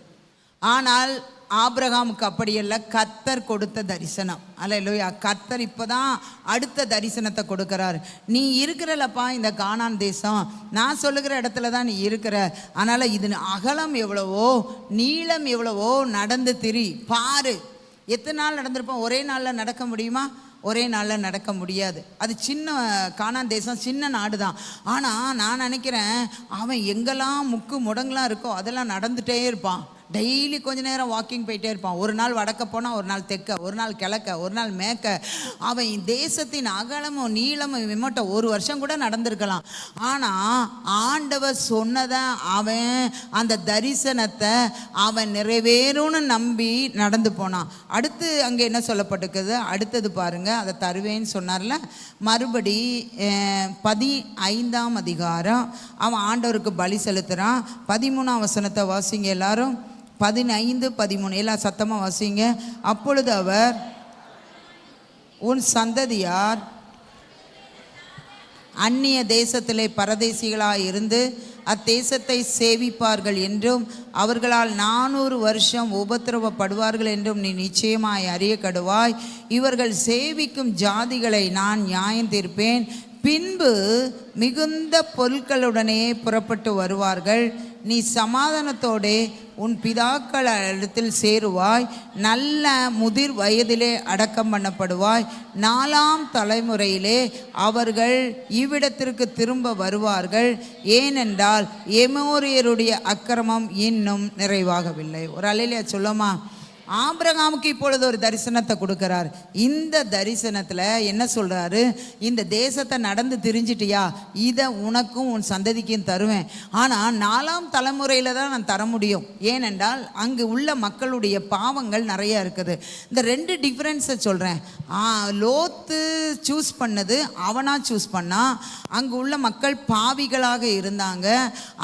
ஆனால் ஆபிரகாமுக்கு அப்படியல்ல, கர்த்தர் கொடுத்த தரிசனம். அல்லேலூயா. கர்த்தர் இப்போதான் அடுத்த தரிசனத்தை கொடுக்குறாரு. நீ இருக்கிறலப்பா இந்த கானான் தேசம், நான் சொல்லுகிற இடத்துல தான் நீ இருக்கிற. அதனால் இது அகலம் எவ்வளவோ நீளம் எவ்வளவோ நடந்து திரி பாரு. எத்தனை நாள் நடந்திருப்போம்? ஒரே நாளில் நடக்க முடியுமா? ஒரே நாளில் நடக்க முடியாது. அது சின்ன கானான் தேசம், சின்ன நாடு தான். ஆனால் நான் நினைக்கிறேன் அவன் எங்கெல்லாம் முக்கு முடங்கெலாம் இருக்கோ அதெல்லாம் நடந்துகிட்டே இருப்பான். டெய்லி கொஞ்ச நேரம் வாக்கிங் போயிட்டே இருப்பான். ஒரு நாள் வடக்க போனால், ஒரு நாள் தெற்க, ஒரு நாள் கிழக்க, ஒரு நாள் மேற்க. அவன் தேசத்தின் அகலமும் நீளமும் விமட்ட 1 வருஷம் கூட நடந்திருக்கலாம். ஆனால் ஆண்டவர் சொன்னதை அவன் அந்த தரிசனத்தை அவன் நிறைவேறும்னு நம்பி நடந்து போனான். அடுத்து அங்கே என்ன சொல்லப்பட்டிருக்குது? அடுத்தது பாருங்க, அதை தருவேன்னு சொன்னார்ல. மறுபடி 15ஆம் அதிகாரம் அவன் ஆண்டவருக்கு பலி செலுத்துகிறான். 13ஆம் வசனத்தை வாசிங்க எல்லாரும். 15, 13 எல்லாம் சத்தமாக வாசிங்க. அப்பொழுது அவர், உன் சந்ததியார் அந்நிய தேசத்திலே பரதேசிகளாய் இருந்து அத்தேசத்தை சேவிப்பார்கள் என்றும் அவர்களால் 400 வருஷம் உபத்திரவப்படுவார்கள் என்றும் நீ நிச்சயமாய் அறிய கடுவாய். இவர்கள் சேவிக்கும் ஜாதிகளை நான் நியாயம் தீர்ப்பேன். பின்பு மிகுந்த பொருட்களுடனே புறப்பட்டு வருவார்கள். நீ சமாதானத்தோடே உன் பிதாக்கள் இடத்தில் சேருவாய், நல்ல முதிர் வயதிலே அடக்கம் பண்ணப்படுவாய். 4ஆம் தலைமுறையிலே அவர்கள் இவ்விடத்திற்கு திரும்ப வருவார்கள், ஏனென்றால் எமோரியருடைய அக்கிரமம் இன்னும் நிறைவாகவில்லை. ஒரு அல்லேலூயா சொல்லுமா? ஆபிரகாமுக்கு இப்பொழுது ஒரு தரிசனத்தை கொடுக்கிறார். இந்த தரிசனத்தில் என்ன சொல்கிறாரு? இந்த தேசத்தை நடந்து திரிஞ்சிட்டியா, இதை உனக்கும் உன் சந்ததிக்கும் தருவேன். ஆனால் 4ஆம் தலைமுறையில் தான் நான் தர முடியும். ஏனென்றால் அங்கு உள்ள மக்களுடைய பாவங்கள் நிறையா இருக்குது. இந்த 2 டிஃப்ரென்ஸை சொல்கிறேன். லோத்து சூஸ் பண்ணது அவனாக சூஸ் பண்ணான். அங்கு உள்ள மக்கள் பாவிகளாக இருந்தாங்க.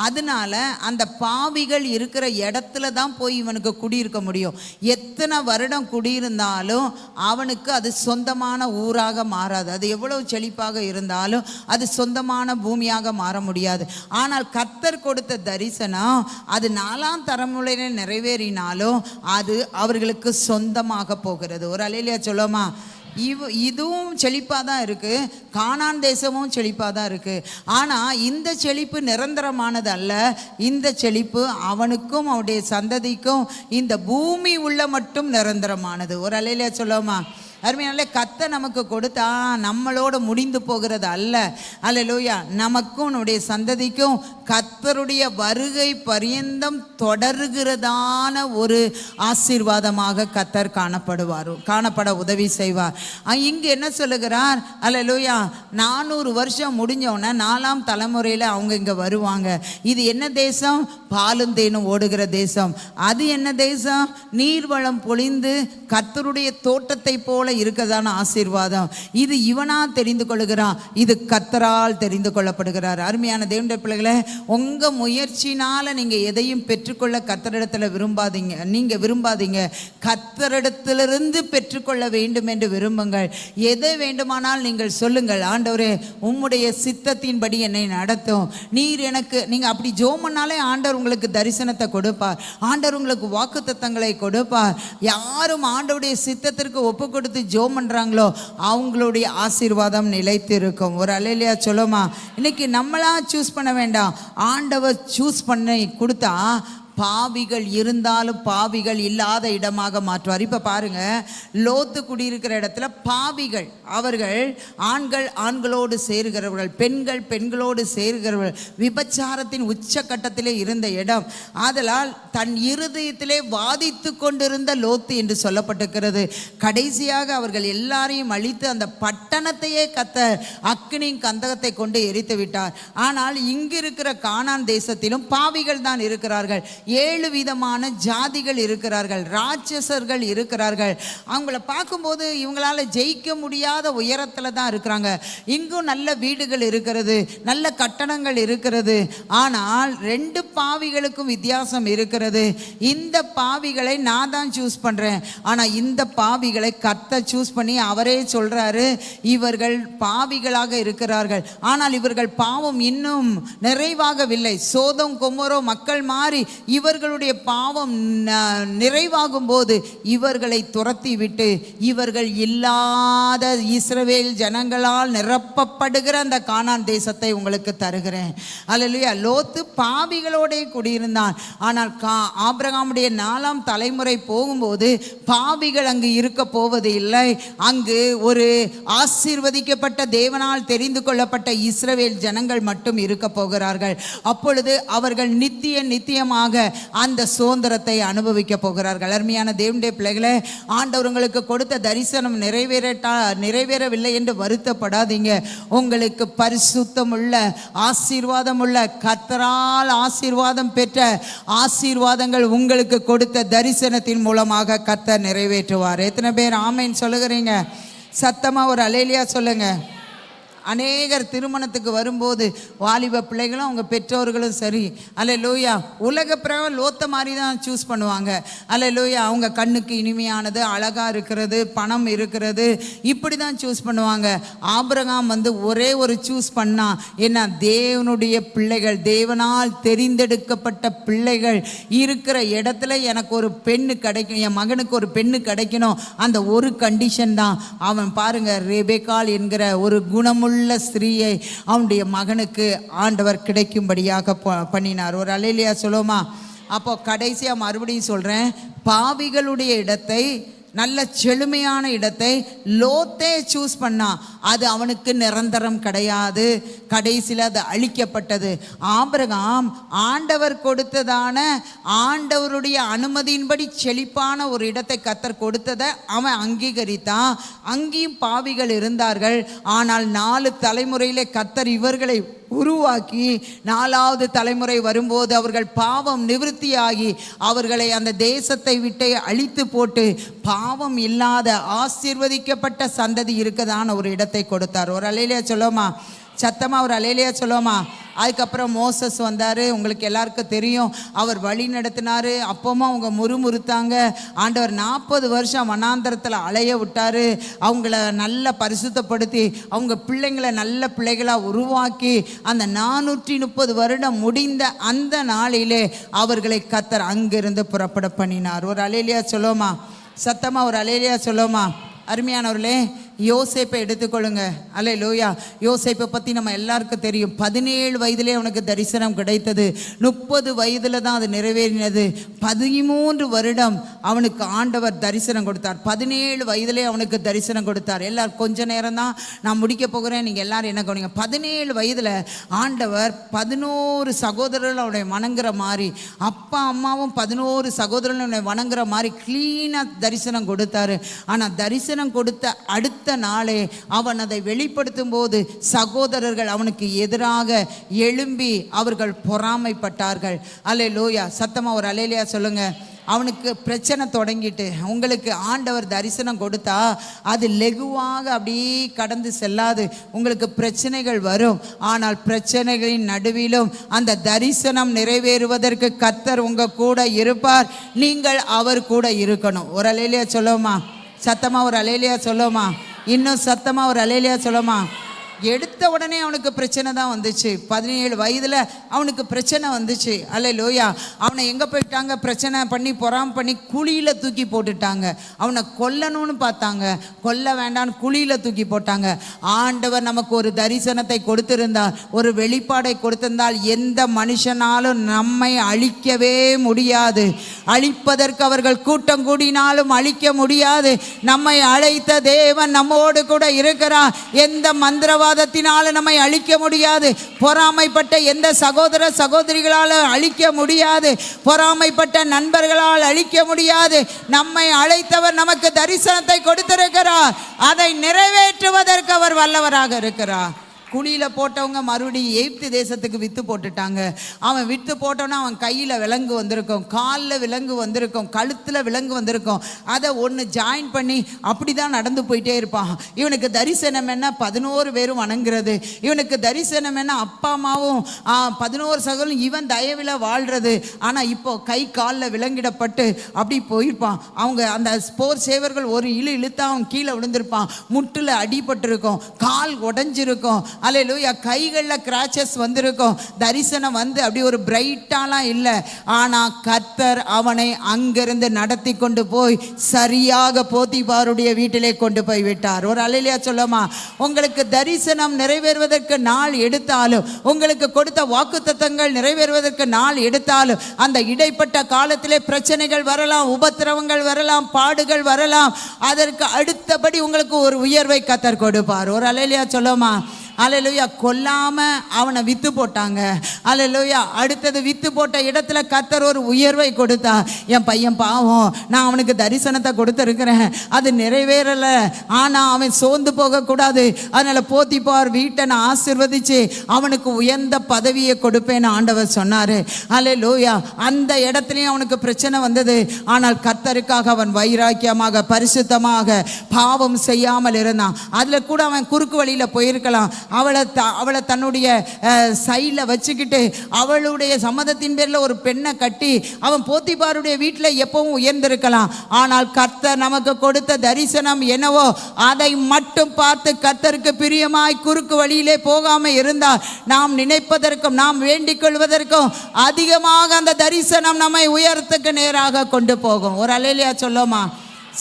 அதனால அந்த பாவிகள் இருக்கிற இடத்துல தான் போய் இவனுக்கு குடியிருக்க முடியும். எத்தனை வருடம் குடியிருந்தாலும் அவனுக்கு அது சொந்தமான ஊராக மாறாது. அது எவ்வளவு செழிப்பாக இருந்தாலும் அது சொந்தமான பூமியாக மாற முடியாது. ஆனால் கர்த்தர் கொடுத்த தரிசனம் அது 4ஆம் தலைமுறையில் நிறைவேறினாலும் அது அவர்களுக்கு சொந்தமாக போகிறது. ஒரு அல்லேலூயா சொல்லுமா? இதுவும் செழிப்பாக தான் இருக்குது, கானான் தேசமும் செழிப்பாக தான் இருக்குது. ஆனால் இந்த செழிப்பு நிரந்தரமானது அல்ல. இந்த செழிப்பு அவனுக்கும் அவனுடைய சந்ததிக்கும் இந்த பூமி உள்ள மட்டும் நிரந்தரமானது. ஒரு அல்லேலூயா சொல்லுமா? அருமையானே, கர்த்தர் நமக்கு கொடுத்தா நம்மளோட முடிந்து போகிறது அல்ல. அல்லேலூயா. நமக்கும் நம்முடைய சந்ததிக்கும் கர்த்தருடைய வருகை பரியந்தம் தொடர்கிறதான ஒரு ஆசீர்வாதமாக கர்த்தர் காணப்பட உதவி செய்வார். இங்கு என்ன சொல்லுகிறார்? அல்லேலூயா. 400 வருஷம் முடிஞ்சோடனே 4ஆம் தலைமுறையில் அவங்க இங்கே வருவாங்க. இது என்ன தேசம்? பாலும் தேனும் ஓடுகிற தேசம். அது என்ன தேசம்? நீர்வளம் பொழிந்து கர்த்தருடைய தோட்டத்தை போல இருக்கதான ஆசீர்வாதம். இது இவனா தெரிந்து கொள்ளுகிறான், இது கர்த்தரால் தெரிந்து கொள்ளப்படுகிறார். அருமையான தேவனுடைய பிள்ளைகளே, உங்க முயற்சினால நீங்க எதையும் பெற்றுக்கொள்ள கர்த்தரிடத்துல விரும்பாதீங்க. கர்த்தரிடத்திலிருந்து பெற்றுக்கொள்ள வேண்டும் என்று விரும்புங்கள். எதை வேண்டுமானால் நீங்கள் சொல்லுங்கள், ஆண்டவரே உம்முடைய சித்தத்தின்படி என்னை நடத்தும். நீர் எனக்கு, நீங்க அப்படி ஜெபம் பண்ணாலே ஆண்டவர் உங்களுக்கு தரிசனத்தை கொடுப்பார். ஆண்டவர் உங்களுக்கு வாக்குத்தத்தங்களை கொடுப்பார். யாரும் ஆண்டவருடைய சித்தத்திற்கு ஒப்பு கொடுத்து ஜெபம் பண்றாங்களோ அவங்களுடைய ஆசீர்வாதம் நிலைத்து இருக்கும். ஒரு அல்லேலூயா சொல்லுமா? இன்னைக்கு நம்மளா சூஸ் பண்ண வேண்டாம், ஆண்டவர் சூஸ் பண்ணி கொடுத்தா பாவிகள் இருந்தாலும் பாவிகள் இல்லாத இடமாக மாற்றுவார். இப்போ பாருங்க, லோத்து குடியிருக்கிற இடத்துல பாவிகள், அவர்கள் ஆண்கள் ஆண்களோடு சேருகிறவர்கள், பெண்கள் பெண்களோடு சேருகிறவர்கள், விபச்சாரத்தின் உச்சக்கட்டத்திலே இருந்த இடம். ஆதலால் தன் இருதயத்திலே வாதித்து கொண்டிருந்த லோத்து என்று சொல்லப்பட்டிருக்கிறது. கடைசியாக அவர்கள் எல்லாரையும் அழித்து அந்த பட்டணத்தையே அக்கினியின் கந்தகத்தை கொண்டு எரித்து விட்டார். ஆனால் இங்கு இருக்கிற கானான் தேசத்திலும் பாவிகள் தான் இருக்கிறார்கள். 7 விதமான ஜாதிகள் இருக்கிறார்கள், ராட்சசர்கள் இருக்கிறார்கள். அவங்கள பார்க்கும்போது இவங்களால ஜெயிக்க முடியாத உயரத்துல தான் இருக்கிறாங்க. இங்கும் நல்ல வீடுகள் இருக்கிறது, நல்ல கட்டணங்கள் இருக்கிறது. ஆனால் 2 பாவிகளுக்கும் வித்தியாசம் இருக்கிறது. இந்த பாவிகளை நான் தான் சூஸ் பண்றேன், ஆனா இந்த பாவிகளை கர்த்தர் சூஸ் பண்ணி அவரே சொல்றாரு, இவர்கள் பாவிகளாக இருக்கிறார்கள், ஆனால் இவர்கள் பாவம் இன்னும் நிறைவாகவில்லை. சோதோம் கொமோரோ மக்கள் மாறி இவர்களுடைய பாவம் நிறைவாகும் போது இவர்களை துரத்தி விட்டு இவர்கள் இல்லாத இஸ்ரவேல் ஜனங்களால் நிரப்பப்படுகிற அந்த கானான் தேசத்தை உங்களுக்கு தருகிறேன். அல்லேலூயா. லோத்து பாவிகளோட குடியிருந்தான். ஆனால் ஆபிரகாமுடைய 4ஆம் தலைமுறை போகும்போது பாவிகள் அங்கு இருக்க போவது இல்லை. அங்கு ஒரு ஆசீர்வதிக்கப்பட்ட தேவனால் தெரிந்து கொள்ளப்பட்ட இஸ்ரவேல் ஜனங்கள் மட்டும் இருக்க போகிறார்கள். அப்பொழுது அவர்கள் நித்தியமாக அந்த சுதந்திரத்தை அனுபவிக்க போகிறார்கள். அருமையான தேவனுடைய பிள்ளைகளே, ஆண்டவர் உங்களுக்கு கொடுத்த தரிசனம் நிறைவேறவில்லை என்று வருத்தப்படாதீங்க. உங்களுக்கு பரிசுத்தம் உள்ள, ஆசீர்வாதம் உள்ள, கர்த்தரால் ஆசீர்வாதம் பெற்ற ஆசீர்வாதங்கள் உங்களுக்கு கொடுத்த தரிசனத்தின் மூலமாக கர்த்தர் நிறைவேற்றுவார். எத்தனை பேர் ஆமென் சொல்லுகிறீங்க? சத்தமா ஒரு அல்லேலூயா சொல்லுங்க. அநேகர் திருமணத்துக்கு வரும்போது வாலிப பிள்ளைகளும் அவங்க பெற்றோர்களும் சரி, அல்லேலூயா, உலக பிரகாரம் லோத்த மாதிரி தான் சூஸ் பண்ணுவாங்க. அல்லேலூயா. அவங்க கண்ணுக்கு இனிமையானது, அழகாக இருக்கிறது, பணம் இருக்கிறது, இப்படி தான் சூஸ் பண்ணுவாங்க. ஆபிரகாம் ஒரே ஒரு சூஸ் பண்ணா என்ன? தேவனுடைய பிள்ளைகள், தேவனால் தெரிந்தெடுக்கப்பட்ட பிள்ளைகள் இருக்கிற இடத்துல எனக்கு ஒரு பெண்ணு கிடைக்கும், என் மகனுக்கு ஒரு பெண்ணு கிடைக்கணும். அந்த ஒரு கண்டிஷன் தான். அவன் பாருங்க, ரெபெக்காள் என்கிற ஒரு குணமுள்ள குணமுள்ள ஸ்திரீயை அவனுடைய மகனுக்கு ஆண்டவர் கிடைக்கும்படியாக பண்ணினார். ஒரு அல்லேலூயா சொல்லுமா. அப்போ கடைசியாக மறுபடியும் சொல்கிறேன், பாவிகளுடைய இடத்தை, நல்ல செழுமையான இடத்தை லோத்தே சூஸ் பண்ணா. அது அவனுக்கு நிரந்தரம் கிடையாது, கடைசியில் அது அழிக்கப்பட்டது. ஆபிரகாம் ஆண்டவர் கொடுத்ததான, ஆண்டவருடைய அனுமதியின்படி செழிப்பான ஒரு இடத்தை கர்த்தர் கொடுத்ததை அவன் அங்கீகரித்தான். அங்கேயும் பாவிகள் இருந்தார்கள். ஆனால் 4 தலைமுறையிலே கர்த்தர் இவர்களை உருவாக்கி 4வது தலைமுறை வரும்போது அவர்கள் பாவம் நிவர்த்தியாகி அவர்களை அந்த தேசத்தை விட்டு அழித்து போட்டு பாவம் இல்லாத ஆசீர்வதிக்கப்பட்ட சந்ததி இருக்கதான ஒரு இடத்தை கொடுத்தார். ஒரு அல்லேலூயா சொல்லுமா, சத்தமா ஒரு அல்லேலூயா சொல்லுமா. அதுக்கப்புறம் மோசஸ் வந்தார். உங்களுக்கு எல்லாருக்கும் தெரியும், அவர் வழி நடத்தினார். அப்போமா அவங்க முறுமுறுத்தாங்க. ஆண்டவர் 40 வருஷம் வனாந்தரத்தில் அலைய விட்டார். அவங்கள நல்லா பரிசுத்தப்படுத்தி அவங்க பிள்ளைங்களை நல்ல பிள்ளைகளாக உருவாக்கி அந்த 430 வருடம் முடிந்த அந்த நாளிலே அவர்களை கர்த்தர் அங்கிருந்து புறப்பட பண்ணினார். ஒரு அல்லேலூயா சொல்லுமா, சத்தமாக ஒரு அல்லேலூயா சொல்லுமா. அருமையானவர்களே, யோசேப்பை எடுத்துக்கொள்ளுங்க. அல்லேலூயா. யோசேப்பை பற்றி நம்ம எல்லாருக்கும் தெரியும். 17 வயதிலே அவனுக்கு தரிசனம் கிடைத்தது. 30 வயதில் தான் அது நிறைவேறினது. 13 வருடம் அவனுக்கு ஆண்டவர் தரிசனம் கொடுத்தார். 17 வயதிலே அவனுக்கு தரிசனம் கொடுத்தார். எல்லாரும் கொஞ்ச நேரம் தான் நான் முடிக்க போகிறேன், நீங்கள் எல்லாரும் என்ன கவனிங்க. 17 வயதில் ஆண்டவர் 11 சகோதரர்கள் அவனை வணங்குற மாதிரி, அப்பா அம்மாவும் 11 சகோதரர்கள் அவனை வணங்குற மாதிரி க்ளீனாக தரிசனம் கொடுத்தாரு. ஆனால் தரிசனம் கொடுத்த அடுத்த நாளே அவன் அதை வெளிப்படுத்தும் போது சகோதரர்கள் அவனுக்கு எதிராக எழும்பி அவர்கள் பொறாமைப்பட்டார்கள். அல்லேலூயா. சத்தமா ஒரு அல்லேலூயா சொல்லுங்க. அவனுக்கு பிரச்சனை தொடங்கிட்டு, உங்களுக்கு ஆண்டவர் தரிசனம் கொடுத்தா அது லெகுவாக அப்படியே கடந்து செல்லாது. உங்களுக்கு பிரச்சனைகள் வரும். ஆனால் பிரச்சனைகளின் நடுவிலும் அந்த தரிசனம் நிறைவேறுவதற்கு கர்த்தர் உங்க கூட இருப்பார். நீங்கள் அவர் கூட இருக்கணும். ஒரு அல்லேலூயா சொல்லுமா. சத்தமா ஒரு அல்லேலூயா சொல்லுமா. இன்னும் சத்தமா ஒரு அல்லேலூயா சொல்லுமா. எடுத்த உடனே அவனுக்கு பிரச்சனை தான் வந்துச்சு. 17 வயதில் அவனுக்கு பிரச்சனை வந்துச்சு. அல்லேலூயா. அவனை எங்கே போயிட்டாங்க, பிரச்சனை பண்ணி பொறாம பண்ணி குழியில் தூக்கி போட்டுட்டாங்க. அவனை கொல்லணும்னு பார்த்தாங்க, கொல்ல வேண்டான்னு குழியில் தூக்கி போட்டாங்க. ஆண்டவர் நமக்கு ஒரு தரிசனத்தை கொடுத்திருந்தார், ஒரு வெளிப்பாடை கொடுத்திருந்தால் எந்த மனுஷனாலும் நம்மை அழிக்கவே முடியாது. அழிப்பதற்கு அவர்கள் கூட்டம் கூடினாலும் அழிக்க முடியாது. நம்மை அழைத்த தேவன் நம்மோடு கூட இருக்கிறார். எந்த மந்திரவாத நம்மை அழிக்க முடியாது. பொறாமைப்பட்ட எந்த சகோதர சகோதரிகளால் அழிக்க முடியாது. பொறாமைப்பட்ட நண்பர்களால் அழிக்க முடியாது. நம்மை அழைத்தவர் நமக்கு தரிசனத்தை கொடுத்திருக்கிறார். அதை நிறைவேற்றுவதற்கு அவர் வல்லவராக இருக்கிறார். குழியில் போட்டவங்க மறுபடியும் எகிப்து தேசத்துக்கு விற்று போட்டுட்டாங்க. அவன் விற்று போட்டோன்னா அவன் கையில் விலங்கு வந்திருக்கும், காலில் விலங்கு வந்திருக்கும், கழுத்தில் விலங்கு வந்திருக்கும். அதை ஒன்று ஜாயின் பண்ணி அப்படி தான் நடந்து போயிட்டே இருப்பான். இவனுக்கு தரிசனம் என்ன, 11 பேரும் வணங்குறது. இவனுக்கு தரிசனம் என்ன, அப்பா அம்மாவும் 11 சகோதரன், இவன் தயவில் வாழ்கிறது. ஆனால் இப்போ கை காலில் விலங்கிடப்பட்டு அப்படி போயிருப்பான். அவங்க அந்த ஸ்போர் சேவர்கள் ஒரு இழுத்தா அவன் கீழே விழுந்திருப்பான். முட்டில் அடிபட்டிருக்கும், கால் உடஞ்சிருக்கும். அல்லேலூயா. கைகளில் கிராச்சஸ் வந்திருக்கும். தரிசனம் வந்து அப்படி ஒரு பிரைட்டாலாம் இல்லை. ஆனால் கர்த்தர் அவனை அங்கிருந்து நடத்தி கொண்டு போய் சரியாக போத்திபாருடைய வீட்டிலே கொண்டு போய் விட்டார். ஒரு அல்லேலூயா சொல்லுமா. உங்களுக்கு தரிசனம் நிறைவேறுவதற்கு நாள் எடுத்தாலும், உங்களுக்கு கொடுத்த வாக்குத்தத்தங்கள் நிறைவேறுவதற்கு நாள் எடுத்தாலும், அந்த இடைப்பட்ட காலத்திலே பிரச்சனைகள் வரலாம், உபத்திரவங்கள் வரலாம், பாடுகள் வரலாம். அதற்கு அடுத்தபடி உங்களுக்கு ஒரு உயர்வை கர்த்தர் கொடுப்பார். ஒரு அல்லேலூயா சொல்லுமா. அல்லேலூயா. கொல்லாம அவனை வித்து போட்டாங்க. அல்லேலூயா. அடுத்தது வித்து போட்ட இடத்துல கர்த்தர் ஒரு உயர்வை கொடுத்தா. என் பையன் பாவம், நான் அவனுக்கு தரிசனத்தை கொடுத்துருக்கிறேன், அது நிறைவேறலை. ஆனால் அவன் சோர்ந்து போகக்கூடாது. அதனால் போத்திபார் வீட்டை நான் ஆசீர்வதிச்சு அவனுக்கு உயர்ந்த பதவியை கொடுப்பேன்னு ஆண்டவர் சொன்னார். அல்லேலூயா. அந்த இடத்துலையும் அவனுக்கு பிரச்சனை வந்தது. ஆனால் கர்த்தருக்காக அவன் வைராக்கியமாக பரிசுத்தமாக பாவம் செய்யாமல் இருந்தான். அதில் கூட அவன் குறுக்கு வழியில் போயிருக்கலாம். அவளை தன்னுடைய சைடில் வச்சுக்கிட்டு அவளுடைய சம்மதத்தின் பேரில் ஒரு பெண்ணை கட்டி அவன் போத்திபாருடைய வீட்டில் எப்பவும் உயர்ந்திருக்கலாம். ஆனால் கர்த்தர் நமக்கு கொடுத்த தரிசனம் என்னவோ அதை மட்டும் பார்த்து கர்த்தருக்கு பிரியமாய் குறுக்கு வழியிலே போகாமல் இருந்தால் நாம் நினைப்பதற்கும் நாம் வேண்டிக் கொள்வதற்கும் அதிகமாக அந்த தரிசனம் நம்மை உயரத்துக்கு நேராக கொண்டு போகும். ஒரு அல்லேலூயா சொல்லுமா.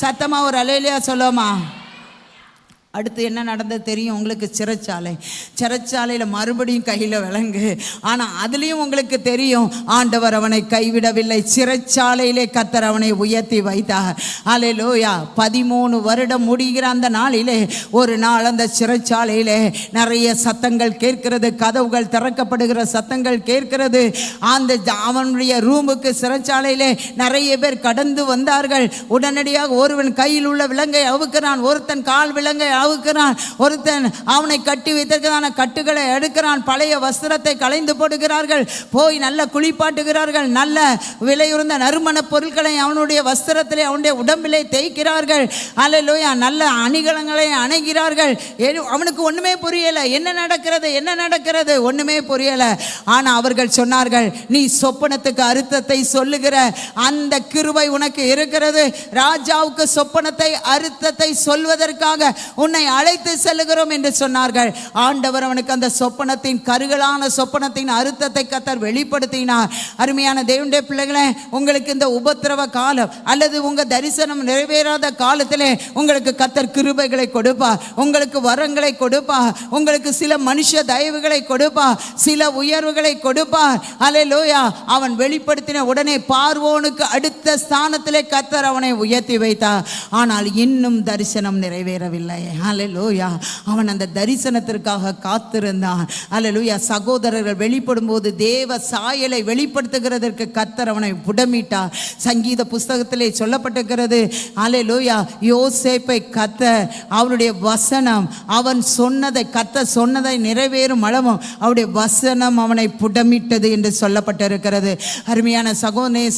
சத்தமா ஒரு அல்லேலூயா சொல்லுமா. அடுத்து என்ன நடந்தது தெரியும் உங்களுக்கு? சிறைச்சாலையில் மறுபடியும் கையில் விலங்கு. ஆனால் அதுலேயும் உங்களுக்கு தெரியும், ஆண்டவர் அவனை கைவிடவில்லை. சிறைச்சாலையிலே கர்த்தர் அவனை உயர்த்தி வைத்தார். அல்லேலூயா. 13 வருடம் முடிகிற அந்த நாளிலே ஒரு நாள் அந்த சிறைச்சாலையிலே நிறைய சத்தங்கள் கேட்கிறது, கதவுகள் திறக்கப்படுகிற சத்தங்கள் கேட்கிறது. அந்த அவனுடைய ரூமுக்கு சிறைச்சாலையிலே நிறைய பேர் கடந்து வந்தார்கள். உடனடியாக ஒருவன் கையில் உள்ள விலங்கை அவுக்கிறான், ஒருத்தன் கால் விலங்கை அவுக்கிறான், ஒருத்தன் அவனை கட்டி வைத்திருக்கிறான கட்டுகளை எடுக்கிறான், பழைய வஸ்திரத்தை களைந்து போடுகிறார்கள், போய் நல்ல குளிப்பாட்டுகிறார்கள், நல்ல விலையுறந்த நறுமண பொருட்களை அவனுடைய வஸ்திரத்திலே அவனுடைய உடம்பிலே தேய்க்கிறார்கள். அல்லேலூயா. நல்ல அணிகலங்களை அணைகிறார்கள். அவனுக்கு ஒண்ணுமே புரியல, என்ன நடக்கிறது ஒண்ணுமே புரியல. ஆனா அவர்கள் சொன்னார்கள், நீ சொப்பனத்துக்கு அர்த்தத்தை சொல்லுகிற அந்த கிருபை உனக்கு இருக்கிறது. ராஜாவுக்கு சொப்பனத்தை அர்த்தத்தை சொல்வதற்காக உன்னை அழைத்து செல்லுகிறோம் என்று சொன்னார்கள். ஆண்டவர் அவனுக்கு அந்த சொப்பனத்தின் கருகலான சொப்பனத்தின் அர்த்தத்தை கர்த்தர் வெளிப்படுத்தினார். அருமையான தேவனுடைய பிள்ளைகளே, உங்களுக்கு இந்த உபத்திரவ காலம் அல்லது உங்க தரிசனம் நிறைவேறாத காலத்திலே உங்களுக்கு கர்த்தர் கிருபைகளை கொடுப்பார், உங்களுக்கு வரங்களை கொடுப்பார், உங்களுக்கு சில மனுஷ தயவுகளை கொடுப்பார், சில உயர்வுகளை கொடுப்பார். அல்லேலூயா. அவன் வெளிப்படுத்தின உடனே பார்வோனுக்கு அடுத்த ஸ்தானத்திலே கர்த்தர் அவனை உயர்த்தி வைத்தார். ஆனால் இன்னும் தரிசனம் நிறைவேறவில்லை. அல்லேலூயா. அவன் அந்த தரிசனத்திற்காக காத்திருந்தான். அல்லேலூயா. சகோதரர்கள் வெளிப்படும் போது தேவ சாயலை வெளிப்படுத்துகிறதற்கு கர்த்தர் அவனை புடமிட்டார். சங்கீத புஸ்தகத்திலே சொல்லப்பட்டிருக்கிறது. அல்லேலூயா. யோசேப்பை கர்த்தர் அவருடைய வசனம், அவன் சொன்னதை கர்த்தர் சொன்னதை நிறைவேறும் அளவும் அவருடைய வசனம் அவனை புடமிட்டது என்று சொல்லப்பட்டிருக்கிறது. அருமையான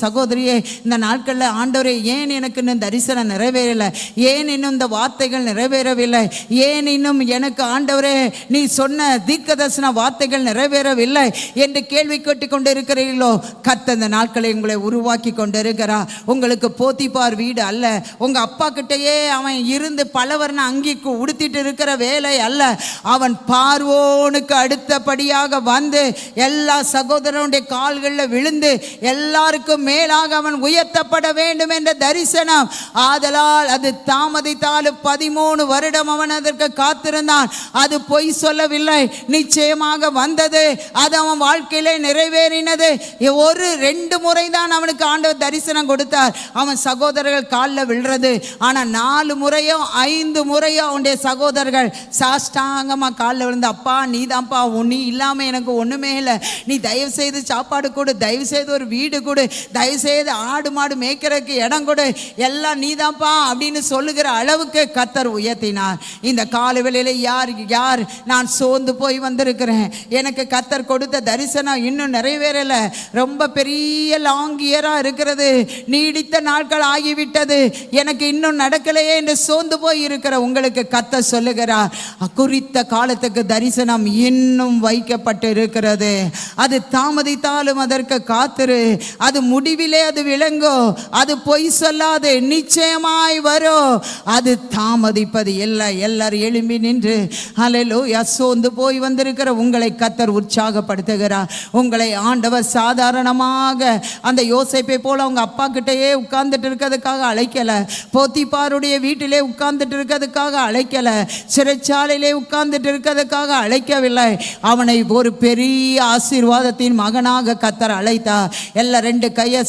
சகோதரியே, இந்த நாட்களில் ஆண்டவரே ஏன் எனக்கு இன்னும் தரிசனம் நிறைவேறலை, ஏன் இன்னும் இந்த வார்த்தைகள் நிறைவேறவில்லை, ஏன் இன்னும் எனக்கு ஆண்டவரே நீ சொன்ன தீர்க்கதரிசன வார்த்தைகள் நிறைவேறவில்லை என்று கேள்வி கேட்டு கொண்டு இருக்கிறீர்களோ, கர்த்தர் இந்த நாட்களை உங்களை உருவாக்கி கொண்டு இருக்கிறார். உங்களுக்கு போத்திபார் வீடு அல்ல, உங்க அப்பா கிட்டேயே அவன் இருந்து பலவர்ண அங்கி உடுத்திட்டு இருக்கிற வேலை அல்ல. அவன் பார்வோனுக்கு அடுத்தபடியாக வந்து எல்லா சகோதரனுடைய கால்களில் விழுந்து எல்லாருக்கும் மேலாக அவன் உயர்த்தப்பட வேண்டும் என்ற தரிசனம். ஆதலால் அது தாமதித்தாலும் 13 வருடம் அவன் அதற்கு காத்திருந்தான். அது பொய் சொல்லவில்லை, நிச்சயமாக வந்தது. அது அவன் வாழ்க்கையிலே நிறைவேறினது. 1-2 முறை தான் அவனுக்கு ஆண்டவர் தரிசனம் கொடுத்தார். அவன் சகோதரர்கள் காலில் விழுறது. ஆனால் 4 முறையோ 5 முறையோ அவனுடைய சகோதரர்கள் சாஷ்டாங்கமாக காலில் விழுந்து, அப்பா நீதான்ப்பா, நீ இல்லாமல் எனக்கு ஒன்றுமே இல்லை, நீ தயவு செய்து சாப்பாடு கொடு, தயவு செய்து ஒரு வீடு கொடு, தயவு செய்து ஆடு மாடு மேய்க்கிறதுக்கு இடம் கொடு, எல்லாம் நீதான்ப்பா அப்படின்னு சொல்லுகிற அளவுக்கு கர்த்தர் உயர்த்தினார். இந்த காலவெளியில் யார் நான் சோர்ந்து போய் வந்திருக்கிறேன், எனக்கு கர்த்தர் கொடுத்த தரிசனம் இன்னும் நிறைவேறலை, ரொம்ப பெரிய லாங் இயராக இருக்கிறது, நீடித்த நாட்கள் ஆகிவிட்டது, எனக்கு இன்னும் நடக்கலையே என்று சோர்ந்து போய் இருக்கிற உங்களுக்கு கர்த்தர் சொல்லுகிறார், குறித்த காலத்துக்கு தரிசனம் இன்னும் வைக்கப்பட்டு இருக்கிறது. அது தாமதித்தாலும் அதற்கு காத்திரு, அது முடிவிலே அது விளங்கும், அது பொய் சொல்லாது, நிச்சயமாய் வரும். அது தாமதிப்பது இல்லை. எல்லாரும் எழும்பி நின்று அல்லேலூயா. சோர்ந்து போய் வந்திருக்கிற உங்களை கர்த்தர் உற்சாகப்படுத்துகிறார். உங்களை ஆண்டவர் சாதாரணமாக அந்த யோசேப்பை போல அவங்க அப்பா கிட்டேயே உட்கார்ந்துட்டு இருக்கிறதுக்காக அழைக்கல, போத்திபாருடைய வீட்டிலே உட்கார்ந்துட்டு இருக்கிறதுக்காக அழைக்கல, சிறைச்சாலையிலே உட்கார்ந்துட்டு இருக்கிறதுக்காக அழைக்கவில்லை. அவனை ஒரு பெரிய ஆசீர்வாதத்தின் மகனாக கர்த்தர் அழைத்தார். எல்லாம் 2 கையை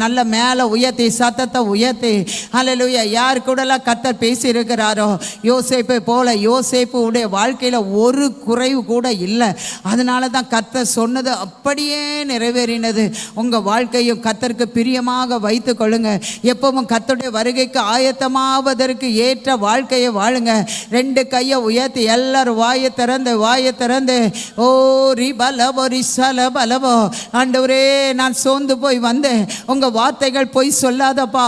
நல்ல மேலே உயர்த்தி சத்தத்தை உயர்த்தி அல்லேலூயா. யார் கூடலாம் கர்த்தர் பேசி இருக்கிறாரோ, யோசேப்பை போல யோசேப்பு உடைய வாழ்க்கையில் ஒரு குறைவு கூட இல்லை. அதனால தான் கர்த்தர் சொன்னது அப்படியே நிறைவேறினது. உங்கள் வாழ்க்கையும் கர்த்தருக்கு பிரியமாக வைத்து கொள்ளுங்க. எப்பவும் கர்த்தருடைய வருகைக்கு ஆயத்தமாவதற்கு ஏற்ற வாழ்க்கையை வாழுங்க. 2 கையை உயர்த்தி எல்லாரும் வாயை திறந்து ஓ ரி பலவோ ரிசல பலவோ, ஆண்டவரே நான் சோர்ந்து போய் வந்தேன், உங்கள் வார்த்தைகள் பொய் சொல்லாதப்பா,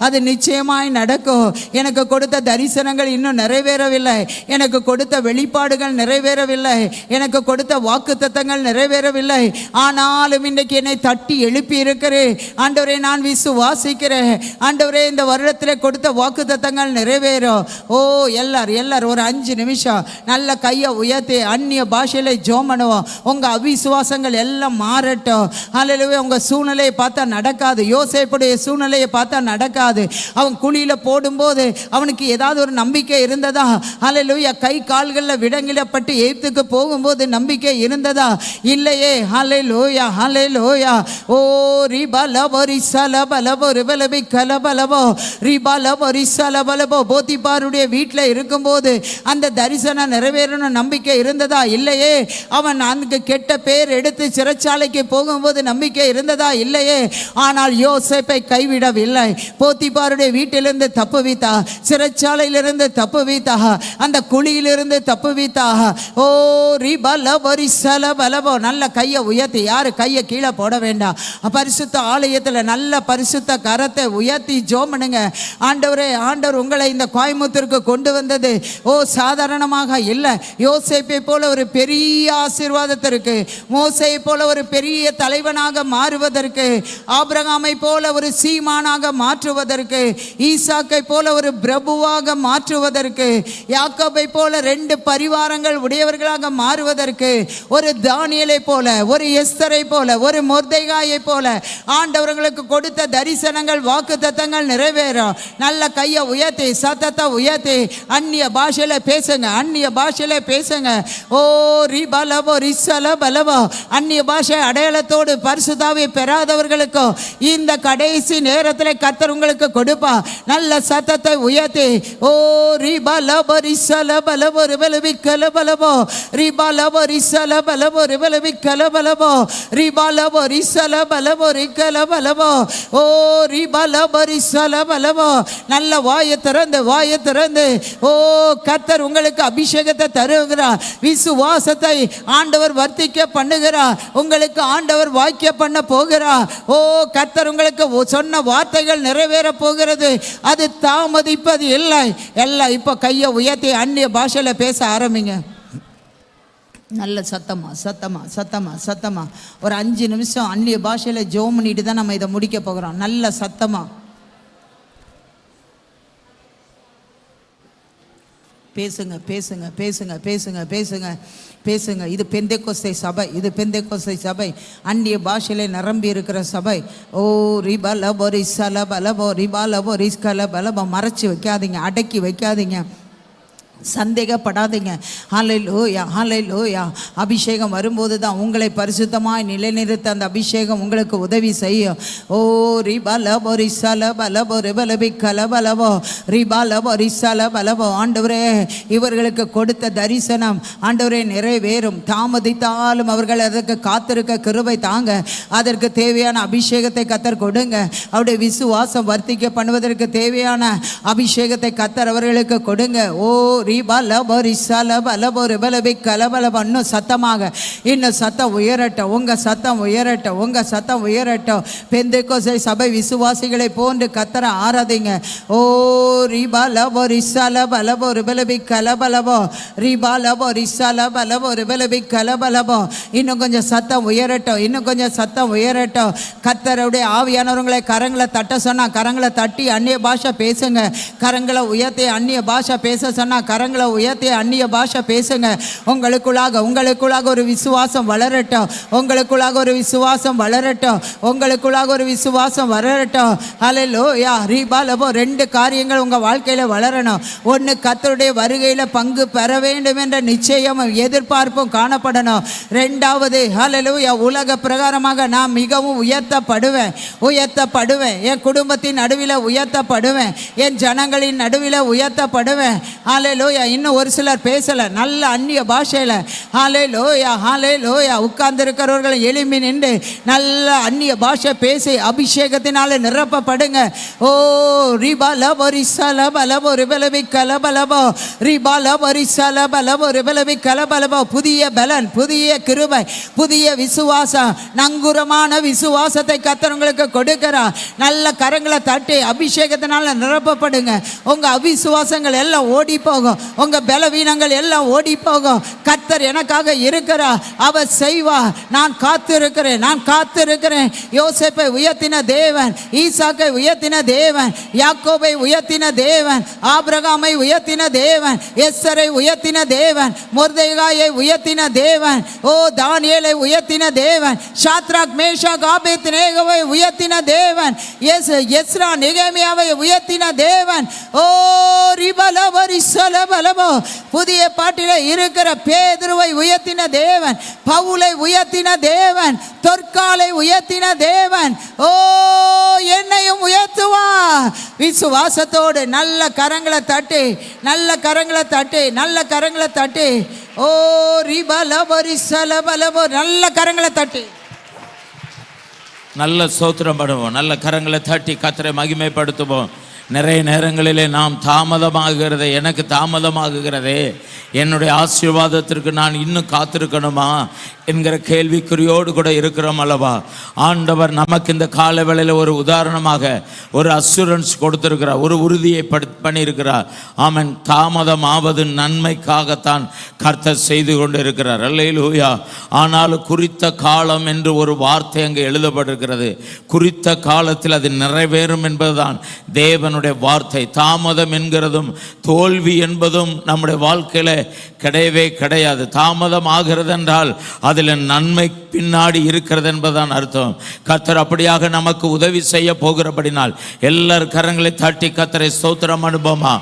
அது நிச்சயமாய் நடக்கும். எனக்கு கொடுத்த தரிசனங்கள் இன்னும் நிறைவேறவில்லை, எனக்கு கொடுத்த வெளிப்பாடுகள் நிறைவேறவில்லை, எனக்கு கொடுத்த வாக்குத்தத்தங்கள் நிறைவேறவில்லை. ஆனாலும் இன்றைக்கு என்னை தட்டி எழுப்பி இருக்கிறேன் ஆண்டவரே, நான் விசுவாசிக்கிறேன் ஆண்டவரே, இந்த வருடத்தில் கொடுத்த வாக்குத்தத்தங்கள் நிறைவேறும். ஓ எல்லாரும் ஒரு 5 நிமிஷம் நல்ல கையை உயர்த்தி அந்நிய பாஷையில ஜெபம் பண்ணுவோம். உங்க அவிசுவாசங்கள் எல்லாம் மாறட்டும். அல்லேலூயா. உங்க சூழ்நிலையை பார்த்தா நடக்காது, யோசேப்புடைய சூழ்நிலையை பார்த்தா நடக்காது. அவன் குழியில போடும்போது அவனுக்கு ஏதாவது ஒரு நம்பிக்கை இருந்ததா? ஹல்லேலூயா. கை கால்களில் விடங்கிடப்பட்டு எகிப்துக்கு போகும்போது நம்பிக்கை இருந்ததா? இல்லையே. ஹல்லேலூயா, ஹல்லேலூயா. ஓ ரிபலபரி சலபலபோ ரிபலபி கலபலபோ ரிபலபரி சலபலபோ. போத்திபாருடைய வீட்டில் இருக்கும்போது அந்த தரிசனம் நிறைவேறணும் நம்பிக்கை இருந்ததா? இல்லையே. அவன் அங்கு கெட்ட பேர் எடுத்து சிறைச்சாலைக்கு போகும்போது நம்பிக்கை இருந்ததா? இல்லையே. ஆனால் யோசேப்பை கைவிடவில்லை. போத்திபாருடைய வீட்டிலிருந்து தப்புவித்தா, சிறைச்சாலையிலிருந்து தப்புவித்தா, அந்த குழியிலிருந்து தப்புவித்தா. ஓ ரிபலபரி சலபலபோ. நல்ல கையை உயர்த்தி, யாரு கையை கீழே போட வேண்டாம். பரிசுத்த ஆலயத்தில் நல்ல பரிசுத்த கரத்தை உயர்த்தி ஜெபம் பண்ணுங்க. ஆண்டவரே, ஆண்டவர் உங்களை இந்த கோயம்புத்தூருக்கு கொண்டு வந்தது சாதாரணமாக இல்லை. யோசேப்பை போல ஒரு பெரிய ஆசீர்வாதத்திற்கு, மோசேயை போல ஒரு பெரிய தலைவனாக மாறுவதற்கு, ஆபிரகாமை போல ஒரு சீமானாக மாற்றுவதற்கு, ஈசாக்கை போல ஒரு பிரபுவாக மாற்றுவதற்கு, யாக்கோபை போல 2 பரிவாரங்கள் உடையவர்களாக மாறுவதற்கு, ஒரு தானியேலை போல, ஒரு எஸ்தரை போல, ஒரு மொர்தெகாயை போல ஆண்டவர்களுக்கு கொடுத்த தரிசனங்கள் வாக்குத்தத்தங்கள் நிறைவேறும். நல்ல கையை உயர்த்தி சத்தத்தை உயர்த்தி அந்நிய பாஷையில பேசுங்க, அந்நிய பாஷையில பேசுங்க. ஓ ரிபலபோ ரிசலபலபோ. அந்நிய பாஷை அடையாளத்தோடு பரிசுத்தாவை பெறாதவர்களுக்கு இந்த கடைசி நேரத்தில் கர்த்தர் உங்களுக்கு கொடுப்பா. நல்ல சத்தத்தை உயர்த்தி ஓ ரிபலபோ ரிசலபலபோ ரிபலபி கலபலபோ ரிபலபோ ரிசலபலபோ ரிபலபி கலபலபோ ரிபலபோ ரிசலபலபோ ரிகலபலபோ ஓ ரிபலபோ ரிசலபலபோ. நல்ல வாயை திறந்து, வாயை திறந்து ஓ கர்த்தர் உங்களுக்கு அபிஷேகத்தை தருகிறார். விசுவாசத்தை ஆண்டவர் வர்த்திக்க பண்ணுகிறார். உங்களுக்கு ஆண்டவர் வாக்கிய பண்ண போகிறார். ஓ கர்த்தர் உங்களுக்கு சொன்ன வார்த்தைகள் நிறைவேற போகிறது. அது தாமதிப்பது இல்லை. எல்லாம் இப்போ கையை உயர்த்தி அந்நிய பாஷையில பேச ஆரம்பிங்க. நல்ல சத்தமா சத்தமா சத்தமா சத்தமா ஒரு 5 நிமிஷம் அந்நிய பாஷையில ஜெபம் பண்ணிட்டு தான் நம்ம இதை முடிக்க போகிறோம். நல்ல சத்தமா பேசுங்க, பேசுங்க, பேசுங்க, பேசுங்க, பேசுங்க, பேசுங்க. இது பெந்தேகோஸ்தே சபை, இது பெந்தேகோஸ்தே சபை, அந்நிய பாஷையிலே நிரம்பி இருக்கிற சபை. ஓ ரிபலபோ ரிசலபலபோ ரிபலபோ ரிஸ்கலபலபோ. மறைச்சி வைக்காதீங்க, அடக்கி வைக்காதீங்க, சந்தேகப்படாதீங்க. ஹல்லேலூயா, ஹல்லேலூயா. அபிஷேகம் வரும்போது தான் உங்களை பரிசுத்தமாய் நிலைநிறுத்த அந்த அபிஷேகம் உங்களுக்கு உதவி செய்யும். ஓ ரிபலபோ ரிசலபலபோ ரிபலபி கலபலபோ ரிபலபோ ரிசலபலபோ. ஆண்டவரே, இவர்களுக்கு கொடுத்த தரிசனம் ஆண்டவரே நிறைவேறும். தாமதித்தாலும் அவர்கள் அதற்கு காத்திருக்க கிருபை தாங்க. அதற்கு தேவையான அபிஷேகத்தை கர்த்தர் கொடுங்க. அவருடைய விசுவாசம் வர்த்திக்க பண்ணுவதற்கு தேவையான அபிஷேகத்தை கர்த்தர் அவர்களுக்கு கொடுங்க. ஓ ரிபலபோ ரிசலபலபோ ரிபலபி கலபலபோ. இன்னும் சத்தமாக, இன்னும் சத்தம் உயரட்டும், உங்க சத்தம் உயரட்டும், உங்க சத்தம் உயரட்டும். பெந்தேகோஸ்தே சபை விசுவாசிகளை போன்று கர்த்தரை ஆராதிங்க. ஓ ரிபலபோ ரிசலபலபோ ரிபலபி கலபலபோ ரிபலபோ ரிசலபலபோ ரிபலபி கலபலபோ. இன்னும் கொஞ்சம் சத்தம் உயரட்டும், இன்னும் கொஞ்சம் சத்தம் உயரட்டும். கர்த்தருடைய ஆவியானவர்களை கரங்களை தட்ட சொன்னா கரங்களை தட்டி அந்நிய பாஷை பேசுங்க. கரங்களை உயர்த்தி அந்நிய பாஷை பேச சொன்னா கரங்களை உயர்த்தி அந்நிய பாஷை பேசுங்க. உங்களுக்குள்ளாக ஒரு விசுவாசம் வளரட்டும், உங்களுக்குள்ளாக ஒரு விசுவாசம் வளரட்டும், உங்களுக்குள்ளாக ஒரு விசுவாசம் வளரட்டும். ஹல்லேலூயா. ரிபலபோ. 2 காரியங்கள் உங்க வாழ்க்கையில வளரணும். ஒன்று, கர்த்தருடைய வருகையில பங்கு பெற வேண்டும் என்ற நிச்சயமும் எதிர்பார்ப்பும் காணப்படணும். 2வது, ஹல்லேலூயா, உலக பிரகாரமாக நான் மிகவும் உயர்த்தப்படுவேன், உயர்த்தப்படுவேன். என் குடும்பத்தின் நடுவில் உயர்த்தப்படுவேன், என் ஜனங்களின் நடுவில் உயர்த்தப்படுவேன். ஹல்லேலூயா. இன்னும் ஒரு சிலர் பேசல நல்ல அந்நிய பாஷையில. ஹல்லேலூயா, ஹல்லேலூயா. உட்கார்ந்து இருக்கிறவர்கள் எழும்பி நின்று நல்ல அந்நிய பாஷை பேசி அபிஷேகத்தினால நிரப்பப்படுங்க. ஓ ரிபலபோ ரிசலபலபோ ரிபலபி கலபலபோ ரிபலபோ ரிசலபலபோ ரிபலபி கலபலபோ. புதிய பலன், புதிய கிருபை, புதிய விசுவாசம், நங்குரமான விசுவாசத்தை கர்த்தர் உங்களுக்கு கொடுக்கிறார். நல்ல கரங்களை தட்டி அபிஷேகத்தினால நிரப்பப்படுங்க. உங்க அவிசுவாசங்கள் எல்லாம் ஓடி போகும், உங்க பலவீனங்கள் எல்லாம் ஓடி போகும். கர்த்தர் எனக்காக இருக்கிறார், அவர் செய்வார். நான் காத்திருக்கிறேன், நான் காத்திருக்கிறேன். யோசேப்பை உயர்த்தின தேவன், ஈசாக்கை உயர்த்தின தேவன், யாக்கோபை உயர்த்தின தேவன், ஆபிரகாமை உயர்த்தின தேவன், எஸ்தரை உயர்த்தின தேவன், மொர்தெகாயை உயர்த்தின தேவன், ஓ தானியேலை உயர்த்தின தேவன், சாத்ராக் மேஷாக் ஆபேத்நேகோவை உயர்த்தின தேவன், எஸ்ரா நெகேமியாவை உயர்த்தின தேவன். ஓ ரிபலபோ ரிசலபலபோ பலபோ. புதிய பாட்டில இருக்கிற பேதுருவை உயர்த்தின தேவன், பவுலை உயர்த்தின தேவன், தொற்காலை உயர்த்தின தேவன் ஓ என்னையும் உயர்த்துவா. விசுவாசத்தோடு நல்ல கரங்களை தட்டி, நல்ல கரங்களை தட்டி, நல்ல கரங்களை தட்டி. ஓ ரிபலபரி சலபலபோ, நல்ல கரங்களை தட்டி நல்ல ஸ்தோத்திரம் பண்ணுவோம். நல்ல கரங்களை தட்டி கர்த்தரை மகிமைப்படுத்துவோம். நிறைய நேரங்களிலே நாம் தாமதமாகிறதே, எனக்கு தாமதமாகுகிறதே, என்னுடைய ஆசீர்வாதத்திற்கு நான் இன்னும் காத்திருக்கணுமா என்கிற கேள்விக்குறியோடு கூட இருக்கிறோம் அல்லவா? ஆண்டவர் நமக்கு இந்த கால வேளையில் ஒரு உதாரணமாக ஒரு அசூரன்ஸ் கொடுத்திருக்கிறார், ஒரு உறுதியை பண்ணியிருக்கிறார். ஆமென். தாமதமாவது நன்மைக்காகத்தான் கர்த்தர் செய்து கொண்டு இருக்கிறார். அல்லேலூயா. ஆனாலும் குறித்த காலம் என்று ஒரு வார்த்தை அங்கே எழுதப்பட்டிருக்கிறது. குறித்த காலத்தில் அது நிறைவேறும் என்பதுதான் தேவனுடைய வார்த்தை. தாமதம் என்கிறதும் தோல்வி என்பதும் நம்முடைய வாழ்க்கையில கிடையவே கிடையாது. தாமதம் ஆகிறது என்றால் அதில் நன்மை பின்னாடி இருக்கிறது என்பதுதான் அர்த்தம். கர்த்தர் அப்படியாக நமக்கு உதவி செய்ய போகிறபடினால் எல்லார் கரங்களை தட்டி கர்த்தரை ஸ்தோத்திரம் அனுபவமா.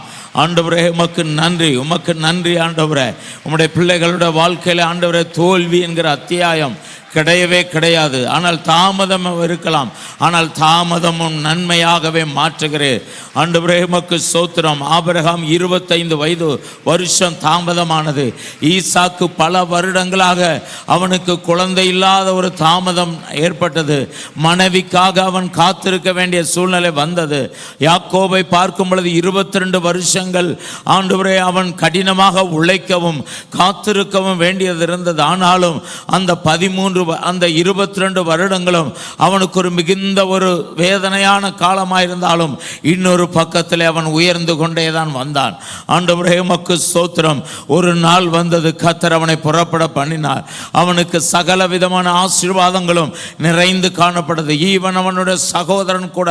ஆண்டவரே உமக்கு நன்றி, உமக்கு நன்றி ஆண்டவரே. உம்முடைய பிள்ளைகளுடைய வாழ்க்கையில ஆண்டவரே தோல்வி என்கிற அத்தியாயம் கிடையவே கிடையாது. ஆனால் தாமதம் இருக்கலாம், ஆனால் தாமதமும் நன்மையாகவே மாற்றுகிறேன். ஆண்டவரே உமக்கு ஸ்தோத்திரம். ஆபிரகாம் 25 வருஷம் தாமதமானது. ஈசாக்கு பல வருடங்களாக அவனுக்கு குழந்தை இல்லாத ஒரு தாமதம் ஏற்பட்டது. மனைவிக்காக அவன் காத்திருக்க வேண்டிய சூழ்நிலை வந்தது. யாக்கோபை பார்க்கும் பொழுது 22 வருஷங்கள் ஆண்டவரே அவன் கடினமாக உழைக்கவும் காத்திருக்கவும் வேண்டியது இருந்தது. ஆனாலும் அந்த 22 வருடங்களும் அவனுக்கு ஒரு மிகுந்த ஒரு வேதனையான காலமாயிருந்தாலும் இன்னொரு பக்கத்தில் அவன் உயர்ந்து கொண்டே தான் வந்தான். ஆண்டவரே உமக்கு ஸ்தோத்திரம். ஒரு நாள் வந்தது, கர்த்தர் அவனை புறப்பட பண்ணினார். அவனுக்கு சகல விதமான ஆசீர்வாதங்களும் நிறைந்து காணப்பட்டது. ஈவன் அவனுடைய சகோதரன் கூட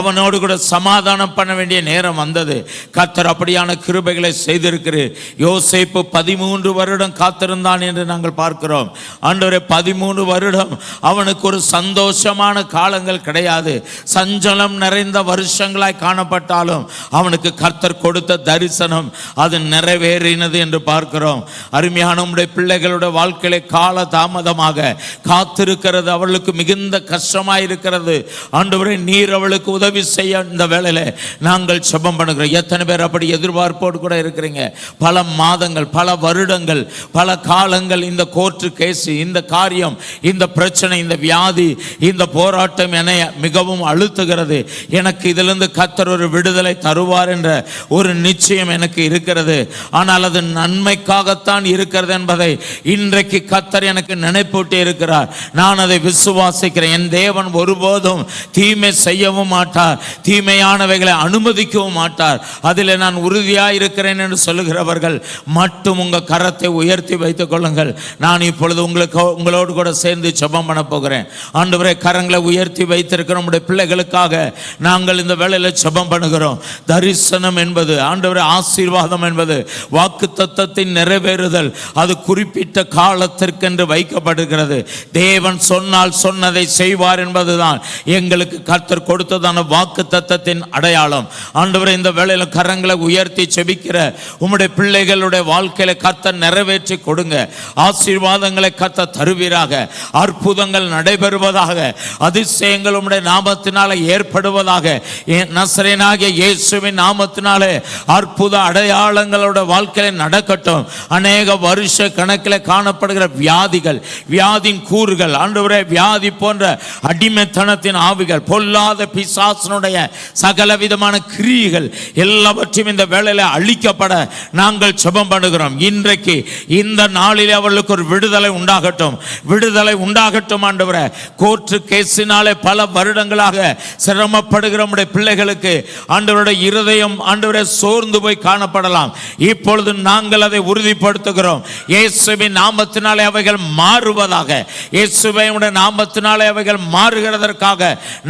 அவனோடு கூட சமாதானம் பண்ண வேண்டிய நேரம் வந்தது. கர்த்தர் அப்படியான கிருபைகளை செய்திருக்கிறார். யோசேப்பு 13 வருடம் காத்திருந்தான் என்று நாங்கள் பார்க்கிறோம். ஆண்டவரே 13 வருடம் அவனுக்கு ஒரு சந்தோஷமான காலங்கள் கிடையாது. சஞ்சலம் நிறைந்த வருஷங்களாய் காணப்பட்டாலும் அவனுக்கு கர்த்தர் கொடுத்த தரிசனம் அது நிறைவேறினது என்று பார்க்கிறோம். அருமையான உம்முடைய பிள்ளைகளுடைய வாழ்க்கையில கால தாமதமாக காத்திருக்கிறது அவளுக்கு மிகுந்த கஷ்டமாயிருக்கிறது. ஆண்டவரே நீர் அவளுக்கு உதவி செய்ய இந்த வேளையில நாங்கள் ஜெபம் பண்ணுகிறோம். எத்தனை பேர் அப்படி எதிர்பார்ப்போடு கூட இருக்கிறீங்க? பல மாதங்கள், பல வருடங்கள், பல காலங்கள் இந்த கோர்ட்டு கேஸ், இந்த காரியம், இந்த பிரச்சனை, இந்த வியாதி, இந்த போராட்டம் என்னை மிகவும் அழுத்துகிறது. எனக்கு இதிலிருந்து கர்த்தர் ஒரு விடுதலை தருவார் என்ற ஒரு நிச்சயம் எனக்கு இருக்கிறது. ஆனால் அது நன்மைக்காகத்தான் இருக்கிறது என்பதை இன்றைக்கு கர்த்தர் எனக்கு நினைப்பூட்டி இருக்கிறார். நான் அதை விசுவாசிக்கிறேன். என் தேவன் ஒருபோதும் தீமை செய்யவும் மாட்டார், தீமையானவைகளை அனுமதிக்கவும் மாட்டார். அதில் நான் உறுதியாக இருக்கிறேன் என்று சொல்லுகிறவர்கள் மட்டும் உங்கள் கரத்தை உயர்த்தி வைத்துக் கொள்ளுங்கள். நான் இப்பொழுது உங்களோடு கூட சேர்ந்து ஜெபம் பண்ண போகிறேன். ஆண்டவரே கரங்களை உயர்த்தி வைத்திருக்கிற நம்முடைய பிள்ளைகளுக்காக நாங்கள் இந்த வேளையில் ஜெபம் பண்ணுகிறோம். தரிசனம் என்பது ஆண்டவரே ஆசீர்வாதம் என்பது வாக்குத்தத்தத்தின் நிறைவேறுதல் அது குறிப்பிட்ட காலத்திற்கென்று வைக்கப்படுகிறது. தேவன் சொன்னால் சொன்னதை செய்வார் என்பதுதான் எங்களுக்கு கர்த்தர் கொடுத்ததான வாக்குத்தத்தத்தின் அடையாளம். ஆண்டவரே இந்த வேளையில் கரங்களை உயர்த்தி ஜெபிக்கிற உம்முடைய பிள்ளைகளுடைய வாழ்க்கையில கர்த்தர் நிறைவேற்றி கொடுங்க. ஆசீர்வாதங்களை கர்த்தர் தருவீராக. அற்புதங்கள் நடைபெறுவதாக, அதிசயங்கள் உம்முடைய நாமத்தினாலே ஏற்படுவதாக. நசரேயனாகிய இயேசுவின் நாமத்தினாலே அற்புத அடையாளங்களோட வாழ்க்கையில நடக்கட்டும். அநேக வருஷ கணக்கில் காணப்படுகிற வியாதிகள், வியாதின் கூறுகள், ஆண்டவரே வியாதி போன்ற அடிமைத்தனத்தின் ஆவிகள், பொல்லாத பிசாசனுடைய சகல விதமான கிரியைகள் எல்லாவற்றையும் இந்த வேளையில அழிக்கப்பட நாங்கள் ஜெபம் பண்ணுகிறோம். இன்றைக்கு இந்த நாளிலே அவர்களுக்கு ஒரு விடுதலை உண்டாகட்டும், விடுதலை உண்டாகட்டும். ஆண்டவரே கோர்ட்டு கேஸினாலே பல வருடங்களாக சிரமப்படுகிற நம்முடைய பிள்ளைகளுக்கு ஆண்டவருடைய இருதயம் ஆண்டவரே சோர்ந்து போய் காணப்படலாம். இப்பொழுது நாங்கள் அதை உறுதிப்படுத்துகிறோம். இயேசுவின் நாமத்தினாலே அவைகள் மாறுவதாக. இயேசுவின் நாமத்தினாலே அவைகள் மாறுகிறதற்காக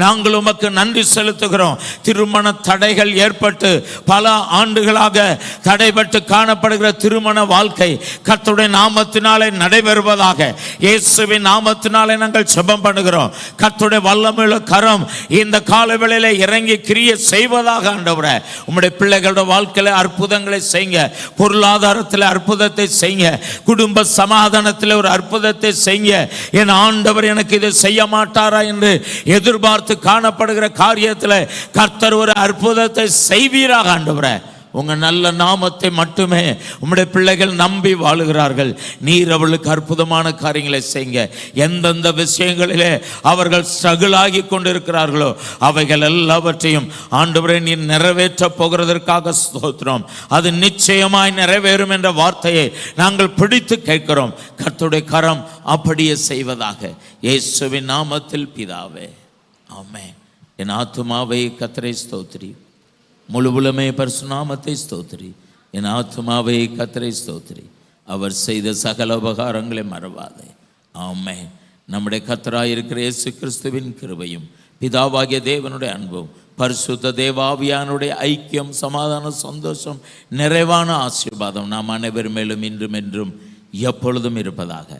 நாங்கள் உமக்கு நன்றி செலுத்துகிறோம். திருமண தடைகள் ஏற்பட்டு பல ஆண்டுகளாக தடைபட்டு காணப்படுகிற திருமண வாழ்க்கை கர்த்தருடைய நாமத்தினாலே நடைபெறுவதாக. இயேசு இயேசுவின் நாமத்தினாலே நாங்கள் ஜெபம் பண்ணுகிறோம். கர்த்தருடைய வல்லமையுள்ள கரம் இந்த காலவேளையிலே இறங்கி கிரியை செய்வதாக ஆண்டவரே. உம்முடைய பிள்ளைகளோட வாழ்க்கையில அற்புதங்களை செய்யுங்க. பொருளாதாரத்தில் அற்புதத்தை செய்யுங்க. குடும்ப சமாதானத்தில் ஒரு அற்புதத்தை செய்யுங்க. என் ஆண்டவர் எனக்கு இதை செய்ய மாட்டாரா என்று எதிர்பார்த்து காணப்படுகிற காரியத்தில் கர்த்தர் ஒரு அற்புதத்தை செய்வீராக ஆண்டவரே. உங்க நல்ல நாமத்தை மட்டுமே உம்முடைய பிள்ளைகள் நம்பி வாழுகிறார்கள். நீர் அவளுக்கு அற்புதமான காரியங்களை செய்யுங்க. எந்தெந்த விஷயங்களிலே அவர்கள் ஸ்ட்ரகிளாகி கொண்டிருக்கிறார்களோ அவைகள் எல்லாவற்றையும் ஆண்டவரே நீர் நிறைவேற்ற போகிறதற்காக ஸ்தோத்திரம். அது நிச்சயமாய் நிறைவேறும் என்ற வார்த்தையை நாங்கள் பிடித்து கேட்கிறோம். கர்த்தருடைய கரம் அப்படியே செய்வதாக இயேசுவின் நாமத்தில் பிதாவே, ஆமென். என் ஆத்துமாவை கர்த்தரை ஸ்தோத்திரி, முழுவலுமே பரிசுநாமத்தை ஸ்தோத்திரி. என் ஆத்துமாவை கர்த்தரை ஸ்தோத்திரி, அவர் செய்த சகல உபகாரங்களை மறவாதே. ஆமென். நம்முடைய கர்த்தராயிருக்கிற இயேசு கிறிஸ்துவின் கிருபையும் பிதாவாகிய தேவனுடைய அன்பும் பரிசுத்த தேவாவியானுடைய ஐக்கியம், சமாதானம், சந்தோஷம், நிறைவான ஆசீர்வாதம் நாம் அனைவர் மேலும் இன்றும் என்றும் எப்பொழுதும் இருப்பதாக.